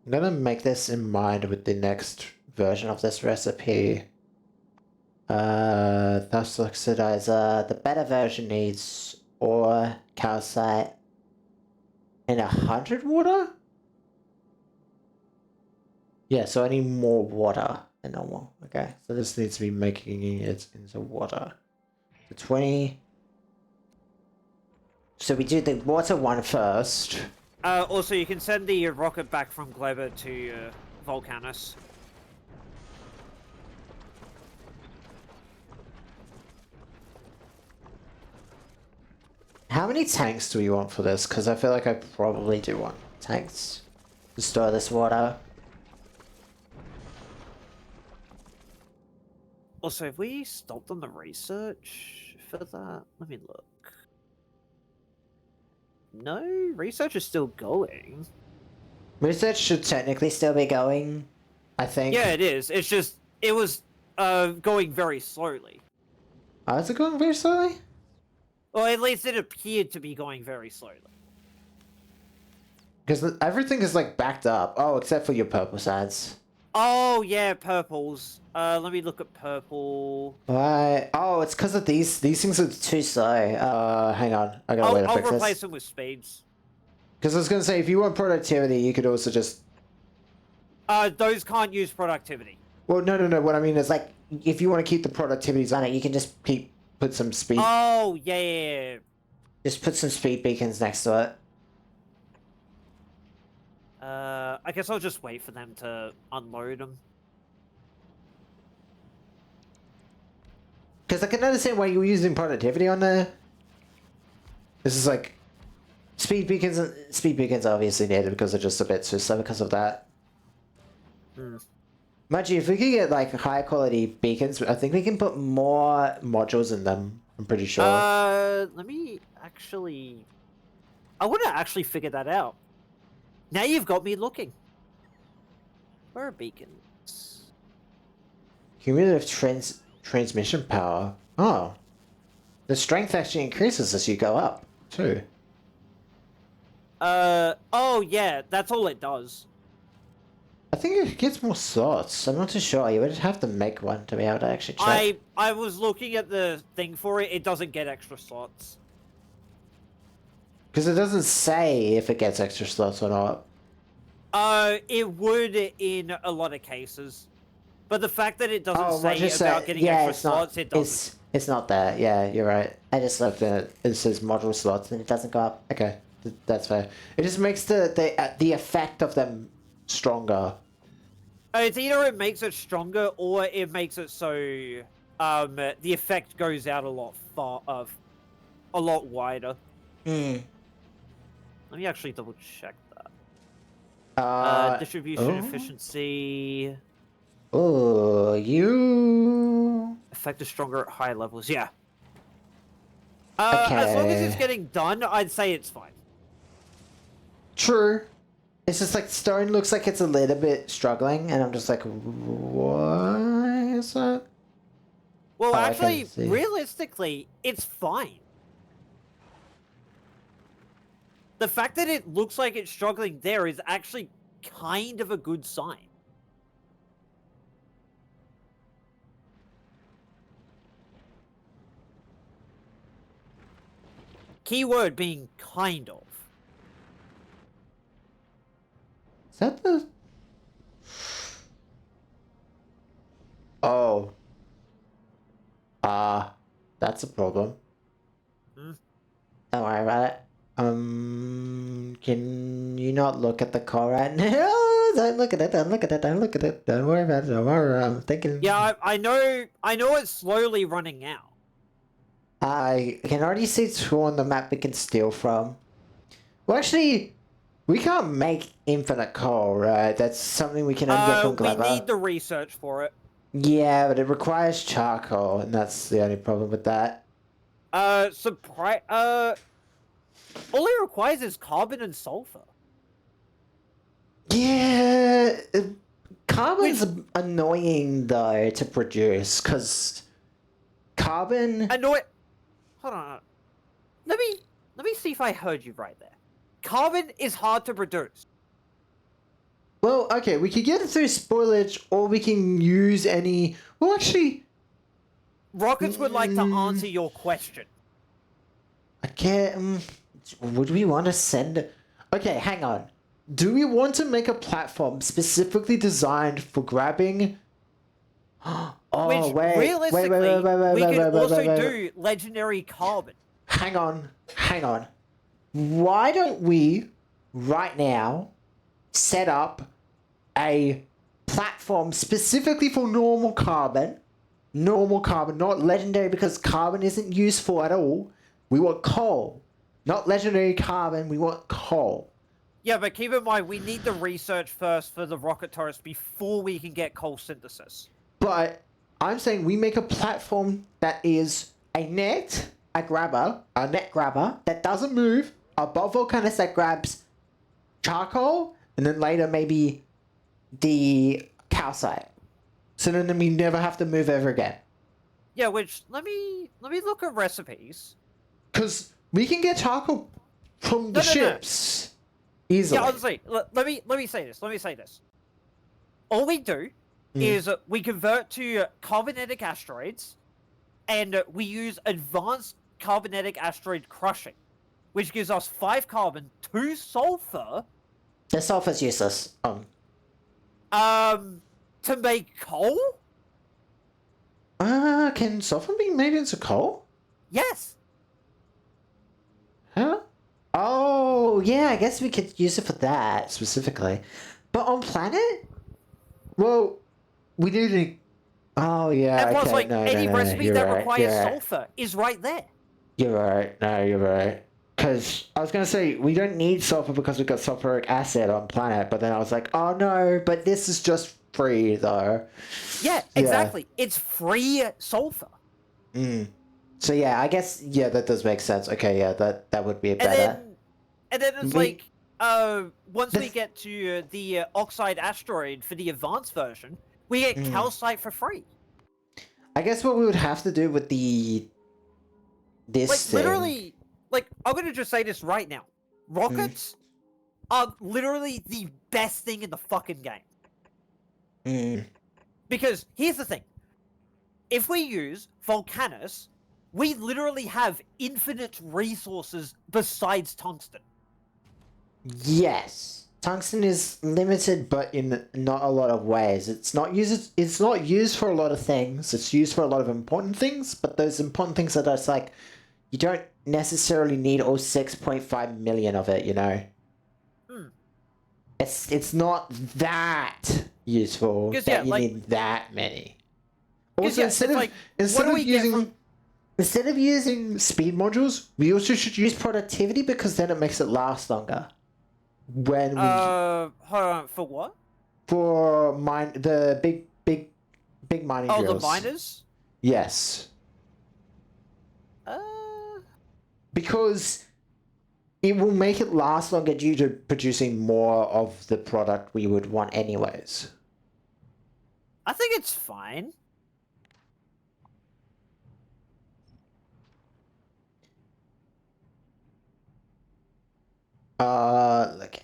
I'm gonna make this in mind with the next version of this recipe. Dust oxidizer. The better version needs ore, calcite, and 100 water? Yeah, so I need more water than normal. Okay, so this needs to be making it into water. So 20. So we do the water one first. Also, you can send the rocket back from Glover to Volcanus. How many tanks do we want for this? Because I feel like I probably do want tanks to store this water. Also, have we stopped on the research for that? Let me look. No, research is still going. Research should technically still be going, I think. Yeah, it is. It's just, it was going very slowly. Oh, is it going very slowly? Or at least it appeared to be going very slowly. Because everything is like backed up. Oh, except for your purple sides. Oh, yeah, purples. Let me look at purple. Why? Oh, it's because of these things are too slow. Hang on. I got a way to I'll fix replace this. them with speeds. Because I was going to say, if you want productivity, you could also just... Those can't use productivity. Well, no. What I mean is, like, if you want to keep the productivities on it, you can just put some speed... Oh, yeah. Just put some speed beacons next to it. I guess I'll just wait for them to unload them. Because I can understand why you're using productivity on there. This is like... Speed beacons are obviously needed because they're just a bit too slow because of that. Imagine if we could get like higher quality beacons, I think we can put more modules in them. I'm pretty sure. Let me actually... I want to actually figure that out. Now you've got me looking. Where are beacons? Cumulative transmission power. Oh. The strength actually increases as you go up, too. Oh yeah, that's all it does. I think it gets more slots. I'm not too sure. You would have to make one to be able to actually check. I was looking at the thing for it. It doesn't get extra slots. Because it doesn't say if it gets extra slots or not. It would in a lot of cases. But the fact that it doesn't say just about getting extra slots, it doesn't. It's not there. Yeah, you're right. I just looked at it. It says module slots and it doesn't go up. Okay, that's fair. It just makes the effect of them stronger. It's either it makes it stronger or it makes it so the effect goes out a lot wider. Let me actually double check that. Distribution efficiency. Oh, you. Effect is stronger at high levels. Yeah. As long as it's getting done, I'd say it's fine. True. It's just like stone looks like it's a little bit struggling, and I'm just like, why is that? Well, Oh, I actually, can see. realistically, it's fine. The fact that it looks like it's struggling there is actually kind of a good sign. Keyword being kind of. Is that the... Oh. That's a problem. Don't worry about it. Can you not look at the call right now? Don't look at it, don't look at it, don't look at it. Don't worry about it, don't worry, I'm thinking... Yeah, I know it's slowly running out. I can already see two on the map we can steal from. Well, actually, we can't make infinite coal, right? That's something we can only get from Glover. We need the research for it. Yeah, but it requires charcoal, and that's the only problem with that. All it requires is carbon and sulfur. Yeah, carbon's annoying though to produce, because carbon... Hold on. Let me see if I heard you right there. Carbon is hard to produce. Well, okay, we could get it through spoilage, or we can use any... Well, actually... Rockets would like to answer your question. I can't... Would we want to send... Okay, hang on. Do we want to make a platform specifically designed for grabbing... Which, realistically, we could also do legendary carbon. Hang on. Why don't we, right now, set up a platform specifically for normal carbon, not legendary, because carbon isn't useful at all. We want coal. Not legendary carbon, we want coal. Yeah, but keep in mind, we need the research first for the rocket turrets before we can get coal synthesis. But I'm saying we make a platform that is a net grabber that doesn't move, above volcanics that grabs charcoal, and then later maybe the calcite. So then we never have to move ever again. Yeah, which let me look at recipes. Because we can get charcoal from the No. ships easily. Yeah, honestly, let me say this. Let me say this. All we do is we convert to carbonetic asteroids, and we use advanced carbonetic asteroid crushing, which gives us 5 carbon, 2 sulfur. The sulfur's useless. To make coal. Can sulfur be made into coal? Yes. Huh? Oh, yeah, I guess we could use it for that specifically. But on planet? Well, we do need... Oh, yeah, And plus, okay, like, any recipe you're that right, requires you're right. sulfur is right there. You're right, no, you're right. Because I was going to say, we don't need sulfur because we've got sulfuric acid on planet, but then I was like, oh no, but this is just free, though. Yeah, exactly. It's free sulfur. So yeah, I guess, yeah, that does make sense. Okay, yeah, that would be better. And then it's We- like, once we This- get to the oxide asteroid for the advanced version, we get calcite for free. I guess what we would have to do with this Like, thing... literally, like, I'm gonna just say this right now. Rockets are literally the best thing in the fucking game. Because, here's the thing. If we use Volcanus, we literally have infinite resources besides tungsten. Yes. Tungsten is limited, but in not a lot of ways. It's not used for a lot of things. It's used for a lot of important things, but those important things are just like, you don't necessarily need all 6.5 million of it, you know? It's not that useful that Yeah, you like- need that many. 'Cause, Also, yeah, it's like, what instead do of we get using from- instead of using speed modules, we also should use productivity because then it makes it last longer. When we Hold on, for what? for the big mining Oh, drills. the miners? Yes, Uh, because it will make it last longer due to producing more of the product we would want anyways. I think it's fine. Look.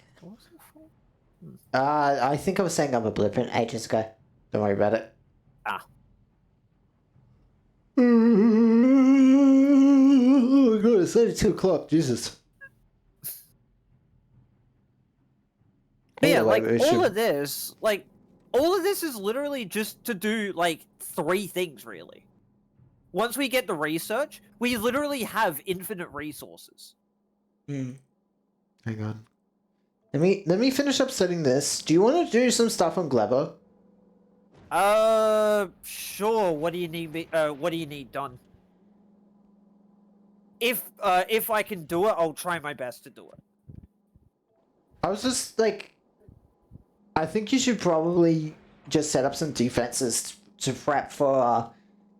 I think I was saying I'm a blueprint ages ago. Don't worry about it. Ah. Oh my god, it's only 2 o'clock, Jesus. But yeah, Anyway, like, we all should- of this, is literally just to do, like, 3 things, really. Once we get the research, we literally have infinite resources. Hang on. Let me finish up setting this. Do you want to do some stuff on Gleber? Sure. What do you need what do you need done? If I can do it, I'll try my best to do it. I was just like, I think you should probably just set up some defenses to prep for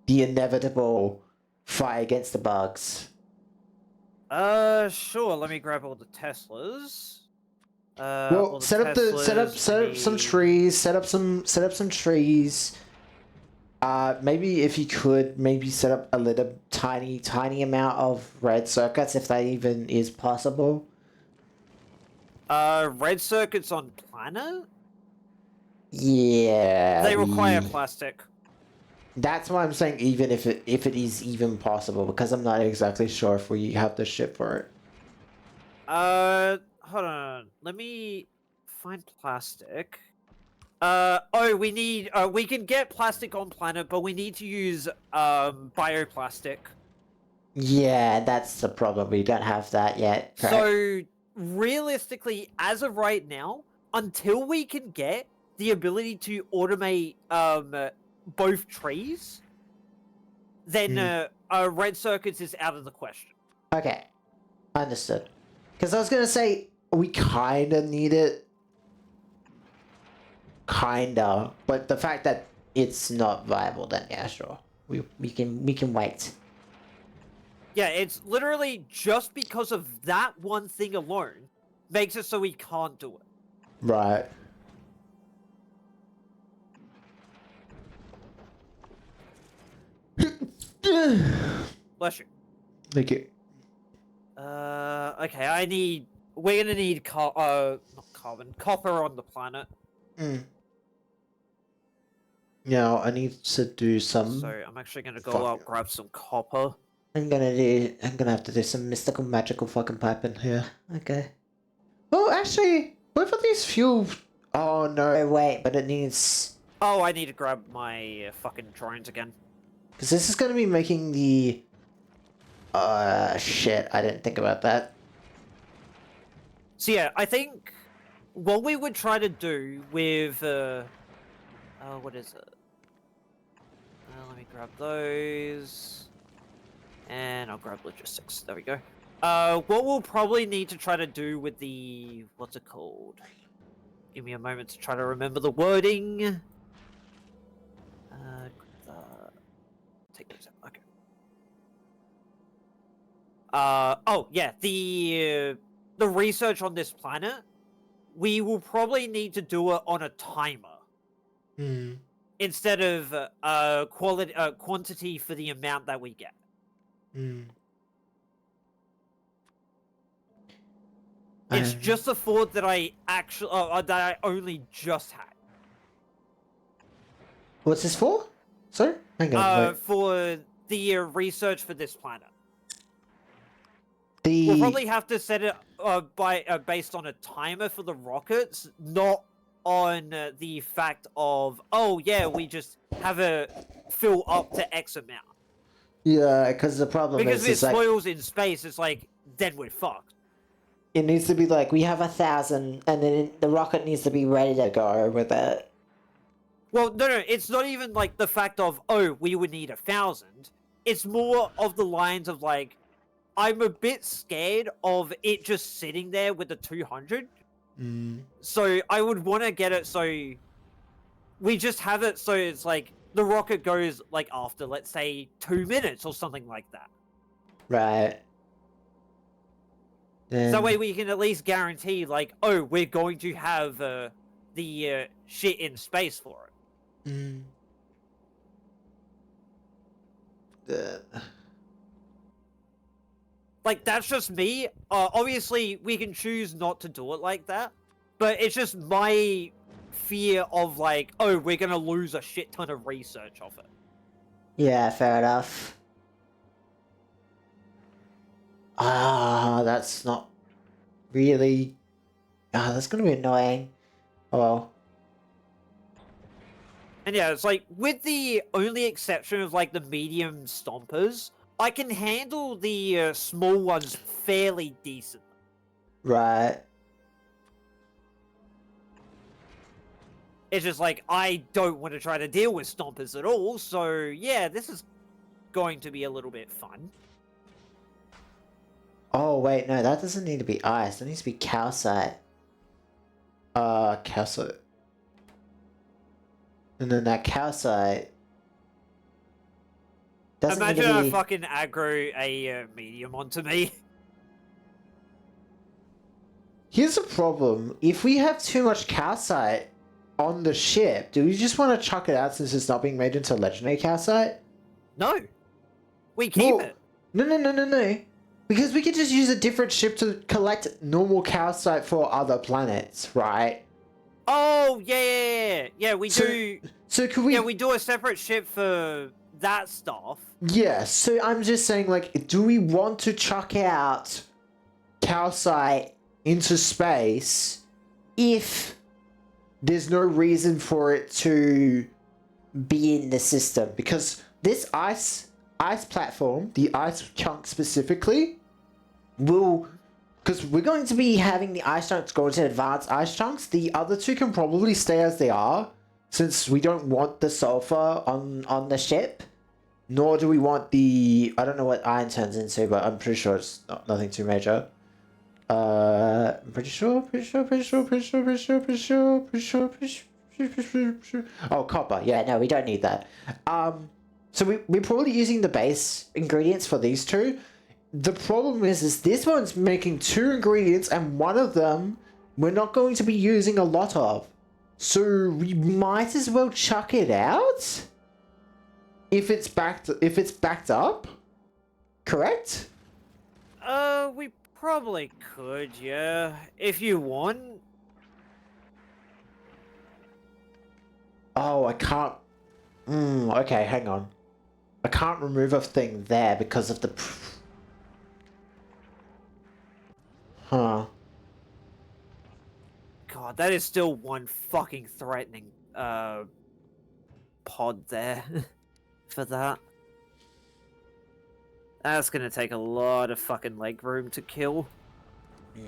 the inevitable fight against the bugs. Sure. Let me grab all the Teslas. All Well, the set up some Teslas, trees. Set up some trees. Maybe if you could, maybe set up a little tiny amount of red circuits if that even is possible. Red circuits on planet? Yeah. They require plastic. That's why I'm saying even if it is even possible, because I'm not exactly sure if we have the ship for it. Hold on. Let me find plastic. We need, we can get plastic on planet, but we need to use, bioplastic. Yeah, that's the problem. We don't have that yet. Right? So, realistically, as of right now, until we can get the ability to automate, both trees, then, red circuits is out of the question. Okay. Understood. Because I was gonna say we kinda need it. Kinda, but the fact that it's not viable, then yeah, sure. We can wait. Yeah, it's literally just because of that one thing alone makes it so we can't do it. Right. Bless you. Thank you. Okay, we're gonna need not carbon, copper on the planet. Mm. Yeah, I need to do some. So I'm actually gonna go Fuck. out grab some copper. I'm gonna have to do some mystical magical fucking piping here. Okay. Oh, actually, both of these fuel. Oh no, wait, but it needs. Oh, I need to grab my fucking drones again. Because this is gonna be making the. Shit, I didn't think about that. So yeah, I think what we would try to do with what is it? Let me grab those. And I'll grab logistics. There we go. What we'll probably need to try to do with the... What's it called? Give me a moment to try to remember the wording. Take those out. Okay. Oh, yeah. The research on this planet, we will probably need to do it on a timer. Hmm. Instead of quantity for the amount that we get. Hmm. It's just a thought that I actually that I only just had. What's this for? Sorry? Hang on, wait. For the research for this planet. The... We'll probably have to set it based on a timer for the rockets, not on the fact of, oh yeah, we just have a fill up to X amount. Yeah, because the problem Because is... if it like, spoils in space, it's like, then we're fucked. it needs to be like, we have 1,000, and then the rocket needs to be ready to go with it. Well, no, it's not even like the fact of, oh, we would need 1,000. It's more of the lines of like, I'm a bit scared of it just sitting there with the 200. Mm. So I would want to get it so we just have it so it's like the rocket goes like after, let's say, 2 minutes or something like that. Right. So that way we can at least guarantee like, oh, we're going to have the shit in space for it. Mm. Like, that's just me. Obviously, we can choose not to do it like that. But it's just my fear of, like, oh, we're gonna lose a shit ton of research of it. Yeah, fair enough. That's not really... that's gonna be annoying. Oh well. And yeah, it's like, with the only exception of, like, the medium stompers, I can handle the small ones fairly decently. Right. It's just like, I don't want to try to deal with stompers at all, so yeah, this is going to be a little bit fun. Oh, wait, no, that doesn't need to be ice. That needs to be calcite. Calcite. And then that calcite... doesn't need Imagine to I be... fucking aggro a medium onto me. Here's the problem. If we have too much calcite on the ship, do we just want to chuck it out since it's not being made into legendary calcite? No. We keep Well, it. No. Because we could just use a different ship to collect normal calcite for other planets, right? Oh, yeah, we do... So could we... Yeah, we do a separate ship for that stuff. Yeah, so I'm just saying, like, do we want to chuck out calcite into space if there's no reason for it to be in the system? Because this ice platform, the ice chunk specifically, will... Because we're going to be having the ice chunks go to advanced ice chunks. The other two can probably stay as they are, since we don't want the sulfur on the ship. Nor do we want the... I don't know what iron turns into, but I'm pretty sure it's nothing too major. I'm pretty sure. Oh, copper. Yeah, no, we don't need that. So we're probably using the base ingredients for these two. The problem is this one's making 2 ingredients, and one of them we're not going to be using a lot of. So we might as well chuck it out if it's backed up. Correct? We probably could, yeah, if you want. Oh, I can't. Okay, hang on. I can't remove a thing there because of the. Huh. God, that is still one fucking threatening pod there for that. That's gonna take a lot of fucking leg room to kill. Yeah.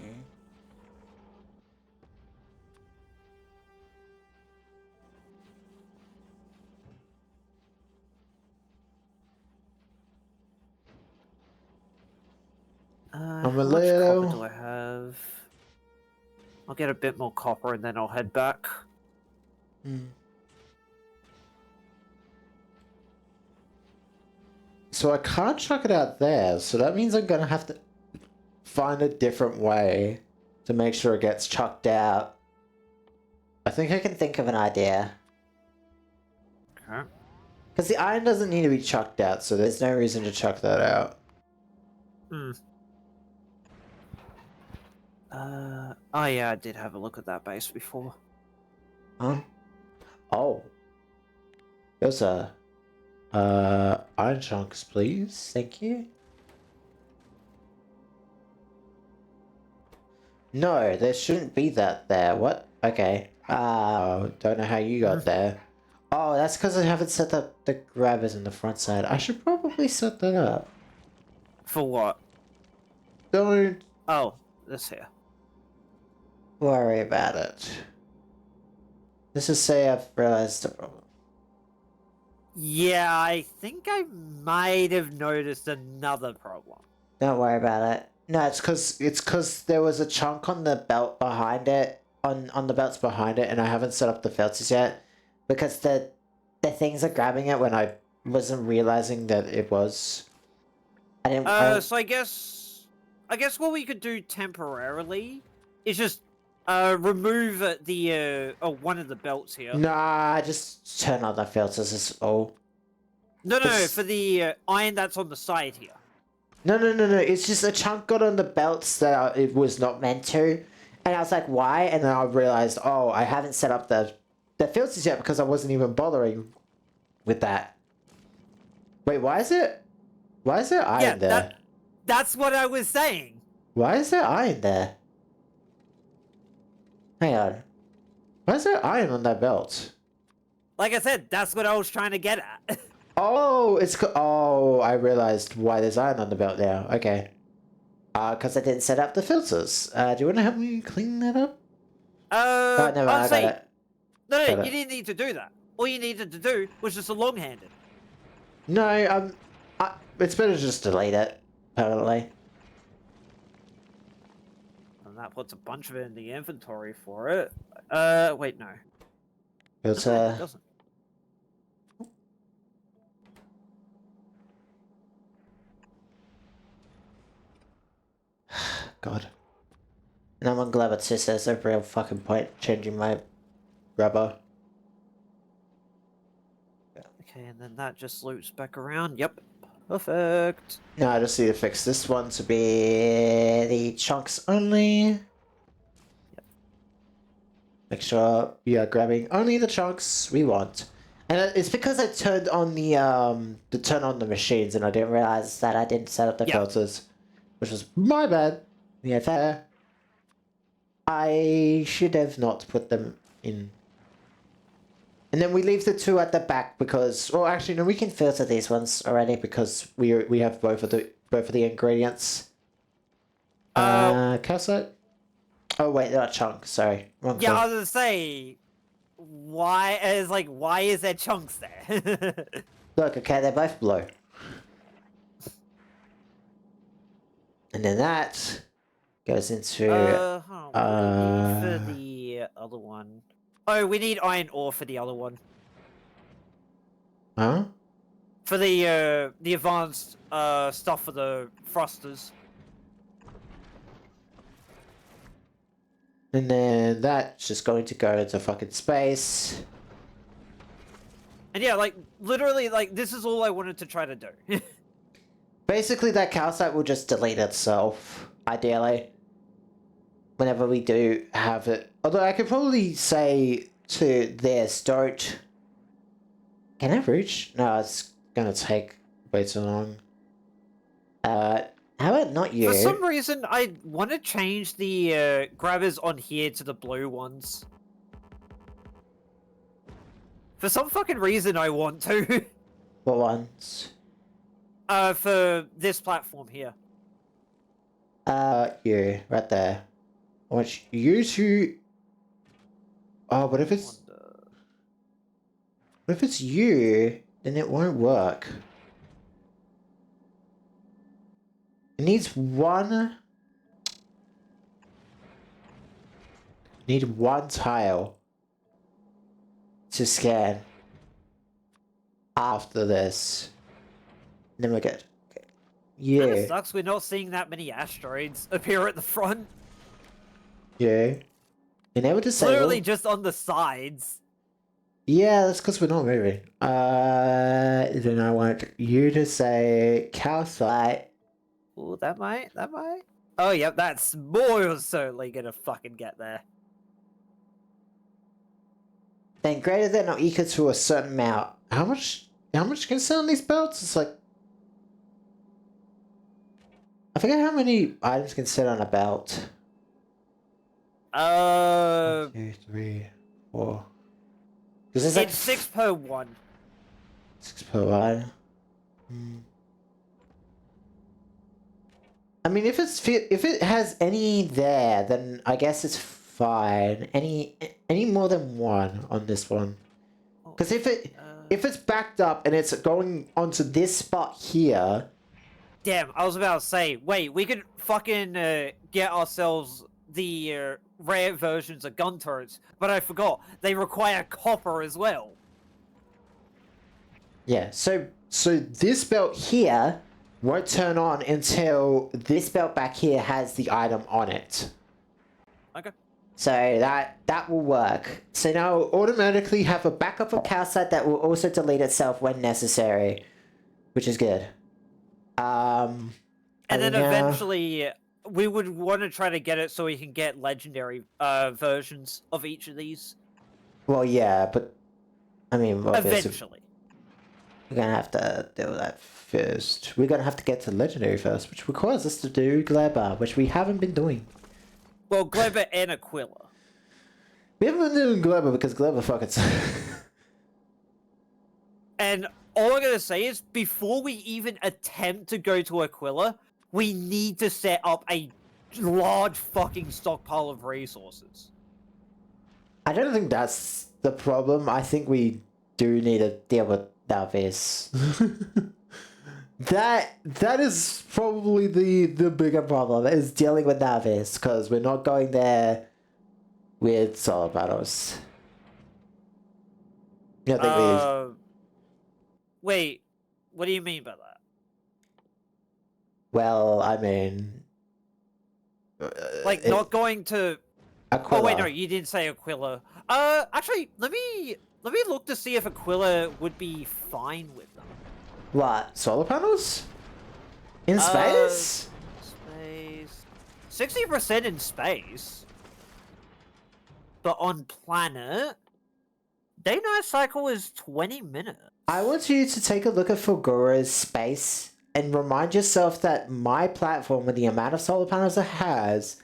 How I'm a much little- copper do I have? I'll get a bit more copper and then I'll head back. So I can't chuck it out there, so that means I'm gonna have to find a different way to make sure it gets chucked out. I think I can think of an idea. Okay. Because the iron doesn't need to be chucked out, so there's no reason to chuck that out. Oh yeah, I did have a look at that base before. Huh? Oh. Those are... iron chunks, please. Thank you. No, there shouldn't be that there. What? Okay. Don't know how you got there. Oh, that's because I haven't set up the grabbers on the front side. I should probably set that up. For what? Don't Oh, this here. worry about it. Let's just say I've realized the problem. Yeah, I think I might have noticed another problem. Don't worry about it. No, it's cause there was a chunk on the belt behind it, on the belts behind it, and I haven't set up the filters yet, because the things are grabbing it when I wasn't realizing that it was. I didn't. So I guess what we could do temporarily is just remove the one of the belts here. Nah, just turn on the filters. It's all. No, It's- for the iron that's on the side here. No. It's just a chunk got on the belts that it was not meant to, and I was like, why? And then I realized, oh, I haven't set up the filters yet because I wasn't even bothering with that. Wait, why is there iron there? That's what I was saying. Why is there iron there? Hang on. Why is there iron on that belt? Like I said, that's what I was trying to get at. Oh, oh, I realized why there's iron on the belt now. Okay. Because I didn't set up the filters. Do you want to help me clean that up? Oh, never mind, I got it. No, Got it. you didn't need to do that. All you needed to do was just a long-handed. No, it's better to just delete it permanently. And that puts a bunch of it in the inventory for it. Wait, no. It's No, it doesn't. God. And I'm glad it says there's no real fucking point changing my rubber. Okay, and then that just loops back around. Yep. Perfect. Now I just need to fix this one to be the chunks only. Make sure we are grabbing only the chunks we want. And it's because I turned on the turn on the machines and I didn't realize that I didn't set up the filters. Which was my bad. Yeah, fair. I should have not put them in. And then we leave the two at the back because, well, actually, no, we can filter these ones already because we have both of the ingredients. Calcite. Oh wait, they're not chunks. Sorry, wrong Yeah, thing. I was gonna say, why is there chunks there? Look, okay, they're both blue. And then that goes into... hold on, what do we need for the other one? Oh, we need iron ore for the other one. Huh? For the advanced stuff for the thrusters. And then that's just going to go into fucking space. And yeah, like, literally, like, this is all I wanted to try to do. Basically, that calcite will just delete itself, ideally. Whenever we do have it. Although I could probably say to this, don't... Can I reach? No, it's gonna take way too long. How about not you? For some reason, I want to change the grabbers on here to the blue ones. For some fucking reason, I want to. For once. For this platform here. You, right there. I want you to... Oh, but if it's... But if it's you, then it won't work. It needs one... Need one tile to scan after this. Then we're good. Okay. Yeah. Kinda sucks we're not seeing that many asteroids appear at the front. Yeah. Been able to say Literally just on the sides. Yeah, that's because we're not moving. Then I want you to say calcite. Ooh, that might. Oh, yep, that's more certainly gonna fucking get there. Then greater than or equal to a certain amount. How much can sit on these belts? It's like... I forget how many items can sit on a belt. 1, 2, 3, 4. It's like 6 per one. 6 per one. I mean, if it has any there, then I guess it's fine. Any more than one on this one, because if it's backed up and it's going onto this spot here. Damn, I was about to say, wait, we could fucking get ourselves the rare versions of gun turrets, but I forgot they require copper as well. Yeah, so this belt here won't turn on until this belt back here has the item on it. Okay. So that will work. So now we'll automatically have a backup of calcite that will also delete itself when necessary, which is good. And then eventually we would want to try to get it so we can get legendary versions of each of these. Well, yeah, but I mean, Eventually. We're gonna have to do that first. We're gonna have to get to legendary first, which requires us to do Gleba, which we haven't been doing. Well, Gleba and Aquila. We haven't been doing Gleba because Gleba fucking... And all I'm gonna say is, before we even attempt to go to Aquila, we need to set up a large fucking stockpile of resources. I don't think that's the problem. I think we do need to deal with Dalvis. That is probably the bigger problem, is dealing with Dalvis, because we're not going there with solar panels. I think Wait, what do you mean by that? Well, I mean... Like, not going to... Aquila. Oh, wait, no, you didn't say Aquila. Actually, let me look to see if Aquila would be fine with them. What? Solar panels? In space? Space... 60% in space. But on planet... Day-night cycle is 20 minutes. I want you to take a look at Fulgura's space and remind yourself that my platform, with the amount of solar panels it has,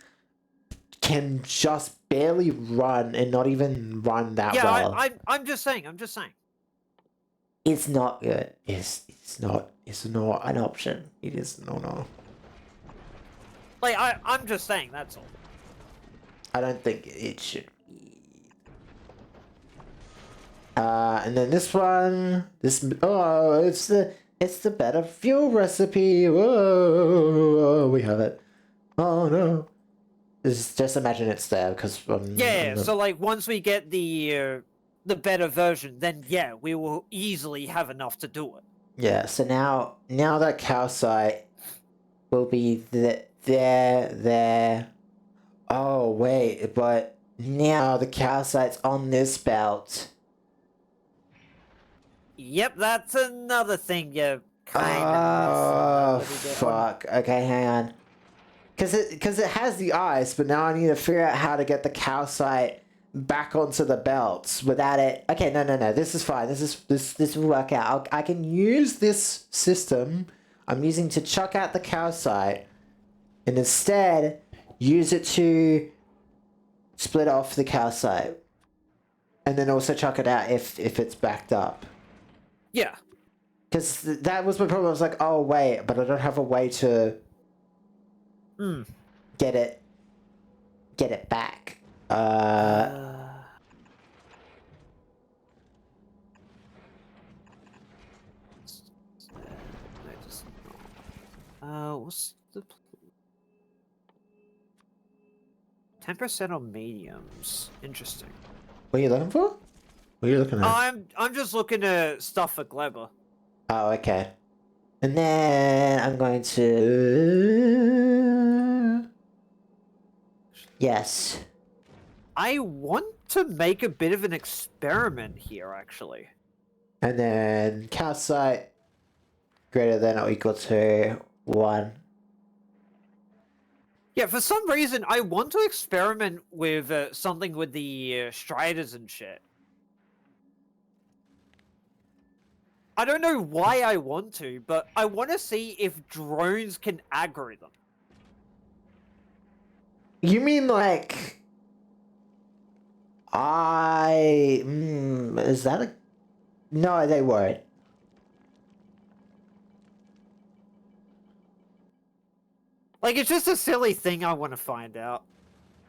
can just barely run and not even run that well. Yeah, I'm just saying. It's not good. It's not an option. It is no. Like, I'm just saying, that's all. I don't think it should be. And then this one, it's the better fuel recipe. Whoa, we have it. Oh no. Just imagine it's there because Yeah, so like once we get the better version, then yeah, we will easily have enough to do it. yeah. So now that calcite will be there. Oh wait, but now the calcite's on this belt. Yep, that's another thing you kind Oh of missed. fuck. Okay, hang on. Cause it has the ice, but now I need to figure out how to get the calcite back onto the belts without it. Okay, no. This is fine. This will work out. I can use this system I'm using to chuck out the calcite, and instead use it to split off the calcite, and then also chuck it out if it's backed up. Yeah. Because that was my problem. I was like, oh wait, but I don't have a way to get it back. What's the 10% on mediums? Interesting. What are you looking for? What are you looking at? I'm just looking at stuff for Gleba. Oh, okay. And then I'm going to... Yes. I want to make a bit of an experiment here, actually. And then calcite greater than or equal to 1. Yeah, for some reason, I want to experiment with something with the striders and shit. I don't know why I want to, but I want to see if drones can aggro them. You mean like... Is that a... No, they weren't. Like, it's just a silly thing I want to find out.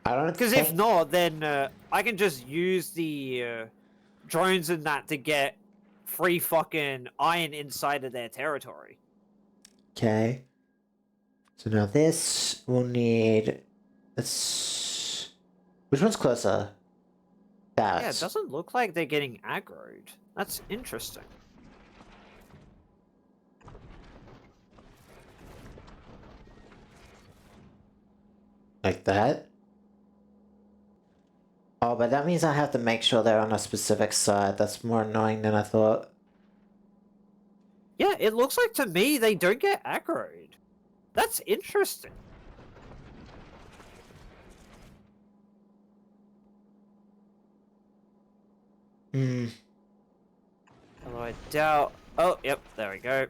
I don't Because if not, then I can just use the drones and that to get free fucking iron inside of their territory. Okay. So now this will need... This... Which one's closer? That. Yeah, it doesn't look like they're getting aggroed. That's interesting. Like that? Oh, but that means I have to make sure they're on a specific side. That's more annoying than I thought. Yeah, it looks like to me they don't get aggroed. That's interesting. Hmm. Although I doubt... Oh, yep, there we go.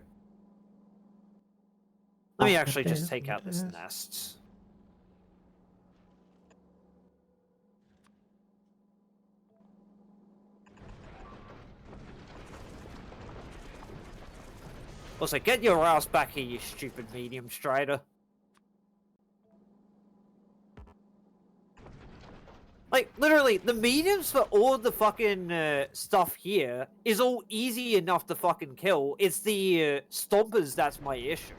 Let me actually just take out this nest. Also, get your ass back here, you stupid medium strider. Like, literally, the mediums for all the fucking stuff here is all easy enough to fucking kill. It's the stompers that's my issue.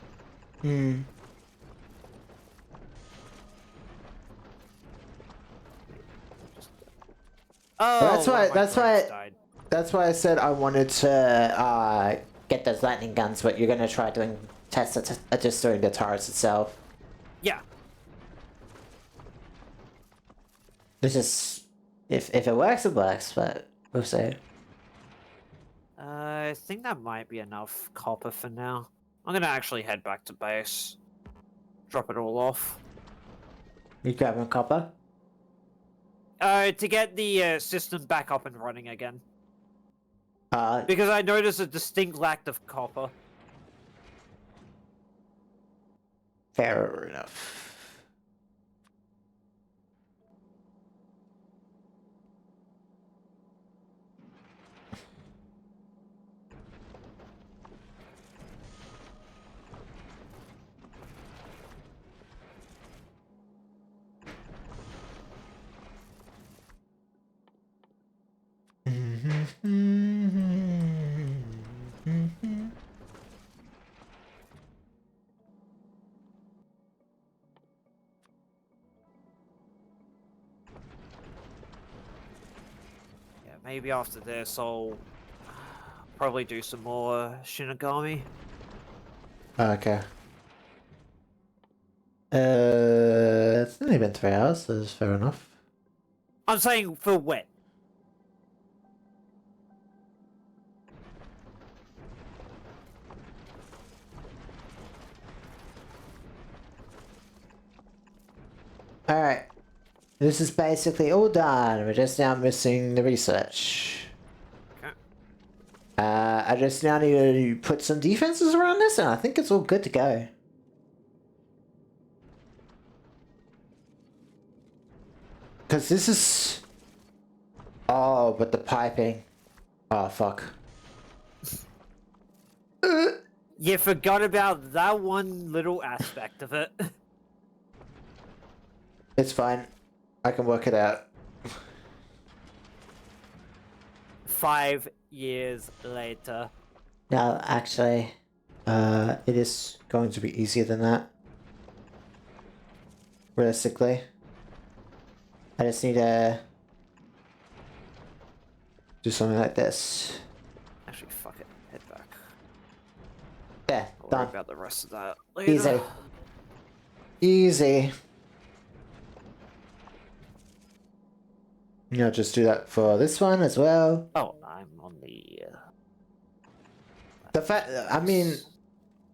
Hmm. Oh, That's one why- of my that's drones why- died. That's why I said I wanted to get those lightning guns, but you're gonna try doing tests at just doing the turrets itself. Yeah. This is if it works, it works, but we'll see. I think that might be enough copper for now. I'm gonna actually head back to base. Drop it all off. You grabbing copper? To get the system back up and running again. Uh, Because I noticed a distinct lack of copper. fair enough. maybe after this I'll probably do some more Shinigami. Okay. It's only been 3 hours, so that's fair enough. I'm saying for when. Alright. This is basically all done. We're just now missing the research. Okay. I just now need to put some defenses around this, and I think it's all good to go. Because this is... Oh, but the piping. Oh, fuck. You forgot about that one little aspect of it. It's fine. I can work it out. 5 years later. No, actually, it is going to be easier than that. Realistically. I just need to do something like this. Actually, fuck it. Head back. There, I'll worry done. about the rest of that later. Easy. Easy. I'll just do that for this one as well. Oh, I'm on the... The fact, I mean,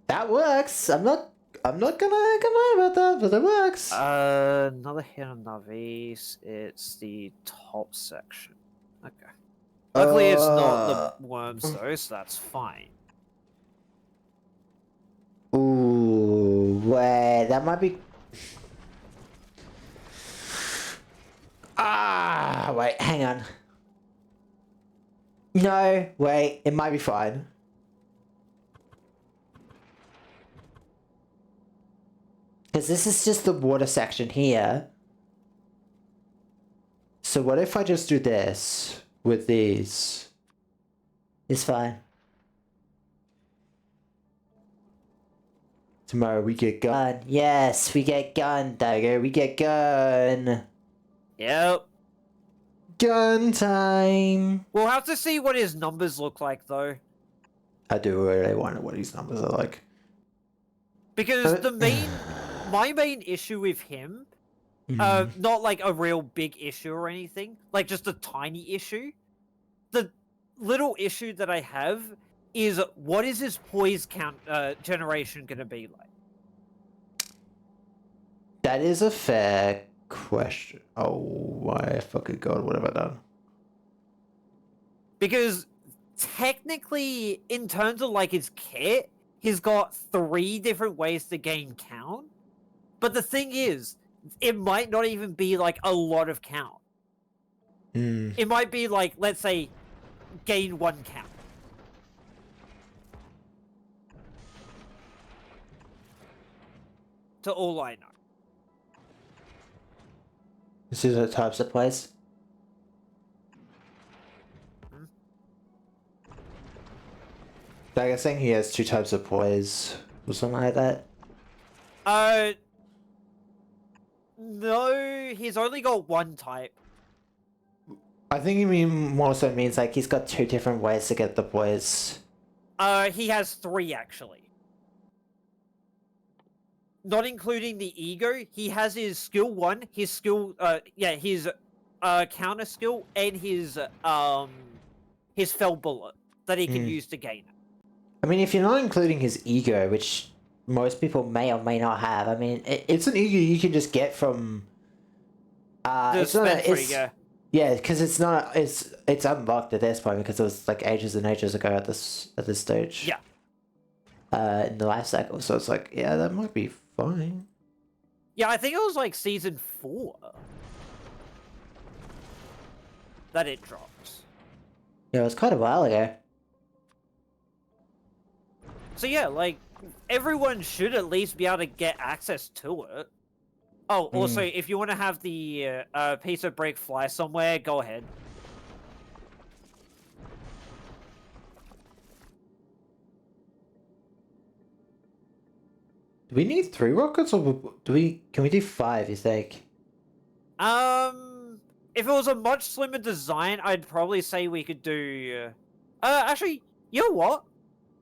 that works. I'm not gonna complain about that, but it works. Another hit on Navis. It's the top section. Okay. Luckily, it's not the worms though, so that's fine. Ooh, wait, that might be... Ah, wait, hang on. No, wait, it might be fine. Because this is just the water section here. So what if I just do this with these? It's fine. Tomorrow we get gun. Yes, we get gun, Tiger. We get gun. Yep. Gun time. We'll have to see what his numbers look like though. I do really wonder what his numbers are like. Because my main issue with him, not like a real big issue or anything, like just a tiny issue. The little issue that I have is what is his poise count generation gonna be like? That is a fair question. Oh my fucking god, what have I done? Because technically, in terms of like his kit, he's got 3 different ways to gain count. But the thing is, it might not even be like a lot of count. It might be like, let's say, gain 1 count. To all I know. This is the types of place. Like I think he has 2 types of poise or something like that. No, he's only got 1 type. I think he more so means like he's got 2 different ways to get the poise. He has 3 actually. Not including the ego, he has his skill 1, his skill, his counter skill, and his fell bullet that he can use to gain it. I mean, if you're not including his ego, which most people may or may not have, I mean, it's an ego you can just get from. It's not. Yeah, because it's not. It's unlocked at this point because it was like ages and ages ago at this stage. Yeah. In the life cycle, so it's like, yeah, that might be fine. Yeah, I think it was like season 4 that it dropped. Yeah, it was quite a while ago. So yeah, like, everyone should at least be able to get access to it. Oh, also, if you want to have the piece of brick fly somewhere, go ahead. Do we need 3 rockets, or can we do 5, you think? if it was a much slimmer design, I'd probably say we could do. Actually, you know what?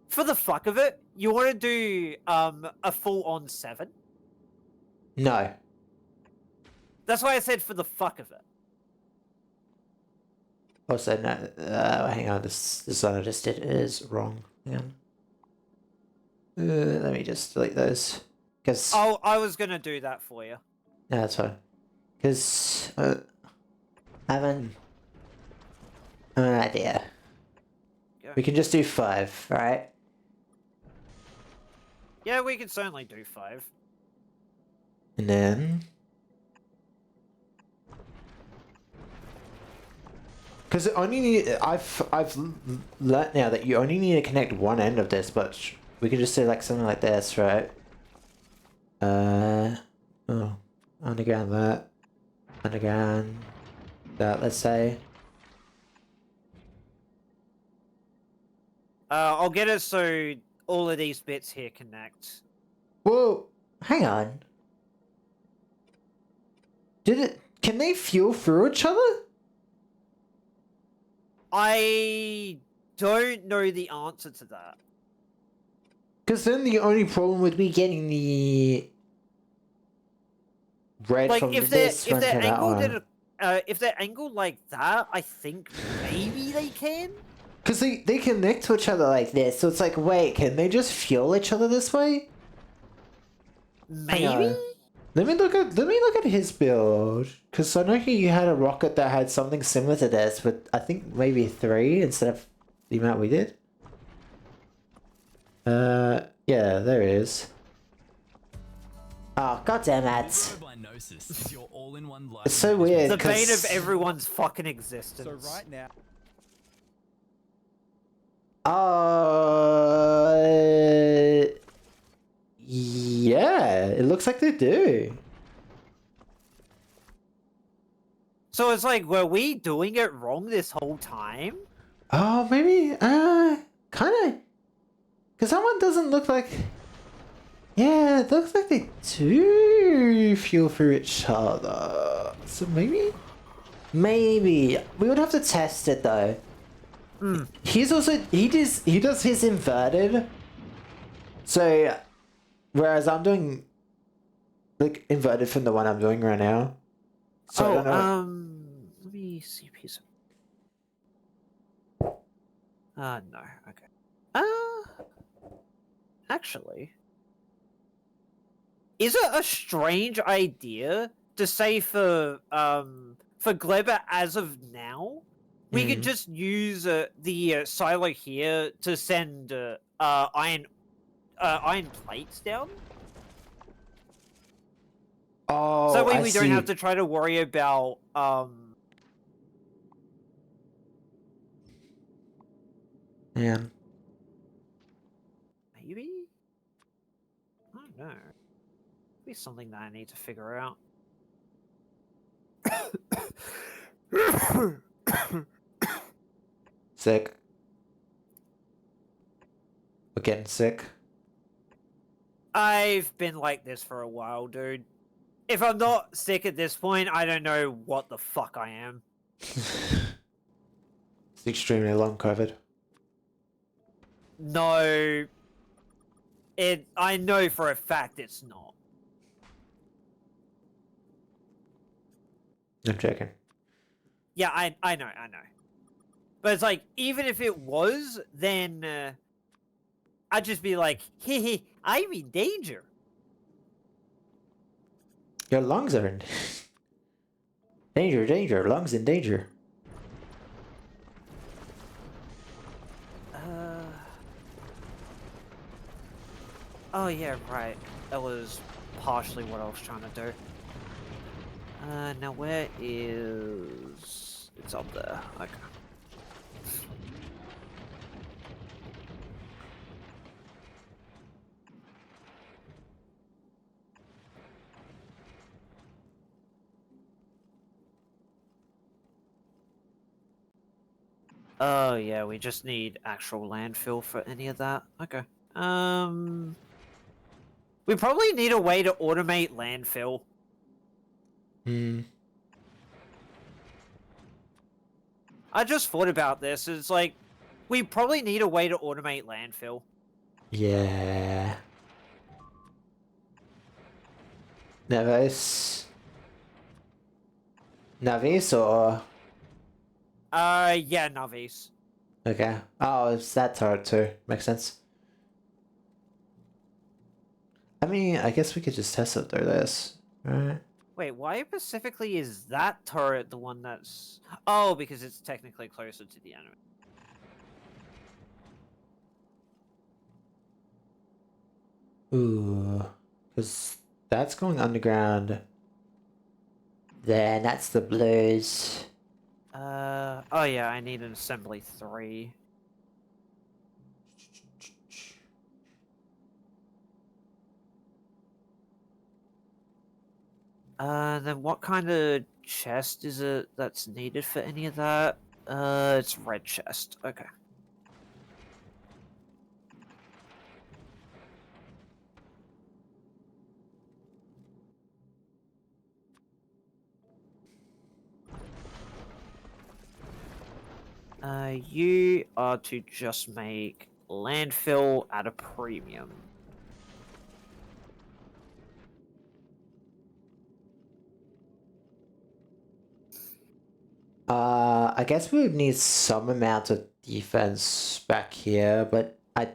For the fuck of it, you want to do a full-on 7? No. That's why I said for the fuck of it. Also, no. Hang on. This one I just did is wrong. Hang on. Let me just delete those. Because Oh, I was gonna do that for you. no, that's fine. Because I have an idea. Yeah. We can just do 5, right? Yeah, we can certainly do 5. And then, because only need, I've learnt now that you only need to connect one end of this, but we could just do like something like this, right? Oh, underground that, underground that. Let's say. I'll get it so all of these bits here connect. Well, hang on. Can they fuel through each other? I don't know the answer to that. Because then the only problem would be getting the red Like from if this one to that one. if they're angled like that, I think maybe they can. Because they connect to each other like this, so it's like, wait, can they just fuel each other this way? Hang Maybe. on. Let me look at his build, because I know he had a rocket that had something similar to this, but I think maybe 3 instead of the amount we did. Yeah, there it is. Oh, goddamn it! Neuroblindnosis is your all-in-one life It's so management weird. The bane of 'cause- everyone's fucking existence. So right now, Yeah, it looks like they do. So it's like, were we doing it wrong this whole time? Oh, maybe, kind of. Because that one doesn't look like... Yeah, it looks like they do fuel for each other. So maybe? Maybe. We would have to test it, though. He's also... He does his inverted. So, whereas I'm doing... like, inverted from the one I'm doing right now. So I don't know. Let me see a piece of... no, okay. Actually... Is it a strange idea to say for Gleba as of now, we could just use the silo here to send iron plates down? Oh, So that way I we see. don't have to try to worry about Man. maybe? I don't know. Be something that I need to figure out. Sick. We're getting sick. I've been like this for a while, dude. If I'm not sick at this point, I don't know what the fuck I am. It's extremely long COVID. No. I know for a fact it's not. I'm joking. Yeah, I know. But it's like, even if it was, then I'd just be like, hee, I'm in danger. Your lungs are in danger, danger, lungs in danger. Oh yeah, right. That was partially what I was trying to do. Now where is... It's up there. Okay. Oh yeah, we just need actual landfill for any of that. Okay. We probably need a way to automate landfill. I just thought about this. It's like, we probably need a way to automate landfill. Yeah. Navis. Navis or... Yeah, Navis. Okay. Oh, it's that turret too. Makes sense. I mean, I guess we could just test it through this. Right? Wait, why specifically is that turret the one that's... Oh, because it's technically closer to the enemy. Ooh. Because that's going underground. Then that's the blues. Oh yeah, I need an assembly 3. Then what kind of chest is it that's needed for any of that? It's red chest. Okay. You are to just make landfill at a premium. I guess we would need some amount of defense back here, but I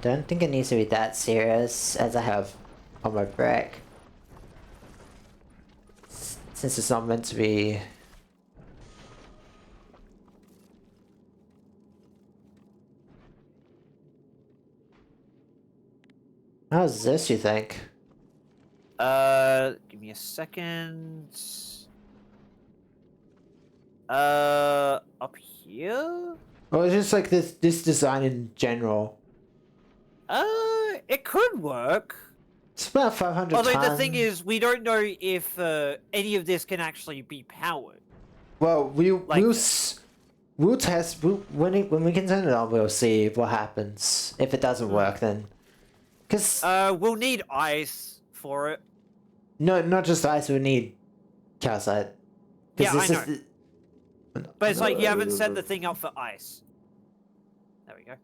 don't think it needs to be that serious as I have on my brick. Since it's not meant to be... How's this, you think? Give me a second. Up here? Or just like this design in general. It could work. It's about 500 Although times. the thing is, we don't know if any of this can actually be powered. Well, Like we'll test. When we can turn it on, we'll see what happens. If it doesn't work, then because we'll need ice for it. no, not just ice. We need calcite. Yeah, I know. But it's like you haven't set the thing up for ice. There we go.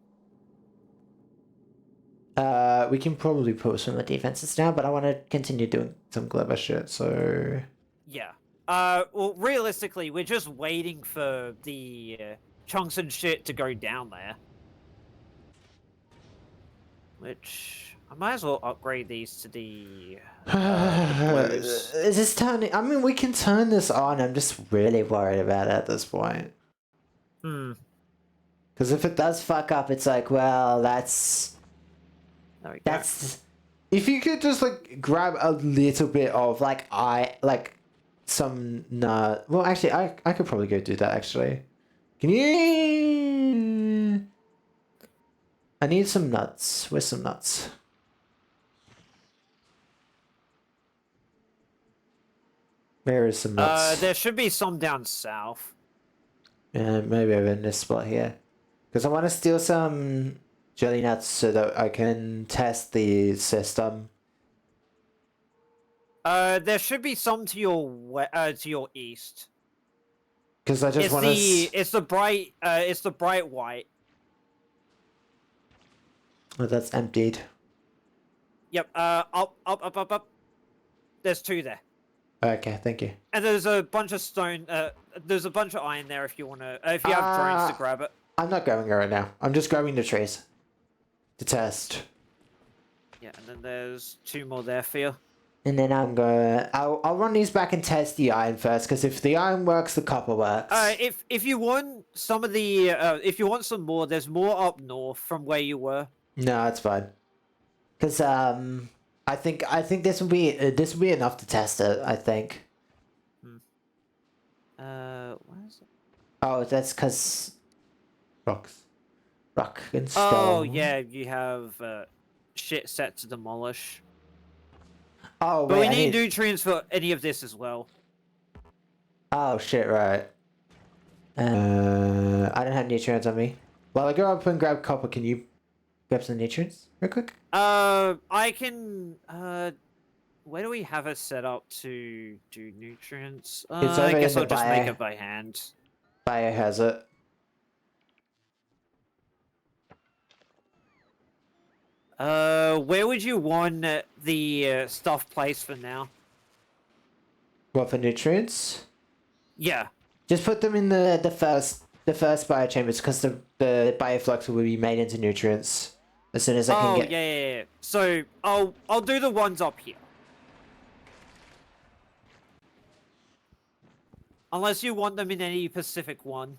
We can probably put some of the defenses down, but I want to continue doing some clever shit. So Yeah. Well, realistically, we're just waiting for the chunks and shit to go down there. Which I might as well upgrade these to the blues. is this turning? I mean, we can turn this on. I'm just really worried about it at this point. Because if it does fuck up, it's like, well, that's... There we go. That's... If you could just, like, grab a little bit of, like, some nut... Well, actually, I could probably go do that, actually. Can you... I need some nuts. Where's some nuts? Where is some nuts? There should be some down south. Yeah, maybe over in this spot here. Because I want to steal some jelly nuts so that I can test the system. There should be some to your east. Because I just want to... It's the bright white. Oh, that's emptied. Yep, up. There's 2 there. Okay, thank you. And there's a bunch of stone, there's a bunch of iron there if you wanna, if you have drones to grab it. I'm not grabbing it right now. I'm just grabbing the trees. To test. Yeah, and then there's 2 more there for you. And then I'll run these back and test the iron first, because if the iron works, the copper works. If you want some of the, if you want some more, there's more up north from where you were. No, it's fine. Because, I think this will be enough to test it, I think. What is it? Oh, that's because... Rock and stone. Oh, yeah, you have, shit set to demolish. Oh, But wait, we need nutrients for any of this as well. Oh, shit, right. I don't have nutrients on me. While I go up and grab copper, can you grab some nutrients real quick? I can, where do we have it set up to do nutrients? It's I over guess in I'll the just make bio. it by hand. biohazard. Where would you want the stuff placed for now? What for nutrients? Yeah. Just put them in the first biochambers because the bioflux will be made into nutrients as soon as I can Oh, get. yeah. So I'll do the ones up here. Unless you want them in any specific one.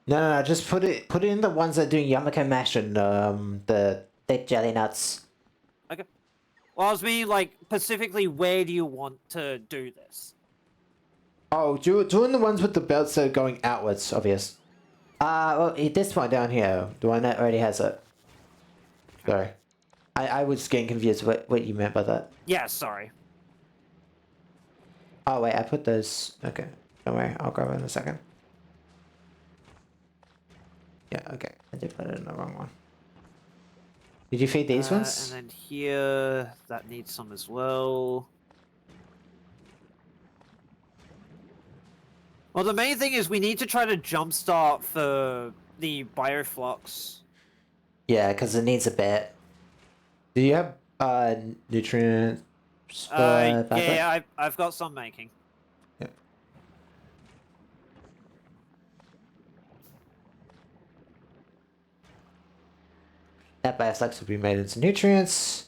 No, just put it in the ones that are doing Yamako mash and the thick jelly nuts. Okay. Well, I was meaning, like, specifically where do you want to do this? Oh, doing the ones with the belts that are going outwards, obvious. Well, this one down here, the one that already has it. Sorry. I was getting confused what you meant by that. Yeah, sorry. Oh, wait, I put those... Okay, don't worry, I'll grab it in a second. Yeah, okay, I did put it in the wrong one. Did you feed these ones? And then here, that needs some as well. Well, the main thing is we need to try to jumpstart for the bioflux. Yeah, because it needs a bit. Do you have nutrients? Backup? Yeah, I've got some making. Yeah. That bioflux will be made into nutrients.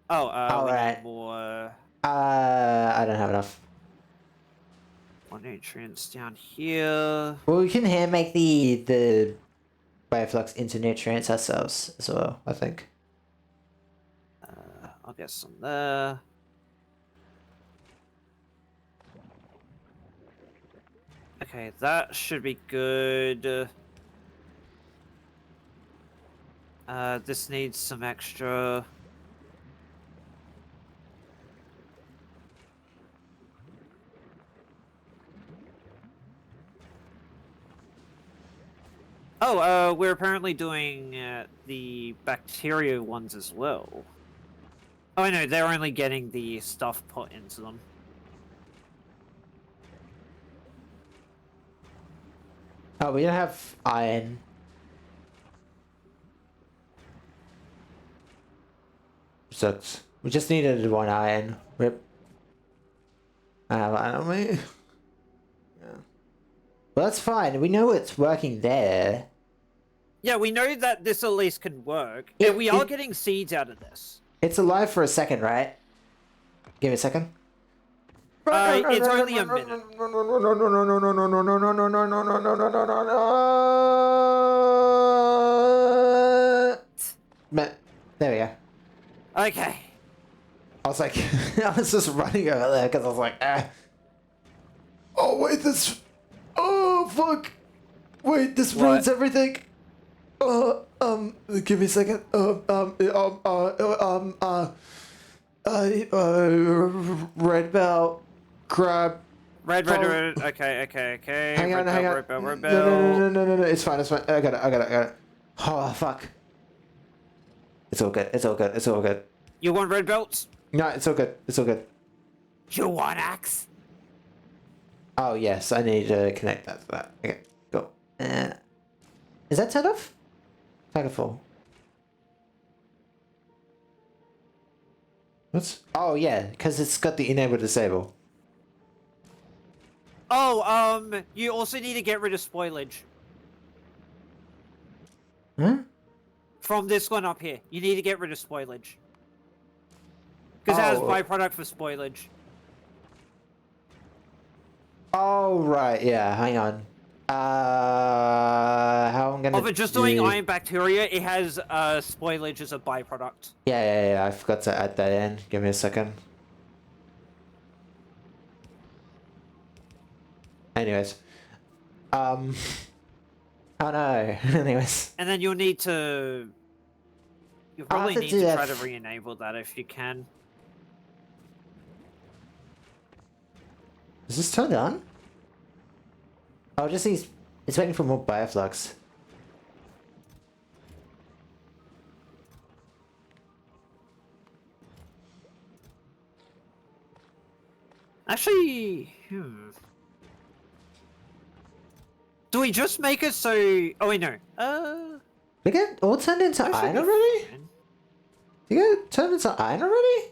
Oh, we Alright. need more I don't have enough. nutrients down here. Well, we can hand make the bioflux into nutrients ourselves as well, I think. I'll get some there. Okay, that should be good. This needs some extra. Oh, we're apparently doing the Factorio ones as well. Oh, I know, they're only getting the stuff put into them. Oh, we don't have iron. Sucks. We just needed one iron. Rip. I have iron on me. Yeah. Well, that's fine. We know it's working there. Yeah, we know that this at least can work. Yeah, And we are getting seeds out of this. It's alive for a second, right? Give me a second. It's only a minute. There we go. Okay. I was like, I was just running over there because I was like, ah. Oh wait, this. Oh fuck. Wait, this ruins everything. Give me a second. Red belt, grab. Red. Okay. Hang on. Red belt. No. It's fine. I got it. Oh fuck. It's all good. You want red belts? No, it's all good. You want axe? Oh yes, I need to connect that to that. Okay, go. Is that turned off? Tigerfall. What's? Oh yeah, because it's got the enable disable. Oh, you also need to get rid of spoilage. Huh? From this one up here. You need to get rid of spoilage. Because it has byproduct for spoilage. Oh right, yeah. Hang on. How I'm gonna? Of it just doing iron bacteria, it has spoilage as a byproduct. Yeah. I forgot to add that in. Give me a second. Anyways, oh no. Anyways, And then you'll need to. You'll I'll have probably to need do to that try to re-enable that if you can. is this turned on? Oh, just these. It's waiting for more bioflux. Actually, Do we just make it so? Oh wait, no. We get all turned into that should iron be already? fine. You get turned into iron already?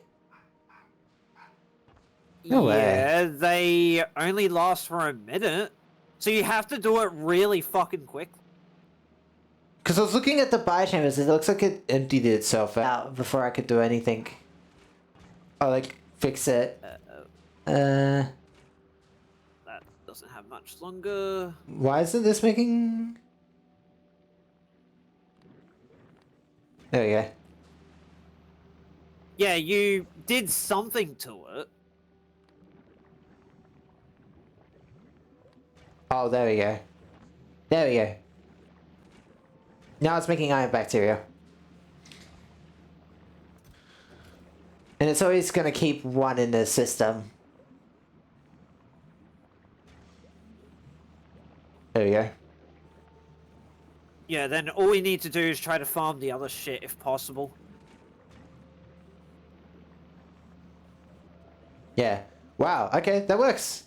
No way. Yeah, they only last for a minute, so you have to do it really fucking quick. Because I was looking at the biochambers, it looks like it emptied itself out before I could do anything. Oh, like, fix it. That doesn't have much longer. Why isn't this making... There we go. Yeah, you did something to it. Oh, there we go. There we go. Now it's making iron bacteria. And it's always going to keep one in the system. There we go. Yeah, then all we need to do is try to farm the other shit if possible. Yeah. Wow, okay, that works.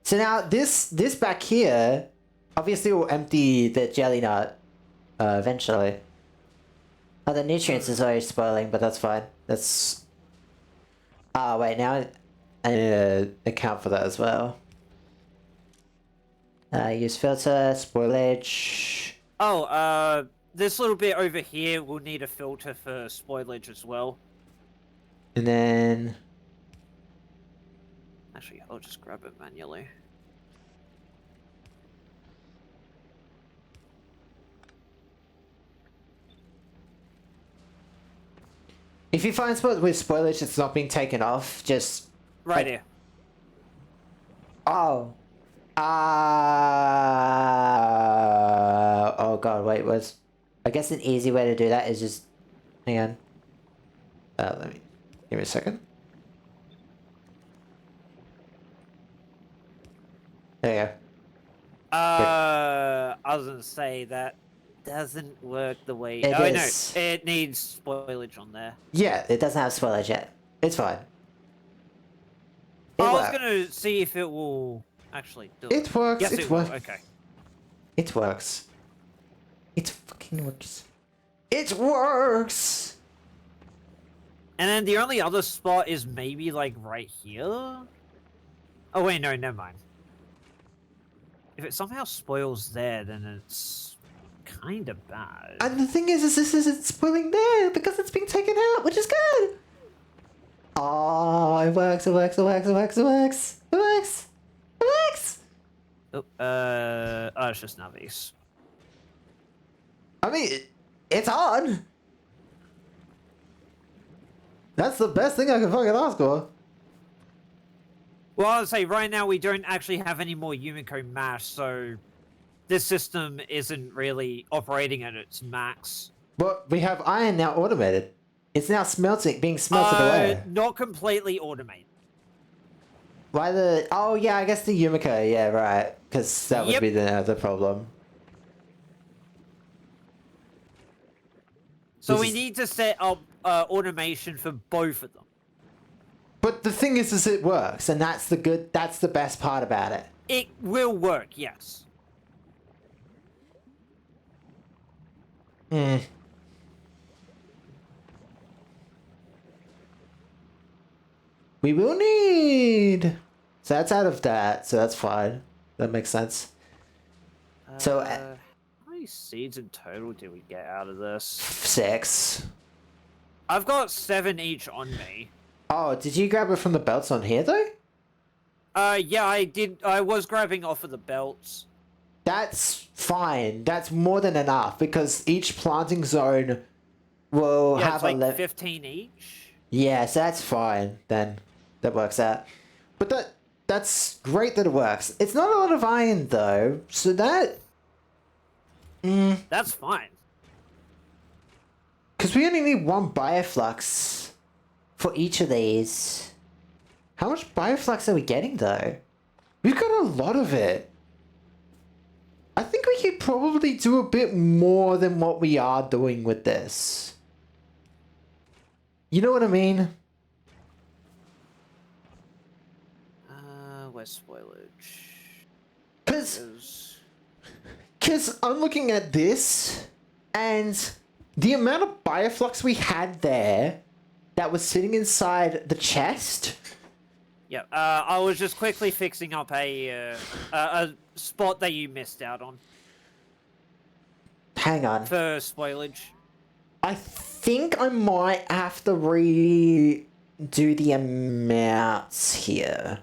So now this back here obviously will empty the jelly nut eventually. Oh, the nutrients is always spoiling, but that's fine. That's... Ah, wait, now I need to account for that as well. Use filter, spoilage. Oh, this little bit over here will need a filter for spoilage as well. And then... Actually, I'll just grab it manually. If you find spot with spoilage that's not being taken off, just... Right here. Oh. Oh god, wait, was... I guess an easy way to do that is just... Hang on. Let me... Give me a second. There you go. I was gonna say that doesn't work the way... It oh, is. no, it needs spoilage on there. Yeah, it doesn't have spoilage yet. It's fine. It I was works. gonna see if it will actually do It works, Yes, it it will. works. Okay. It works. It fucking works. It works! And then the only other spot is maybe like right here. Oh wait, no, never mind. If it somehow spoils there, then it's kind of bad. And the thing is this isn't spoiling there because it's being taken out, which is good! Oh, it works, it works, it works, it works, it works! It works! It works! Oh, it's just navies. I mean, it's on! That's the best thing I can fucking ask for. Well, I'll say right now we don't actually have any more Yumiko mash, so this system isn't really operating at its max. But we have iron now automated. It's now smelting, being smelted away. Not completely automated. Why the... Oh, yeah, I guess the Yumiko, yeah, right. Because that would Yep. be the other problem. So This we is- need to set up automation for both of them. But the thing is it works, and that's the best part about it. It will work, yes. Hmm. We will need... So that's out of that, so that's fine. That makes sense. So, How many seeds in total did we get out of this? 6. I've got 7 each on me. Oh, did you grab it from the belts on here, though? Yeah, I did. I was grabbing off of the belts. That's fine. That's more than enough, because each planting zone will Yeah, have it's like a... 15 each. Yeah, so that's fine, then. That works out. But that's great that it works. It's not a lot of iron, though, so that... That's fine. Because we only need 1 bioflux for each of these. How much bioflux are we getting, though? We've got a lot of it. I think we could probably do a bit more than what we are doing with this. You know what I mean? Where's spoilage. Because I'm looking at this, and the amount of bioflux we had there that was sitting inside the chest. Yeah, I was just quickly fixing up a spot that you missed out on Hang on. for spoilage. I think I might have to redo the amounts here.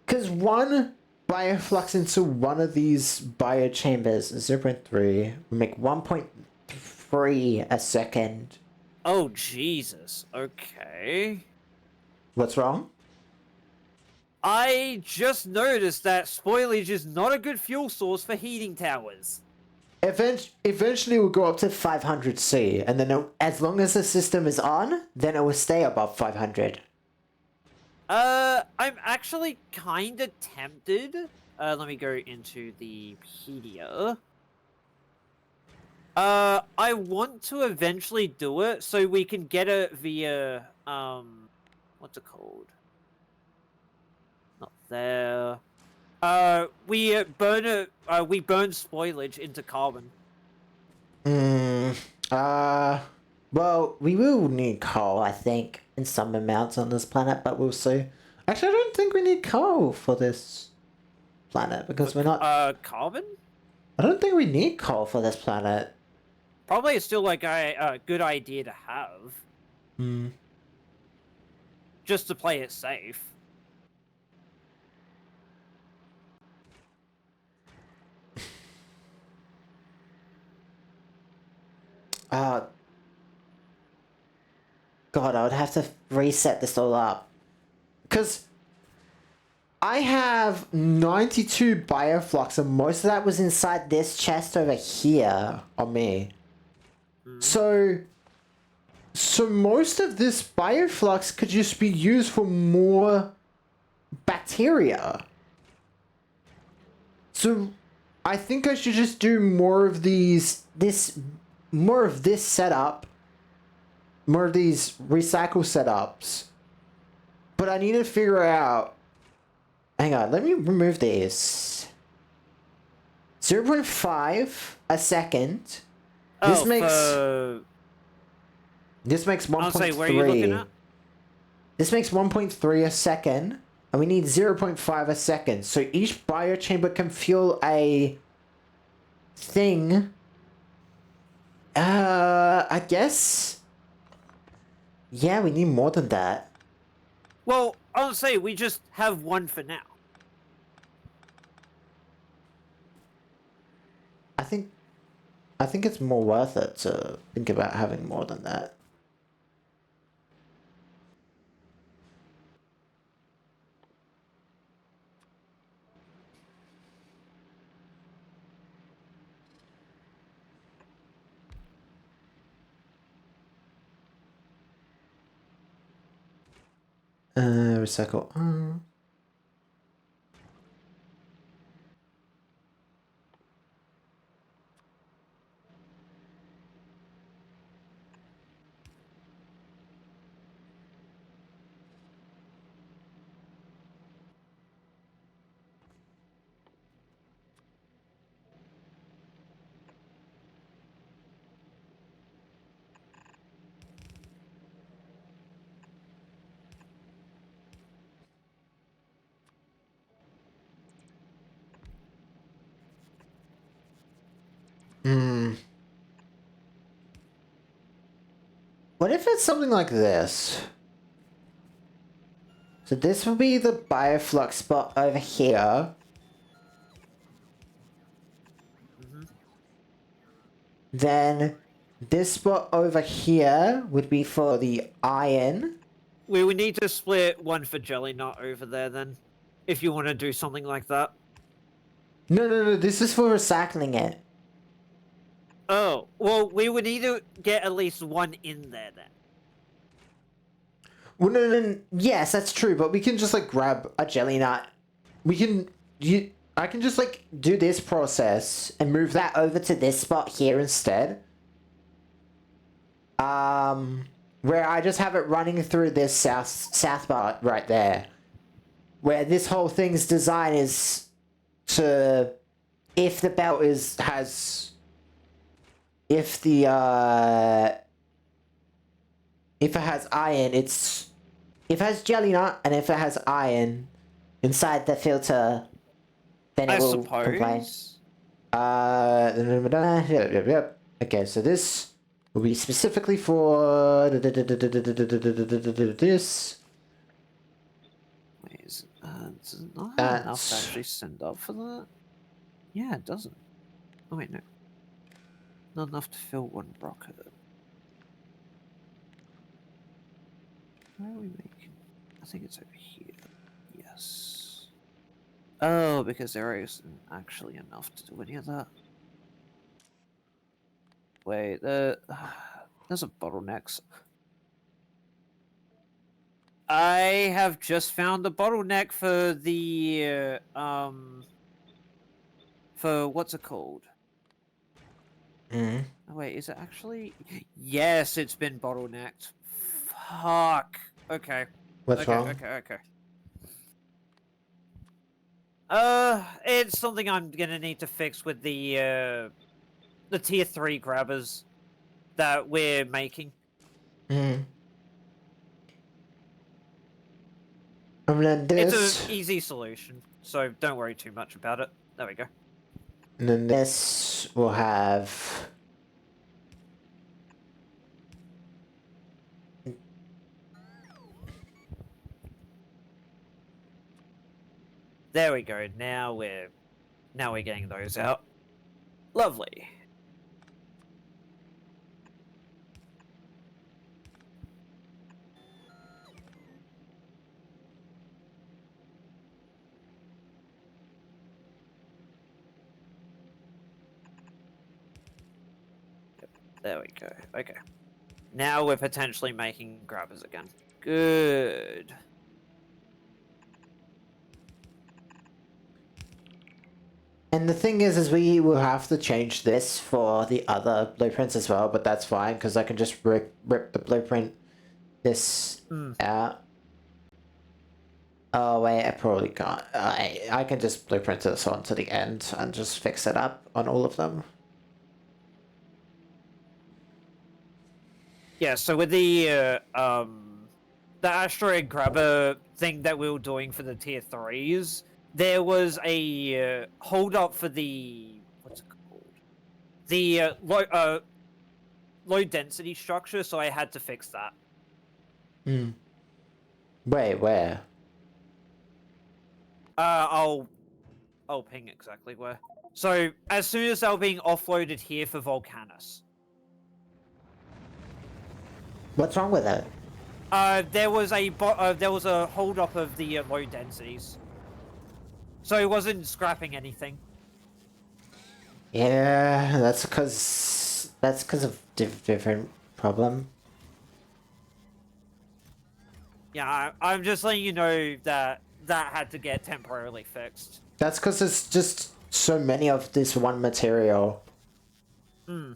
Because one bioflux into one of these biochambers, 0.3, will make 1.3 a second. Oh, Jesus. Okay. What's wrong? I just noticed that spoilage is not a good fuel source for heating towers. Eventually we'll go up to 500 C, and then as long as the system is on, then it will stay above 500. I'm actually kind of tempted. Let me go into the Pedia. I want to eventually do it so we can get it via, what's it called? Not there. We burn spoilage into carbon. Well, we will need coal, I think, in some amounts on this planet, but we'll see. Actually, I don't think we need coal for this planet, because we're not... Carbon? I don't think we need coal for this planet. Probably it's still, like, a good idea to have. Just to play it safe. God, I would have to reset this all up. Because I have 92 bioflux, and most of that was inside this chest over here on me. So most of this bioflux could just be used for more bacteria. So I think I should just do more of this setup. More of these recycle setups. But I need to figure out... Hang on, let me remove these. 0.5 a second. This makes 1.3. Where are you looking at? This makes 1.3 a second. And we need 0.5 a second. So each biochamber can fuel a thing. I guess... Yeah, we need more than that. Well, I'll say we just have one for now. I think it's more worth it to think about having more than that. Recycle. What if it's something like this? So this will be the bioflux spot over here. Then this spot over here would be for the iron. We would need to split one for Jelly Nut over there then. If you want to do something like that. No, this is for recycling it. Oh, well, we would need to get at least one in there then. Well, no, yes, that's true, but we can just, like, grab a jelly nut. I can just, like, do this process and move that over to this spot here instead. Where I just have it running through this south part right there. where this whole thing's design is to, if the belt has, if the if it has iron, if it has jelly nut and if it has iron inside the filter, then it I will comply. suppose. Yep. Okay, so this will be specifically for this. Wait, does it not have enough to That's actually send up for that? Yeah, it doesn't. Oh wait, no. Not enough to fill one rocket. Where are we making? I think it's over here. Yes. Oh, because there isn't actually enough to do any of that. Wait, there's a bottleneck. I have just found the bottleneck for the for what's it called? Oh, wait, is it actually? Yes, it's been bottlenecked. Fuck. Okay. what's Okay. wrong? Okay. It's something I'm gonna need to fix with the tier 3 grabbers that we're making. And then It's this, an easy solution, so don't worry too much about it. There we go. and then this will have. There we go. Now we're getting those out. Lovely. There we go. Okay. Now we're potentially making grabbers again. Good. And the thing is we will have to change this for the other blueprints as well, but that's fine because I can just rip the blueprint this out. Oh wait, I probably can't. I can just blueprint this on to the end and just fix it up on all of them. Yeah, so with the asteroid grabber thing that we were doing for the tier 3s, there was a hold up for the what's it called? The low density structure, so I had to fix that. Wait, where? I'll ping exactly where. So as soon as they were being offloaded here for Volcanus, What's wrong with it? there was a hold up of the low densities, so it wasn't scrapping anything. Yeah, that's because of different problem. Yeah, I'm just letting you know that had to get temporarily fixed. That's because it's just so many of this one material. Hmm.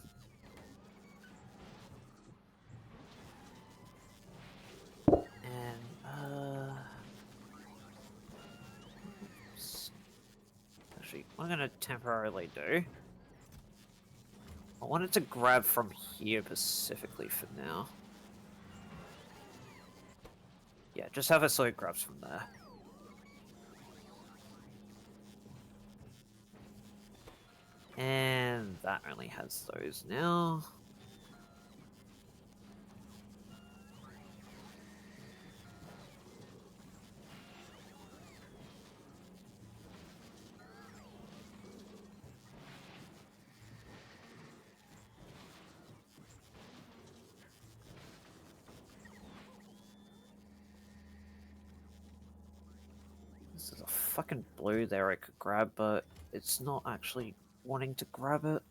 And actually, what I'm gonna temporarily do. I wanted to grab from here specifically for now. Yeah, just have it so it grabs from there. And that only has those now. There's a fucking blue there I could grab, but it's not actually wanting to grab it.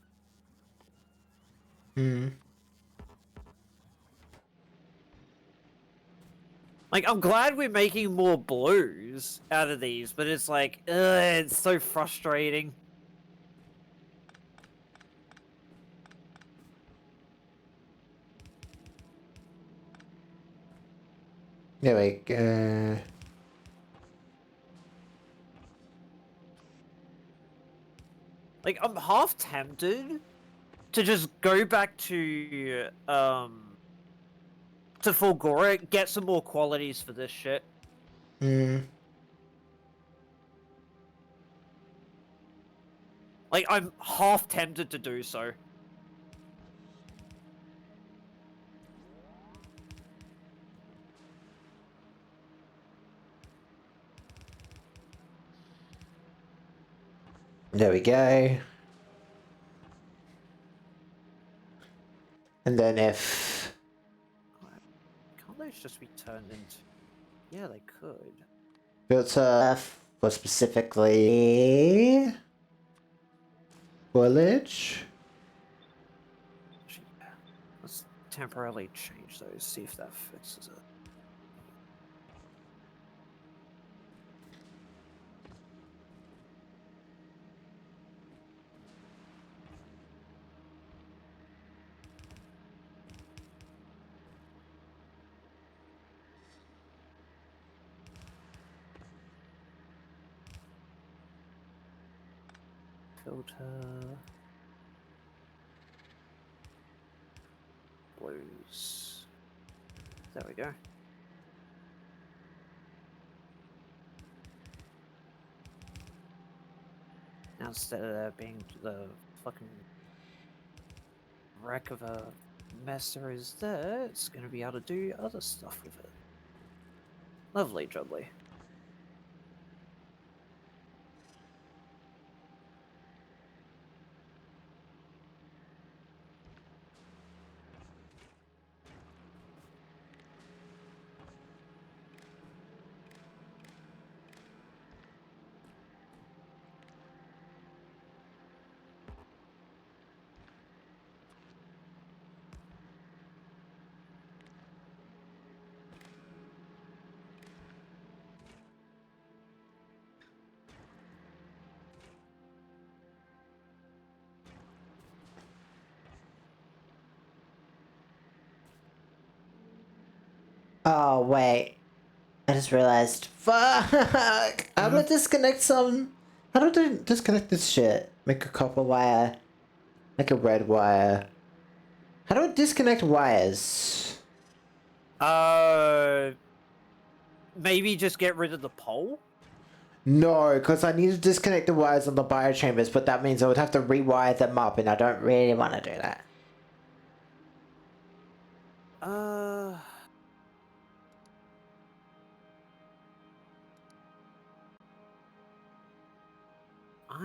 Like, I'm glad we're making more blues out of these, but it's like, it's so frustrating. There we go. Like, I'm half tempted to just go back to Fulgora, get some more qualities for this shit. Hmm. Like, I'm half tempted to do so. There we go. And then if... Can't those just be turned into... Yeah, they could. filter for specifically... foliage? Actually, yeah. Let's temporarily change those, see if that fixes it. Filter... Blues. There we go. Now instead of there being the fucking wreck of a mess there is there, it's gonna be able to do other stuff with it. Lovely jubbly. Oh, wait. I just realized. Fuck! How do I disconnect some... How do I disconnect this shit? Make a copper wire. Make a red wire. How do I disconnect wires? Maybe just get rid of the pole? No, because I need to disconnect the wires on the biochambers, but that means I would have to rewire them up, and I don't really want to do that.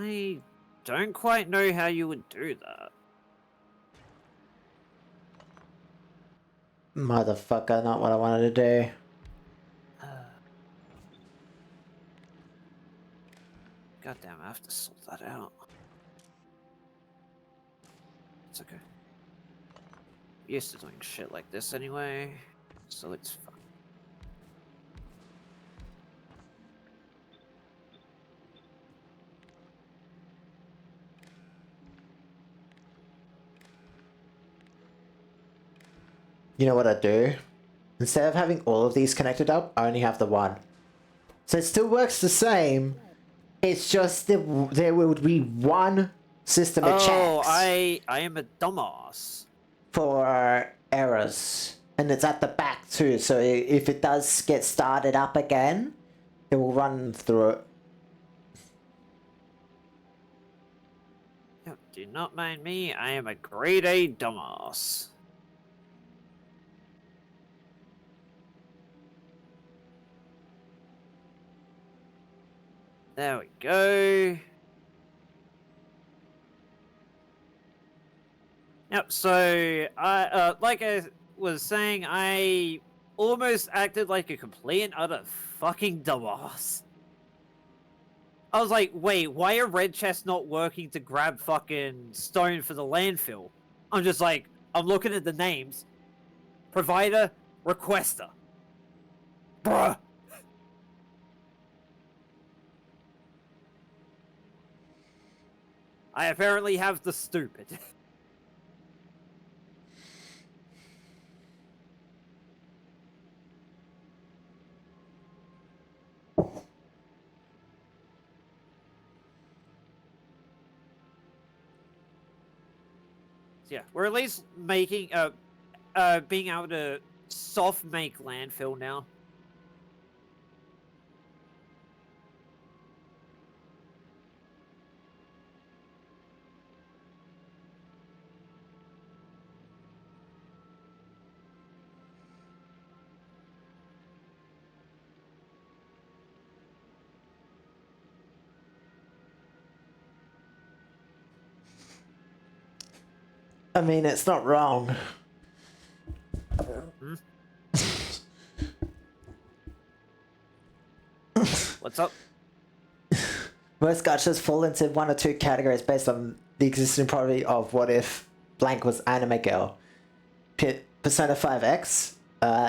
I don't quite know how you would do that. Motherfucker, not what I wanted to do. Goddamn, I have to sort that out. It's okay. Used to doing shit like this anyway, so it's fine. You know what I do? Instead of having all of these connected up, I only have the one. So it still works the same. It's just that there would be one system of checks. Oh, I am a dumbass. For errors. And it's at the back too, so if it does get started up again, it will run through it. Yep, do not mind me, I am a grade A dumbass. There we go. Yep, so I like I was saying, I almost acted like a complete and utter fucking dumbass. I was like, wait, why are red chests not working to grab fucking stone for the landfill? I'm just like, I'm looking at the names. Provider, requester. Bruh. I apparently have the stupid. Yeah, we're at least making being able to soft make landfill now. I mean, it's not wrong. What's up? Most gachas fall into one or two categories based on the existing property of what if blank was anime girl. Persona 5X,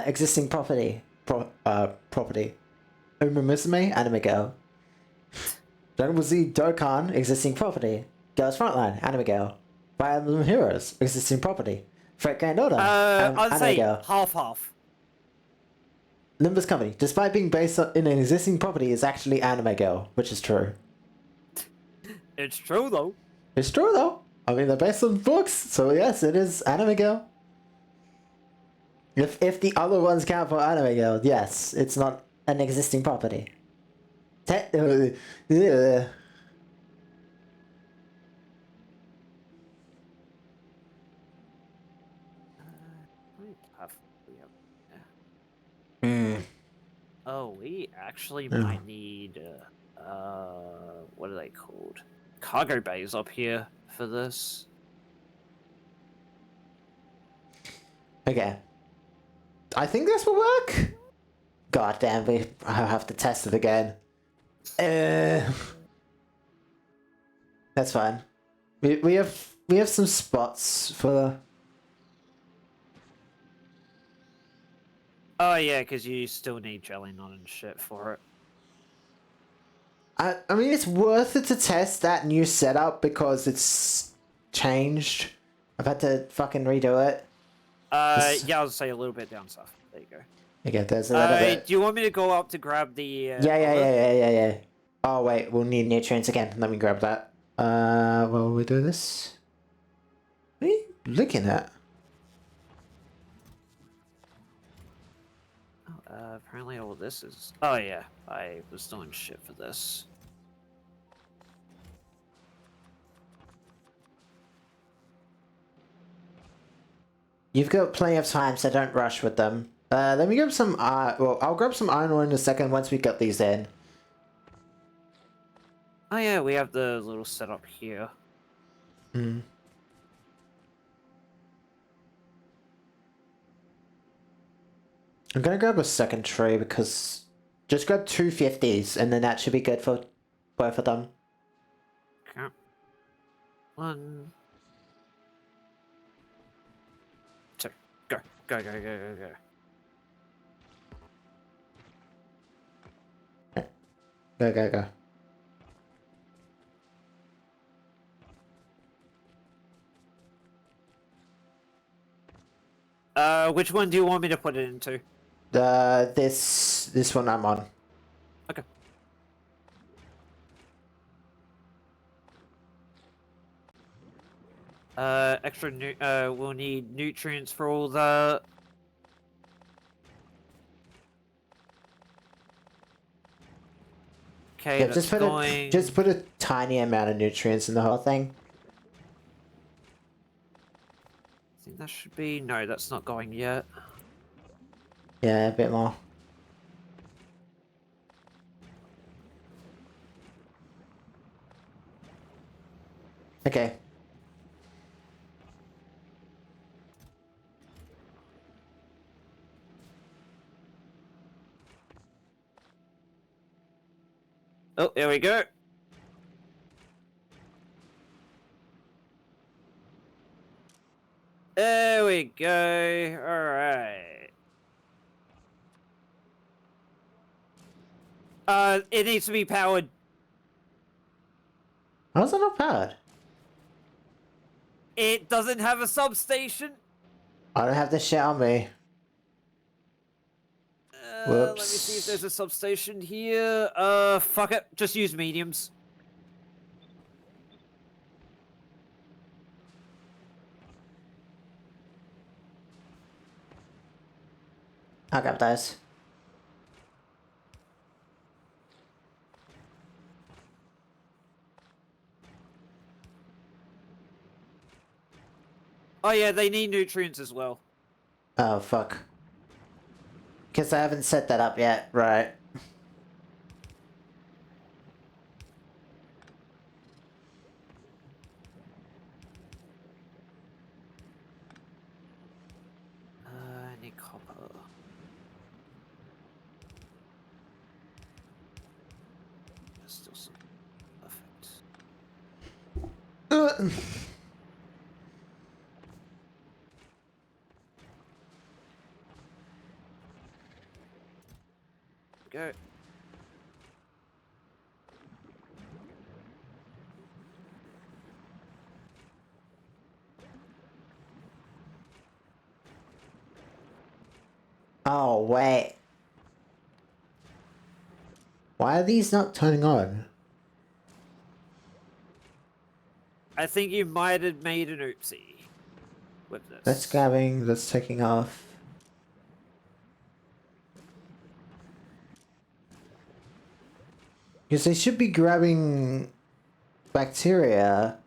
existing property. Property. Uma Musume, anime girl. Dragon Z Dokkan, existing property. Girls Frontline, anime girl. Fire Emblem Heroes, existing property. Freight Grand Order, I'd anime say girl. half. Nimbus Company, despite being based in an existing property, is actually anime girl, which is true. It's true though. It's true though. I mean, they're based on books, so yes, it is anime girl. If the other ones count for anime girl, yes, it's not an existing property. Yeah. Oh, we actually might need what are they called? Cargo bays up here for this. Okay. I think this will work. God damn, I have to test it again. That's fine. We have some spots for. Oh yeah, because you still need Jellynon and shit for it. I mean, it's worth it to test that new setup because it's changed. I've had to fucking redo it. Yeah, I'll say a little bit down south. There you go. Okay, there's a little bit. Do you want me to go up to grab the? Yeah. Oh wait, we'll need nutrients again. Let me grab that. While we do this. What are you looking at? Apparently all this is. Oh yeah, I was doing shit for this. You've got plenty of time, so don't rush with them. Let me grab some. Well, I'll grab some iron ore in a second once we got these in. Oh yeah, we have the little setup here. Hmm. I'm gonna grab a second tree because just grab 250s and then that should be good for both of them. Okay. One. Two. Go. Go. Which one do you want me to put it into? This one I'm on. Okay. We'll need nutrients for all the. Okay, Yeah, that's going. just put a tiny amount of nutrients in the whole thing. I think that should be. No, that's not going yet. Yeah, a bit more. Okay. Oh, there we go. There we go. All right. It needs to be powered. How's it not powered? It doesn't have a substation. I don't have this shit on me. Let me see if there's a substation here. Fuck it. Just use mediums. I'll grab those. Oh yeah, they need nutrients as well. Oh, fuck. Guess I haven't set that up yet, right. I need copper. There's still some. Perfect. Go. Oh, wait. Why are these not turning on? I think you might have made an oopsie with this. That's grabbing, that's taking off. Because they should be grabbing bacteria.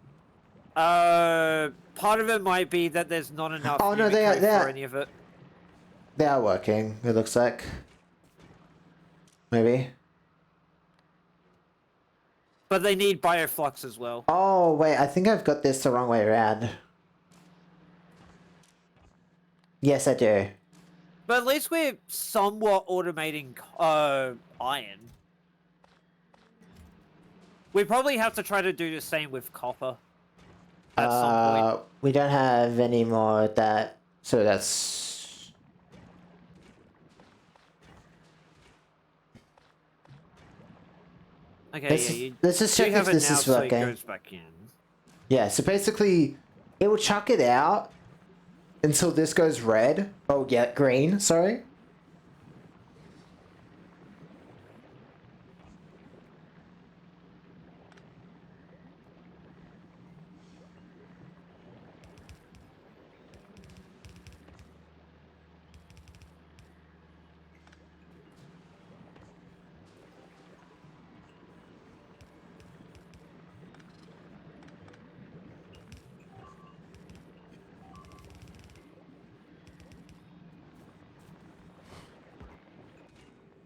Part of it might be that there's not enough Oh, no, Unicode they are- for any of it. They are working, it looks like. Maybe. But they need bioflux as well. Oh, wait, I think I've got this the wrong way around. Yes, I do. But at least we're somewhat automating iron. We probably have to try to do the same with copper. At some point. We don't have any more of that, so that's... Okay, let's- yeah, you let's just do check have if it this now, is so working. it goes back in. Yeah, so basically, it will chuck it out until this goes red. Oh, yeah, green, sorry.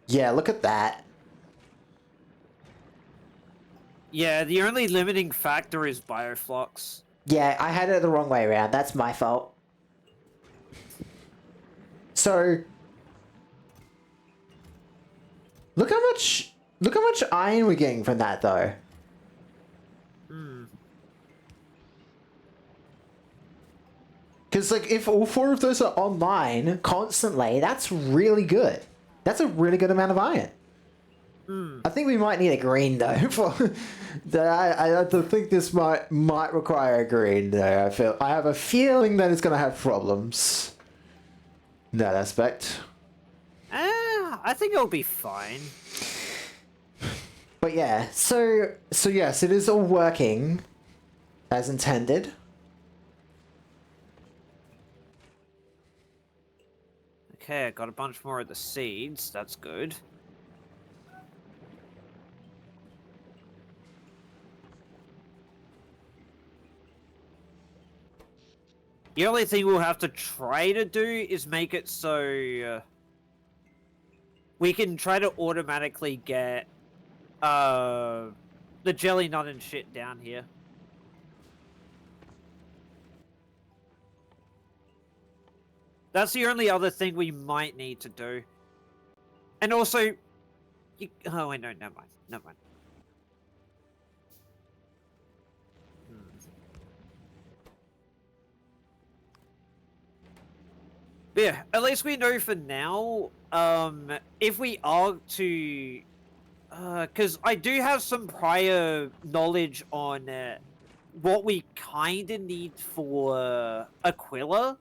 Yeah, look at that. Yeah, the only limiting factor is bioflux. Yeah, I had it the wrong way around. That's my fault. So, look how much iron we're getting from that, though. Because, like, if all 4 of those are online constantly, that's really good. That's a really good amount of iron. I think we might need a green, though. For I think this might require a green, though. I have a feeling that it's going to have problems in that aspect. I think it'll be fine. But yeah, so yes, it is all working as intended. Okay, I got a bunch more of the seeds. That's good. The only thing we'll have to try to do is make it so we can try to automatically get the jelly nut and shit down here. That's the only other thing we might need to do. And also, oh wait, no, never mind. Never mind. But yeah, at least we know for now, if we are to, because I do have some prior knowledge on what we kind of need for Aquila.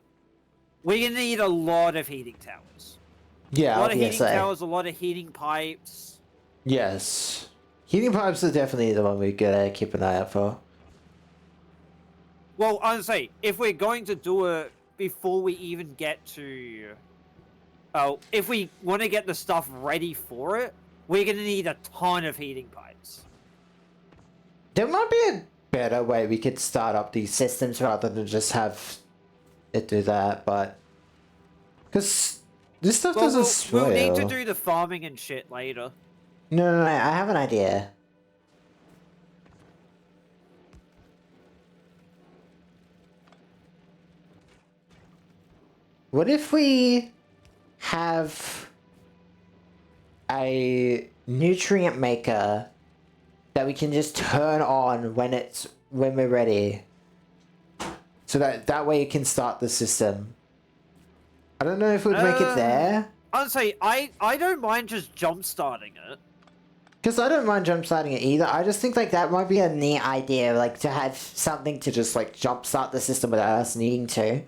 We're gonna need a lot of heating towers. Yeah, A lot of heating obviously. towers, a lot of heating pipes. Yes. Heating pipes are definitely the one we gotta keep an eye out for. Well, I would say, if we're going to do it before we even get to Oh, if we want to get the stuff ready for it, we're gonna need a ton of heating pipes. There might be a better way we could start up these systems rather than just have it do that, but because this stuff Well, doesn't spoil. we'll need to do the farming and shit later. No, I have an idea. What if we have a nutrient maker that we can just turn on when we're ready, so that way it can start the system? I don't know if we'd make it there, I'd say I don't mind just jump starting it. because I don't mind jump starting it either. I just think like that might be a neat idea, like to have something to just like jump start the system without us needing to.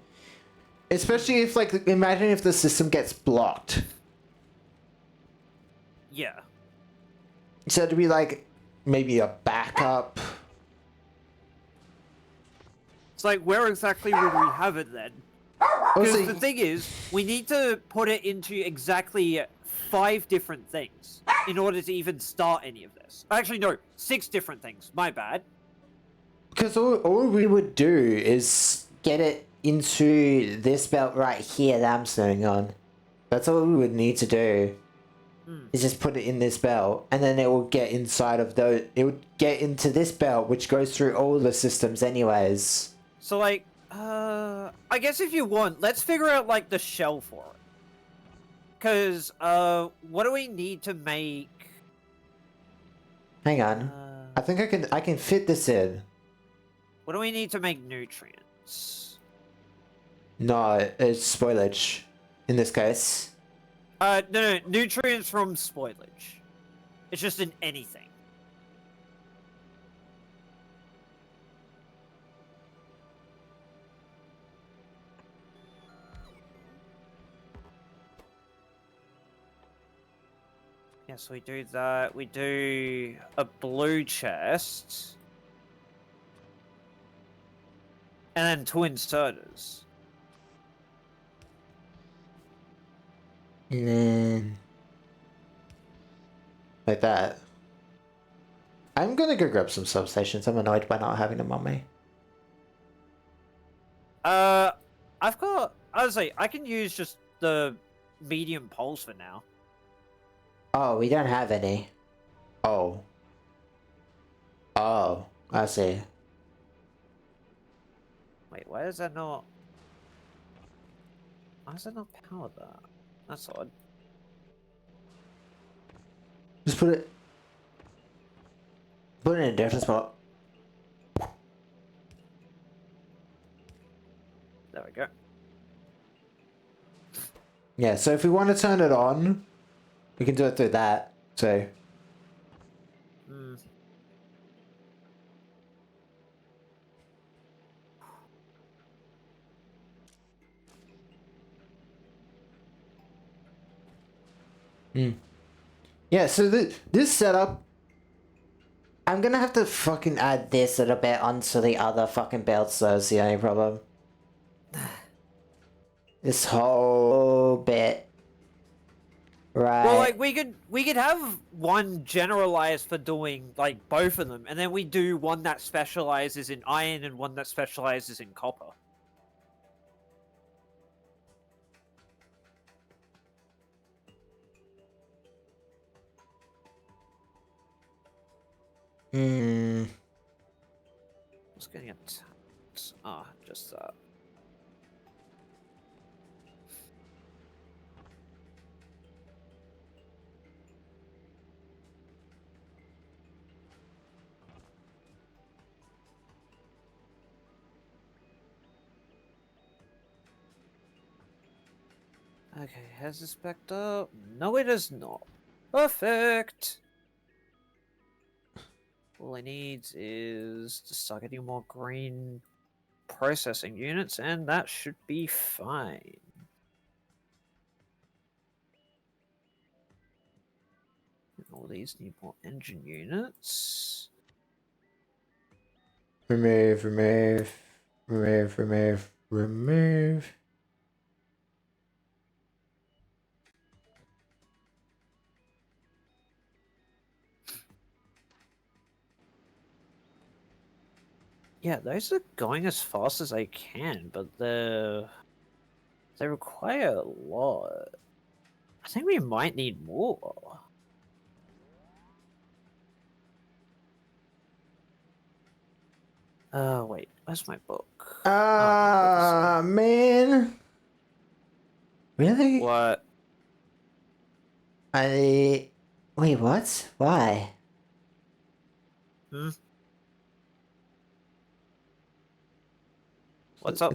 Especially if like, imagine if the system gets blocked. Yeah. So it'd be like maybe a backup. It's like, where exactly would we have it then? Because Also, the thing is, we need to put it into exactly 5 different things in order to even start any of this. Actually, no, 6 different things. My bad. because all we would do is get it into this belt right here that I'm sitting on. That's all we would need to do. Is just put it in this belt, and then it will get inside of those. It would get into this belt, which goes through all the systems, anyways. So, like, I guess if you want, let's figure out, like, the shell for it. Because, what do we need to make... Hang on, I think I can fit this in. What do we need to make nutrients? No, it's spoilage in this case. No, nutrients from spoilage. It's just in anything. Yes, we do that. We do a blue chest. And then 2 inserters. And then like that. I'm gonna go grab some substations. I'm annoyed by not having them on me. I've got... Honestly, I can use just the medium poles for now. Oh, we don't have any. Oh. Oh, I see. Wait, why does that not... Why does that not power that? That's odd. Just put it in a different spot. There we go. Yeah, so if we want to turn it on, we can do it through that. So yeah, so this setup, I'm gonna have to fucking add this little bit onto the other fucking belts, though, is the only problem. This whole bit. Right. Well, like, we could have one generalized for doing, like, both of them, and then we do one that specializes in iron and one that specializes in copper. What's getting attacked? Ah, just that. Okay, has this backed up? No, it is not. Perfect! All it needs is to start getting more green processing units, and that should be fine. And all these need more engine units. Remove. Yeah, those are going as fast as they can, but they require a lot. I think we might need more. Wait, where's my book? Man. Really? What? Wait, what? Why? Hmm? What's up?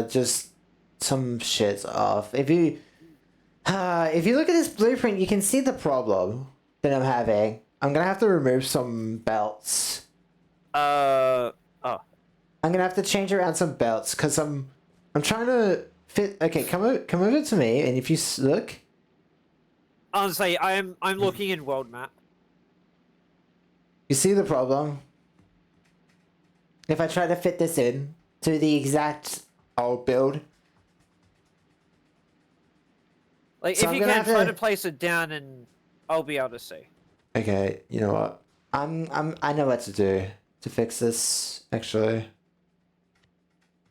Just some shit's off. If you look at this blueprint, you can see the problem that I'm having. I'm gonna have to remove some belts. Oh. I'm gonna have to change around some belts because I'm trying to fit. Okay, come over to me, and if you look, Honestly, I'm looking in world map. you see the problem. If I try to fit this in to the exact old build, Like, So if I'm you gonna can have try to- to place it down, and I'll be able to see. okay, you know what? I know what to do to fix this actually.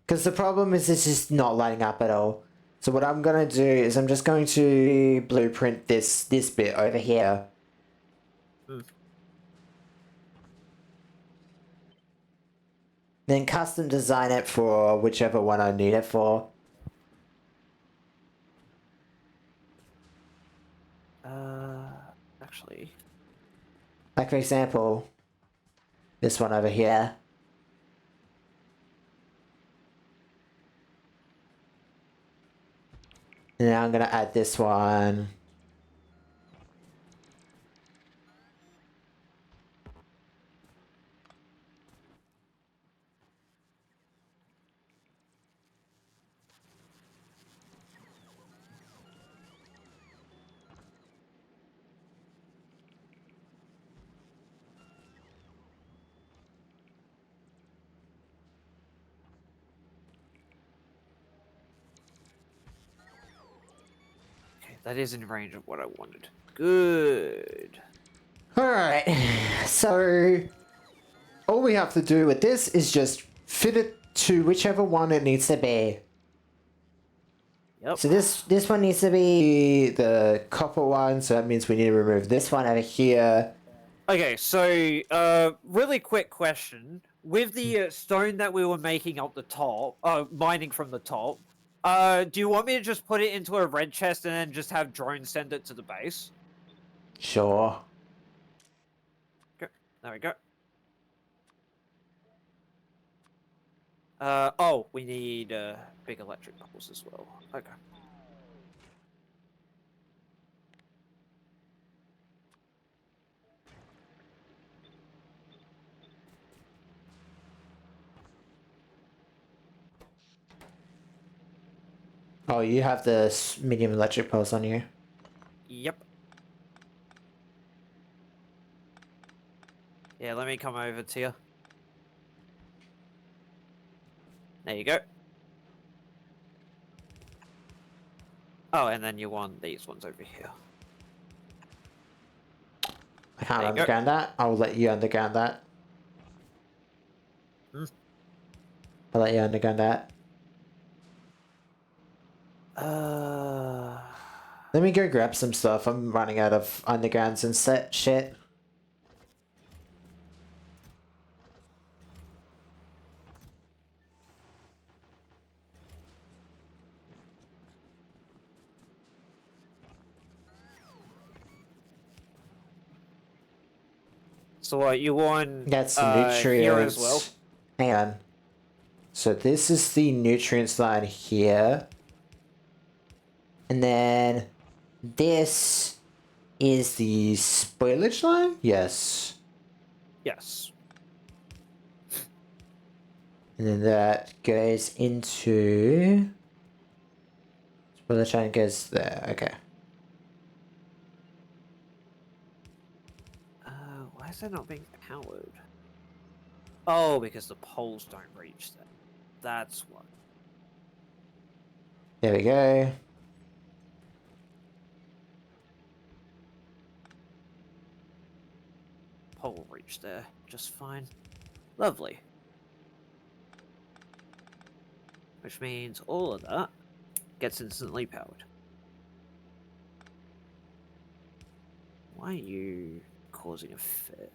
Because the problem is it's just not lining up at all. So what I'm gonna do is I'm just going to blueprint this bit over here. Hmm. Then custom design it for whichever one I need it for. Actually, Like for example, this one over here. And now I'm gonna add this one. okay, that is in range of what I wanted. Good. Alright, so all we have to do with this is just fit it to whichever one it needs to be. Yep. So this one needs to be the copper one, so that means we need to remove this one over here. Okay, so really quick question: with the stone that we were making up the top, mining from the top, do you want me to just put it into a red chest and then just have drones send it to the base? Sure. Go. There we go. Oh, we need big electric poles as well. Okay. Oh, you have the medium electric pulse on you. Yep. Yeah, let me come over to you. There you go. Oh, and then you want these ones over here. I can't There you go. underground that. I'll let you underground that. Hmm. I'll let you underground that. Let me go grab some stuff. I'm running out of undergrounds and set shit. So what, you want Get some here nutrients. as well? Hang on. So this is the nutrients line here. And then this is the spoilage line? Yes. Yes. And then that goes into... spoilage line goes there. Okay. Why is that not being powered? Oh, because the poles don't reach that. That's what. There we go. pole reach there just fine. Lovely. Which means all of that gets instantly powered. Why are you causing a fit?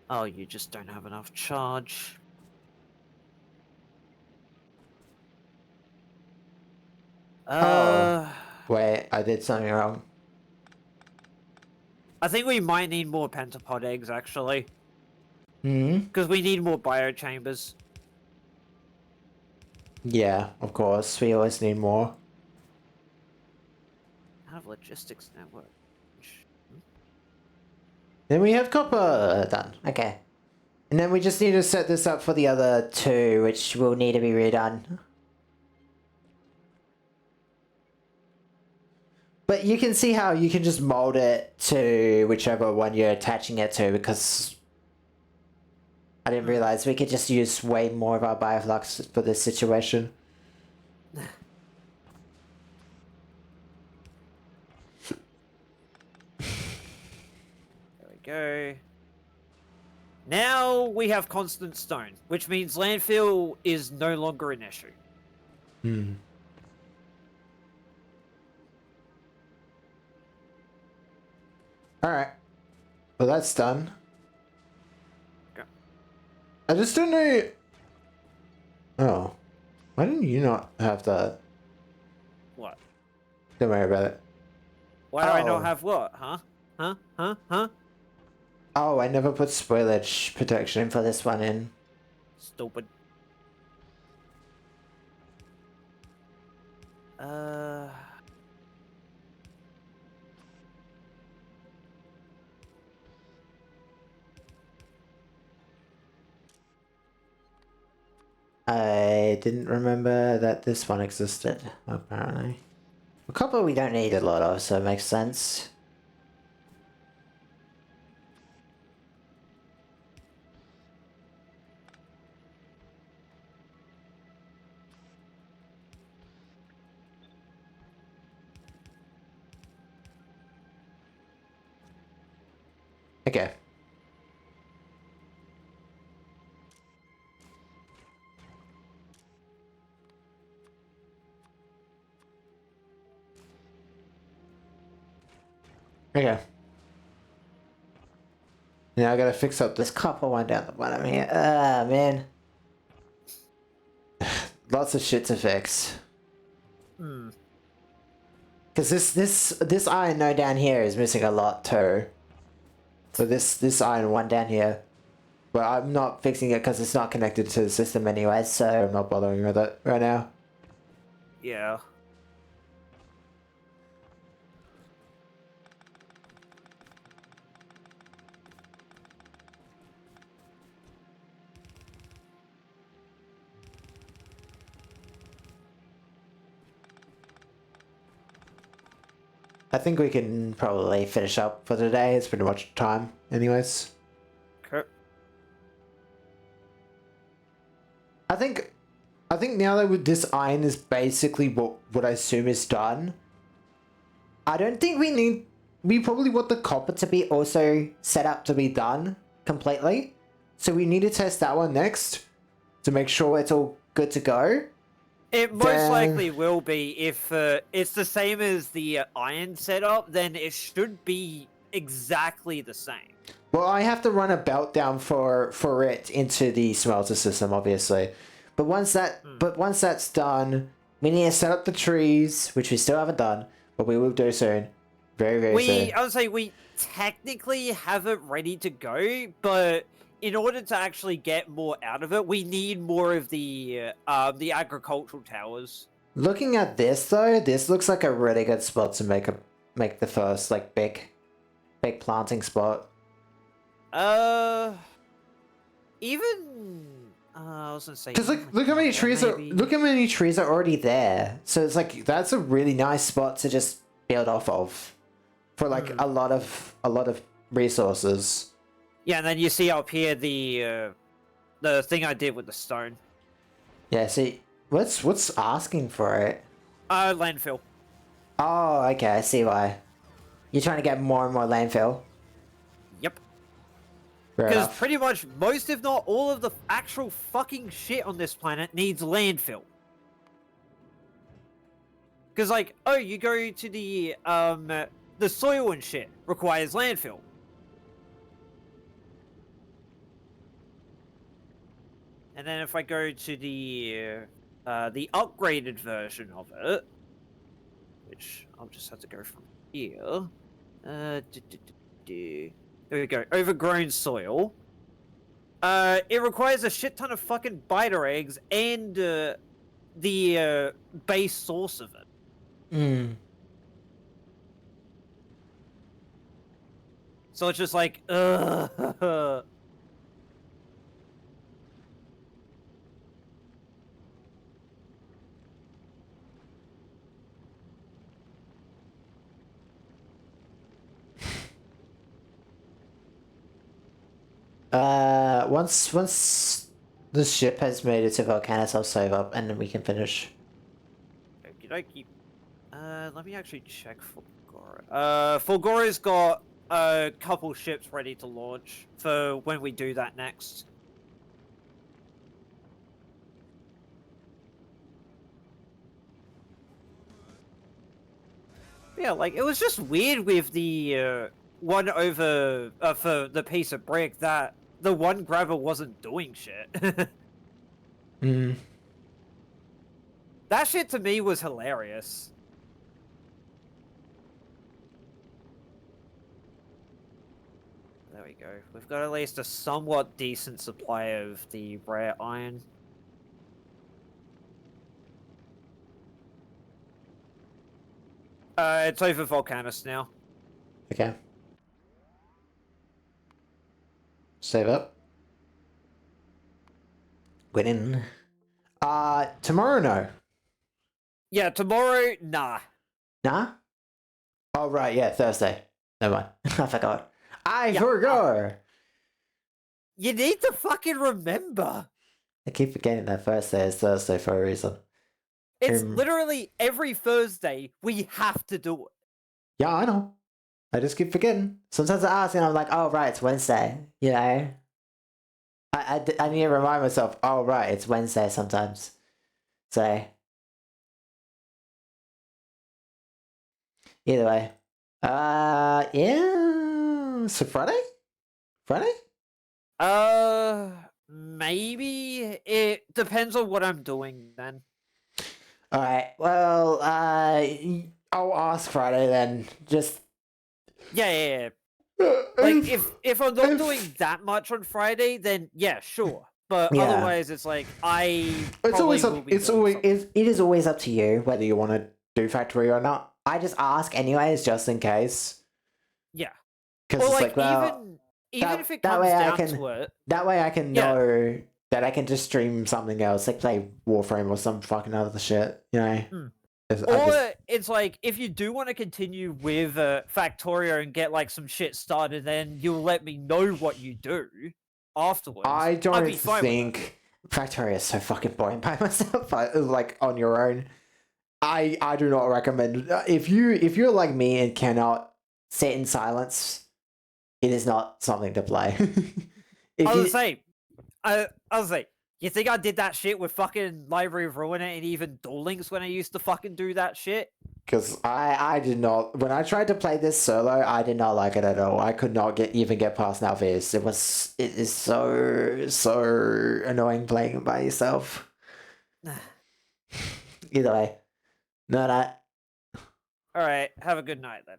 Oh, you just don't have enough charge. Wait, I did something wrong. I think we might need more pentapod eggs, actually. Hmm? Because we need more biochambers. Yeah, of course. We always need more. Out of logistics network. Then we have copper done. Okay. And then we just need to set this up for the other two, which will need to be redone. But you can see how you can just mold it to whichever one you're attaching it to, because I didn't realize we could just use way more of our bioflux for this situation. There we go. Now we have constant stone, which means landfill is no longer an issue. Hmm. Alright. Well, that's done. Okay. I just don't know... Oh. Why didn't you not have that? What? Don't worry about it. Why do I Oh. not have what? Huh? Huh? Oh, I never put spoilage protection for this one in. Stupid. I didn't remember that this one existed, apparently. Well, copper we don't need a lot of, so it makes sense. Okay. Okay. Now I gotta fix up this copper one down the bottom here. Ah, man. Lots of shit to fix. Hmm. Because this iron node down here is missing a lot too. So this iron one down here. But I'm not fixing it because it's not connected to the system anyway, so I'm not bothering with it right now. Yeah. I think we can probably finish up for today. It's pretty much time anyways. Okay. I think now that with this iron is basically what I assume is done. I don't think we probably want the copper to be also set up to be done completely. So we need to test that one next to make sure it's all good to go. It most Then- likely will be if it's the same as the iron setup, then it should be exactly the same. Well, I have to run a belt down for it into the smelter system, obviously. But once that's done, we need to set up the trees, which we still haven't done, but we will do soon. Very, very soon. I would say we technically have it ready to go, but in order to actually get more out of it, we need more of the agricultural towers. Looking at this though, this looks like a really good spot to make the first like big planting spot. Even I was gonna say Because even look how many yeah, trees maybe. look how many trees are already there. So it's like that's a really nice spot to just build off of for like a lot of resources. Yeah, and then you see up here the thing I did with the stone. Yeah, see what's asking for it? Landfill. Oh, okay, I see why. You're trying to get more and more landfill. Yep. Fair Because enough. pretty much most, if not all, of the actual fucking shit on this planet needs landfill. Because, like, oh, you go to the soil and shit requires landfill. And then if I go to the upgraded version of it, which I'll just have to go from here. There we go. Overgrown soil. It requires a shit ton of fucking biter eggs and the base source of it. Mm. So it's just like, ugh. Once the ship has made it to Volcanus, I'll save up and then we can finish. Okie dokie. Let me actually check Fulgora. Fulgora's got a couple ships ready to launch for when we do that next. Yeah, like, it was just weird with the one over for the piece of brick that the one grabber wasn't doing shit. Mm. That shit to me was hilarious. There we go. We've got at least a somewhat decent supply of the rare iron. It's over Volcanus now. Okay. Save up. Winning. Tomorrow, no. Yeah, tomorrow, nah. Nah? Oh, right, yeah, Thursday. Never mind. I forgot. I Yeah, forgot! You need to fucking remember. I keep forgetting that Thursday is Thursday for a reason. It's literally every Thursday we have to do it. Yeah, I know. I just keep forgetting. Sometimes I ask and I'm like, oh, right, it's Wednesday. You know? I need to remind myself, oh, right, it's Wednesday sometimes. So, either way. Yeah. So Friday? Friday? Maybe. It depends on what I'm doing then. Alright, well, I'll ask Friday then. Just. Yeah. Like, if I'm not doing that much on Friday, then yeah, sure. But Yeah. otherwise, it's like, It's probably always will up. be It's doing always. something. It is always up to you whether you want to do Factorio or not. I just ask anyways, just in case. Yeah. Because Well, it's like, like, well, even if it that comes way I down can- to it, that way I can Yeah. know that I can just stream something else, like play Warframe or some fucking other shit. You know. Hmm. It's- or I just- it's like, if you do want to continue with Factorio and get like some shit started, then you'll let me know what you do afterwards. I I'd don't be fine with that. think Factorio is so fucking boring by myself. Like on your own, I do not recommend. If you're like me and cannot sit in silence, it is not something to play. If I you, was say, you think I did that shit with fucking Library of Ruin and even Duel Links when I used to fucking do that shit? because I did not, when I tried to play this solo, I did not like it at all. I could not even get past Nalvis. It is so annoying playing by yourself. Either way, no. Alright, have a good night then.